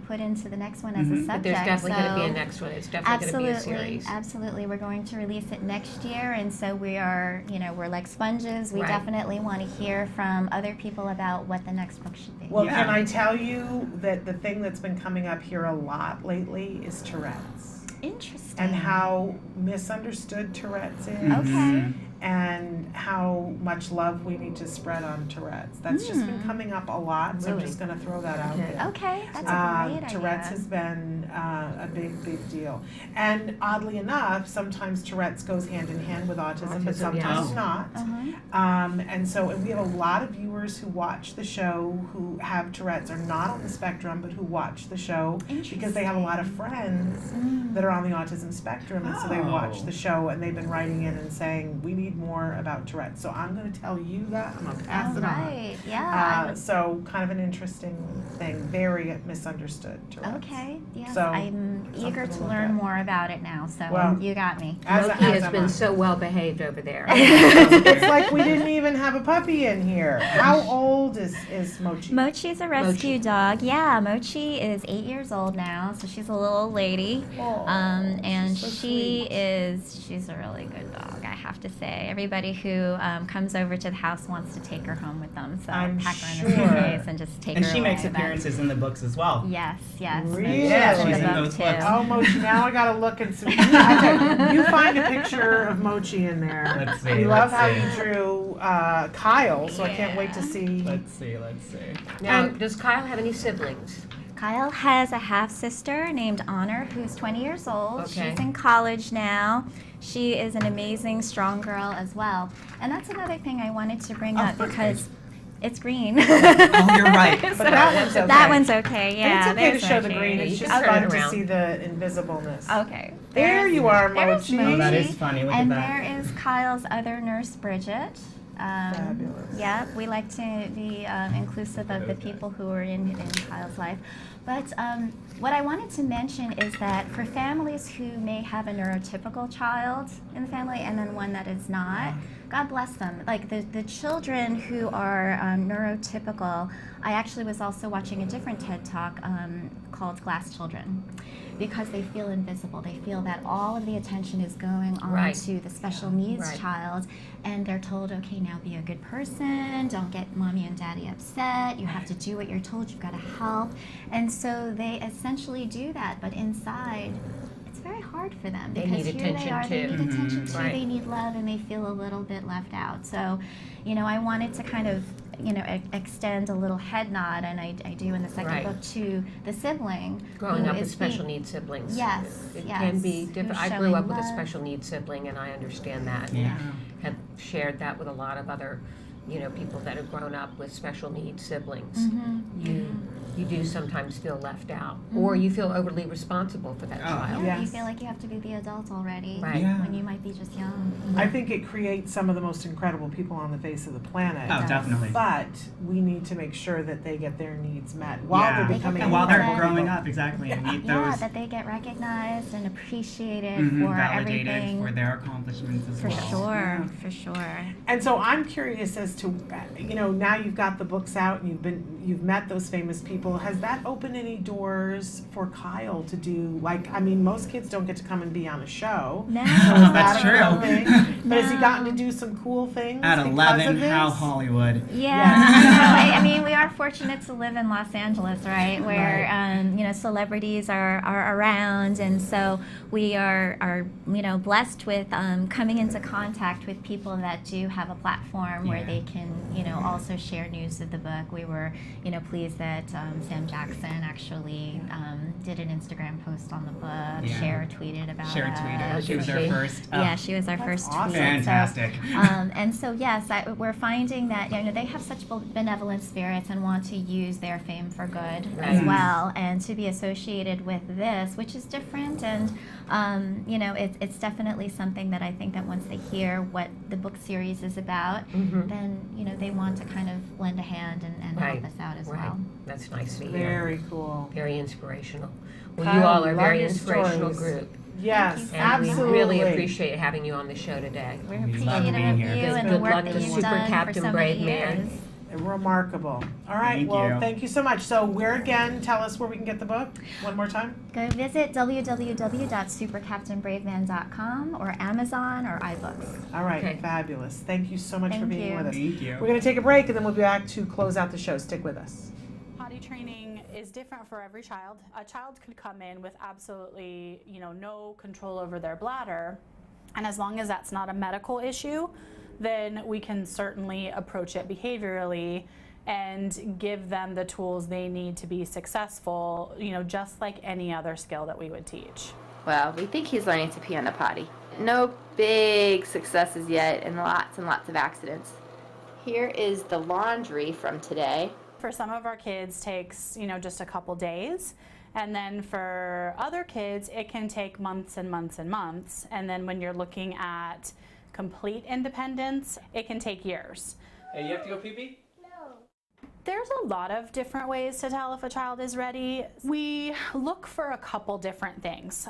Speaker 8: put into the next one as a subject.
Speaker 1: But there's definitely going to be a
Speaker 8: So-
Speaker 1: next one. It's definitely going to be a series.
Speaker 8: Absolutely. We're going to release it next year, and so we are, we're like sponges. We
Speaker 1: Right.
Speaker 8: definitely want to hear from other people about what the next book should be.
Speaker 2: Well,
Speaker 14: Yeah.
Speaker 2: can I tell you that the thing that's been coming up here a lot lately is Tourette's.
Speaker 8: Interesting.
Speaker 2: And how misunderstood Tourette's is.
Speaker 8: Okay.
Speaker 2: and how much love we need to spread on Tourette's. That's just been coming up a lot, so I'm
Speaker 1: Really?
Speaker 2: just going to throw that out there.
Speaker 8: Okay, that's a great
Speaker 2: Tourette's
Speaker 8: idea.
Speaker 2: has been a big deal. And oddly enough, sometimes Tourette's goes hand in hand with autism, but
Speaker 1: Autism,
Speaker 2: sometimes
Speaker 1: yes.
Speaker 2: not. And so we have a lot of viewers who watch the show who have Tourette's, are not on the spectrum, but who watch the show because they have a lot of friends that are on the autism spectrum, and so they watch the show, and they've been writing in and saying, we need more about Tourette's. So I'm going to tell you that. I'm going to pass it
Speaker 8: Right,
Speaker 2: on.
Speaker 8: yeah.
Speaker 2: So kind of an interesting thing, very misunderstood Tourette's.
Speaker 8: Okay, yes,
Speaker 2: So,
Speaker 8: I'm eager to learn more about it now, so
Speaker 2: Well,
Speaker 8: you got me.
Speaker 1: Moki has been so well behaved over there.
Speaker 2: It's like we didn't even have a puppy in here. How old is Mochi?
Speaker 8: Mochi's a rescue dog. Yeah, Mochi is 8 years old now, so she's a little old lady. And she's a really good dog, I have to say. Everybody who comes over to the house wants to take her home with them, so
Speaker 14: I'm
Speaker 8: pack her in
Speaker 14: sure.
Speaker 8: a suitcase and just take
Speaker 14: And
Speaker 8: her
Speaker 14: she
Speaker 8: away.
Speaker 14: makes
Speaker 8: but-
Speaker 14: appearances in the books as well.
Speaker 8: Yes, yes.
Speaker 2: Really?
Speaker 14: Yeah,
Speaker 8: Mochi's
Speaker 14: she's
Speaker 8: in
Speaker 14: in
Speaker 8: the
Speaker 14: those
Speaker 8: book,
Speaker 14: books.
Speaker 8: too.
Speaker 2: Oh, Mochi, now I gotta look and see. Okay, you find a picture of Mochi in there.
Speaker 14: Let's see,
Speaker 2: We love
Speaker 14: let's
Speaker 2: how
Speaker 14: see.
Speaker 2: you drew Kyle, so I can't wait to see.
Speaker 14: Let's see.
Speaker 1: Now, does Kyle have any siblings?
Speaker 8: Kyle has a half-sister named Honor who's 20 years old.
Speaker 1: Okay.
Speaker 8: She's in college now. She is an amazing, strong girl as well. And that's another thing I wanted to bring up because it's green.
Speaker 14: Oh, you're right.
Speaker 2: But that one's okay.
Speaker 8: That one's okay, yeah.
Speaker 2: And it's okay to
Speaker 8: there's
Speaker 2: show the
Speaker 8: Mochi.
Speaker 2: green. It's just
Speaker 8: Okay.
Speaker 2: fun to see the invisibleness.
Speaker 8: Okay.
Speaker 2: There you are,
Speaker 8: There's
Speaker 2: Mochi.
Speaker 14: Oh, that is funny. Look
Speaker 8: And
Speaker 14: at that.
Speaker 8: there is Kyle's other nurse, Bridget.
Speaker 2: Fabulous.
Speaker 8: Yeah, we like to be inclusive of the people who are in Kyle's life. But what I wanted to mention is that for families who may have a neurotypical child in the family and then one that is not, God bless them. Like the children who are neurotypical, I actually was also watching a different TED Talk called Glass Children, because they feel invisible. They feel that all of the attention is going on
Speaker 1: Right.
Speaker 8: to the special needs
Speaker 1: Right.
Speaker 8: child, and they're told, okay, now be a good person, don't get mommy and daddy upset, you have to do what you're told, you've got to help. And so they essentially do that, but inside, it's very hard for them
Speaker 1: They
Speaker 8: because
Speaker 1: need
Speaker 8: here they
Speaker 1: attention
Speaker 8: are, they
Speaker 1: too.
Speaker 8: need attention too,
Speaker 1: Right.
Speaker 8: they need love, and they feel a little bit left out. So, I wanted to kind of, extend a little head nod, and I do in the second
Speaker 1: Right.
Speaker 8: book, to the sibling.
Speaker 1: Growing
Speaker 8: who
Speaker 1: up with
Speaker 8: is
Speaker 1: special
Speaker 8: being-
Speaker 1: needs siblings.
Speaker 8: Yes,
Speaker 1: It
Speaker 8: yes.
Speaker 1: can be
Speaker 8: Who's
Speaker 1: different. I grew
Speaker 8: showing
Speaker 1: up with a
Speaker 8: love.
Speaker 1: special needs sibling, and I understand that.
Speaker 14: Yeah.
Speaker 1: Have shared that with a lot of other, people that have grown up with special needs siblings. You do sometimes feel left out, or you feel overly responsible for that child.
Speaker 8: Yeah, you
Speaker 2: Yes.
Speaker 8: feel like you have to be the adult already
Speaker 1: Right.
Speaker 14: Yeah.
Speaker 8: when you might be just young.
Speaker 2: I think it creates some of the most incredible people on the face of the planet.
Speaker 14: Oh, definitely.
Speaker 2: But we need to make sure that they get their needs met while
Speaker 14: Yeah.
Speaker 2: they're
Speaker 8: They get
Speaker 2: becoming
Speaker 8: their
Speaker 14: And while they're
Speaker 8: needs met.
Speaker 14: growing up, exactly, and meet
Speaker 8: Yeah,
Speaker 14: those
Speaker 8: that they get recognized and appreciated
Speaker 14: mhm,
Speaker 8: for
Speaker 14: validated
Speaker 8: everything.
Speaker 14: for their accomplishments as
Speaker 8: For
Speaker 14: well.
Speaker 8: sure, for sure.
Speaker 2: And so I'm curious as to, now you've got the books out and you've met those famous people. Has that opened any doors for Kyle to do? Most kids don't get to come and be on a show.
Speaker 8: No.
Speaker 2: So is that
Speaker 14: That's
Speaker 2: a cool
Speaker 14: true.
Speaker 2: thing? But has he
Speaker 8: No.
Speaker 2: gotten to do some cool things
Speaker 14: At
Speaker 2: because
Speaker 14: 11,
Speaker 2: of this?
Speaker 14: how Hollywood.
Speaker 8: Yeah, I mean, we are fortunate to live in Los Angeles, right? Where celebrities are around, and so we are blessed with coming into contact with people that do have a platform where
Speaker 14: Yeah.
Speaker 8: they can also share news of the book. We were pleased that Sam Jackson actually did an Instagram post on the book.
Speaker 14: Yeah.
Speaker 8: Cher tweeted about
Speaker 14: Cher
Speaker 8: it.
Speaker 14: tweeted. She was our first.
Speaker 8: Yeah, she was our first
Speaker 2: awesome.
Speaker 8: tweet.
Speaker 14: Fantastic.
Speaker 8: So, and so yes, we're finding that they have such benevolent spirits and want to use their fame for good as
Speaker 1: Right.
Speaker 8: well, and to be associated with this, which is different, and it's definitely something that I think that once they hear what the book series is about, then they want to kind of lend a hand and
Speaker 1: Right.
Speaker 8: help us out as
Speaker 1: Right.
Speaker 8: well.
Speaker 1: That's nice to hear.
Speaker 2: Very cool.
Speaker 1: Very inspirational. Well,
Speaker 2: Kyle,
Speaker 1: you all are a
Speaker 2: love
Speaker 1: very
Speaker 2: your
Speaker 1: inspirational
Speaker 2: stories.
Speaker 1: group.
Speaker 2: Yes,
Speaker 1: And
Speaker 2: absolutely.
Speaker 1: we really appreciate having you on the show today.
Speaker 8: We're
Speaker 14: Love
Speaker 8: appreciative
Speaker 14: being
Speaker 8: of
Speaker 14: here.
Speaker 8: you
Speaker 1: Good
Speaker 8: and the
Speaker 1: luck
Speaker 8: work
Speaker 1: to
Speaker 8: that you've
Speaker 1: Super
Speaker 8: done
Speaker 1: Captain
Speaker 8: for so
Speaker 1: Brave
Speaker 8: many
Speaker 1: Man.
Speaker 8: years.
Speaker 2: Remarkable. All right,
Speaker 14: Thank
Speaker 2: well,
Speaker 14: you.
Speaker 2: thank you so much. So tell us where we can get the book one more time.
Speaker 8: Go visit www.supercaptainbraveman.com or Amazon or iBooks.
Speaker 2: All right,
Speaker 1: Okay.
Speaker 2: fabulous. Thank you so much for
Speaker 8: Thank
Speaker 2: being
Speaker 8: you.
Speaker 2: with us.
Speaker 14: Thank you.
Speaker 2: We're going to take a break and then we'll be back to close out the show. Stick with us.
Speaker 5: Potty training is different for every child. A child could come in with absolutely, no control over their bladder, And as long as that's not a medical issue, then we can certainly approach it behaviorally and give them the tools they need to be successful, you know, just like any other skill that we would teach.
Speaker 15: Well, we think he's learning to pee on the potty. No big successes yet and lots of accidents. Here is the laundry from today.
Speaker 5: For some of our kids takes, you know, just a couple days. And then for other kids, it can take months and months and months. And then when you're looking at complete independence, it can take years.
Speaker 22: Hey, you have to go pee-pee?
Speaker 5: There's a lot of different ways to tell if a child is ready. We look for a couple different things.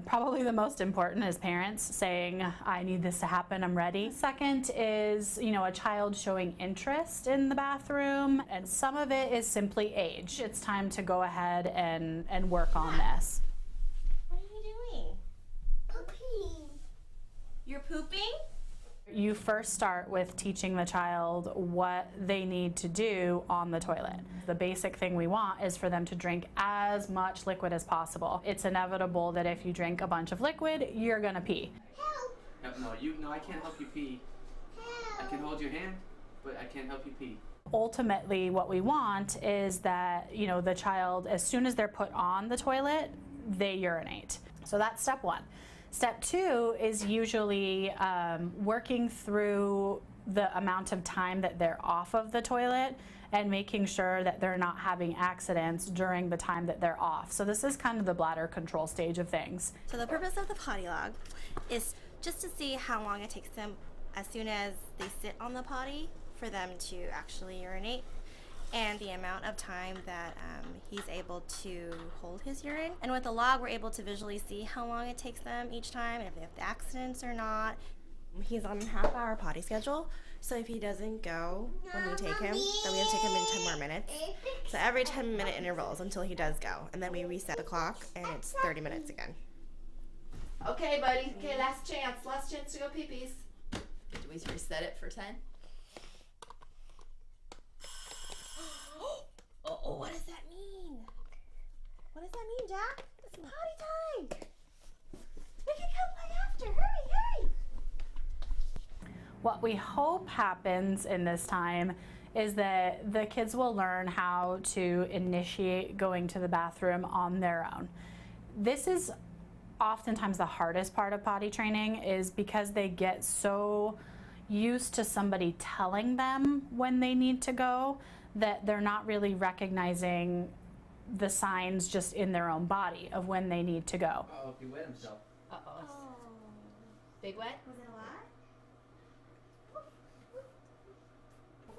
Speaker 5: Probably the most important is parents saying, I need this to happen, I'm ready. Second is, you know, a child showing interest in the bathroom, and some of it is simply age. It's time to go ahead and work on this.
Speaker 21: What are you doing? Pooping. You're pooping?
Speaker 5: You first start with teaching the child what they need to do on the toilet. The basic thing we want is for them to drink as much liquid as possible. It's inevitable that if you drink a bunch of liquid, you're gonna pee.
Speaker 22: No, I can't help you pee. I can hold your hand, but I can't help you pee.
Speaker 5: Ultimately, what we want is that, you know, the child, as soon as they're put on the toilet, they urinate. So that's step one. Step two is usually working through the amount of time that they're off of the toilet and making sure that they're not having accidents during the time that they're off. So this is kind of the bladder control stage of things.
Speaker 21: So the purpose of the potty log is just to see how long it takes them as soon as they sit on the potty for them to actually urinate, and the amount of time that he's able to hold his urine. And with the log, we're able to visually see how long it takes them each time, and if they have accidents or not. He's on a half-hour potty schedule, so if he doesn't go when we take him, then we have to take him in 10 more minutes. So every 10-minute intervals until he does go, and then we reset the clock, and it's 30 minutes again.
Speaker 23: Okay, buddy. Okay, last chance to go pee-pees. Do we reset it for 10?
Speaker 21: Oh, what does that mean? What does that mean, Jack? It's potty time! We can come play after. Hurry!
Speaker 5: What we hope happens in this time is that the kids will learn how to initiate going to the bathroom on their own. This is oftentimes the hardest part of potty training, is because they get so used to somebody telling them when they need to go that they're not really recognizing the signs just in their own body of when they need to go.
Speaker 22: Oh, he wet himself.
Speaker 23: Uh-oh. Big wet?
Speaker 21: Was it a lot?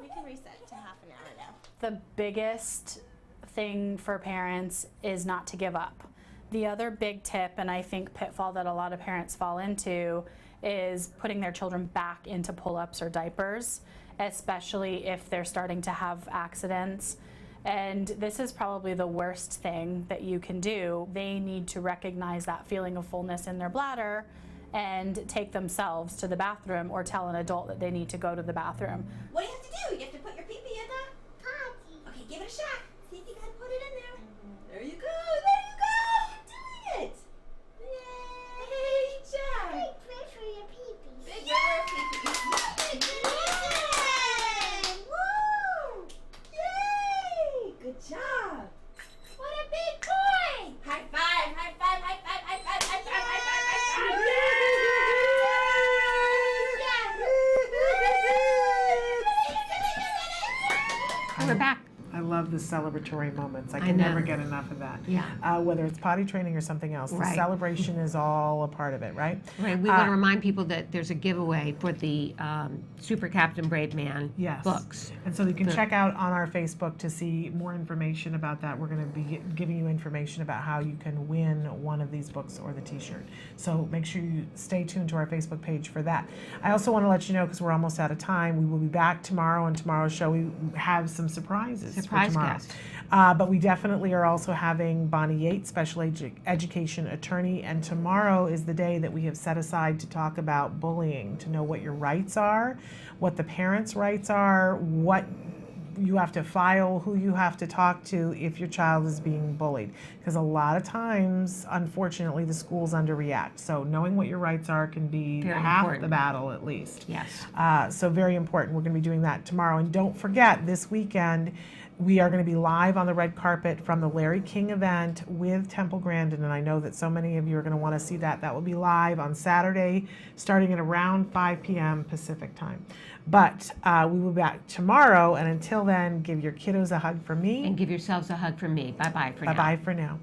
Speaker 21: We can reset to half an hour now.
Speaker 5: The biggest thing for parents is not to give up. The other big tip, and I think pitfall that a lot of parents fall into, is putting their children back into pull-ups or diapers, especially if they're starting to have accidents. And this is probably the worst thing that you can do. They need to recognize that feeling of fullness in their bladder and take themselves to the bathroom, or tell an adult that they need to go to the bathroom.
Speaker 21: What do you have to do? You have to put your pee-pee in the potty. Okay, give it a shot. See if you can put it in there. There you go. You're doing it. Yay, Jack.
Speaker 23: Big prayer for your pee-pee. Big prayer for your pee-pee.
Speaker 21: Woo! Yay! Good job. What a big boy. High five, high five, high five, high five, high five, high five, high five.
Speaker 1: We're back.
Speaker 2: I love the celebratory moments. I
Speaker 1: I
Speaker 2: can
Speaker 1: know.
Speaker 2: never get enough of that.
Speaker 1: Yeah.
Speaker 2: Whether it's potty training or something else, the
Speaker 1: Right.
Speaker 2: celebration is all a part of it, right?
Speaker 1: Right, we want to remind people that there's a giveaway for the Super Captain Brave Man books.
Speaker 2: And so you can
Speaker 1: The-
Speaker 2: check out on our Facebook to see more information about that. We're going to be giving you information about how you can win one of these books or the t-shirt. So make sure you stay tuned to our Facebook page for that. I also want to let you know, because we're almost out of time, we will be back tomorrow. On tomorrow's show, we have some surprises
Speaker 1: Surprise
Speaker 2: for tomorrow.
Speaker 1: guest.
Speaker 2: But we definitely are also having Bonnie Yates, special education attorney, and tomorrow is the day that we have set aside to talk about bullying, to know what your rights are, what the parents' rights are, what you have to file, who you have to talk to if your child is being bullied. Because a lot of times, unfortunately, the schools underreact. So knowing what your rights are can be
Speaker 1: Very
Speaker 2: half
Speaker 1: important.
Speaker 2: the battle at least.
Speaker 1: Yes.
Speaker 2: So very important. We're going to be doing that tomorrow. And don't forget, this weekend, we are going to be live on the red carpet from the Larry King event with Temple Grandin, and I know that so many of you are going to want to see that. That will be live on Saturday, starting at around 5 p.m. Pacific time. But we will be back tomorrow, and until then, give your kiddos a hug from me.
Speaker 1: And give yourselves a hug from me. Bye-bye for now.
Speaker 2: Bye-bye for now.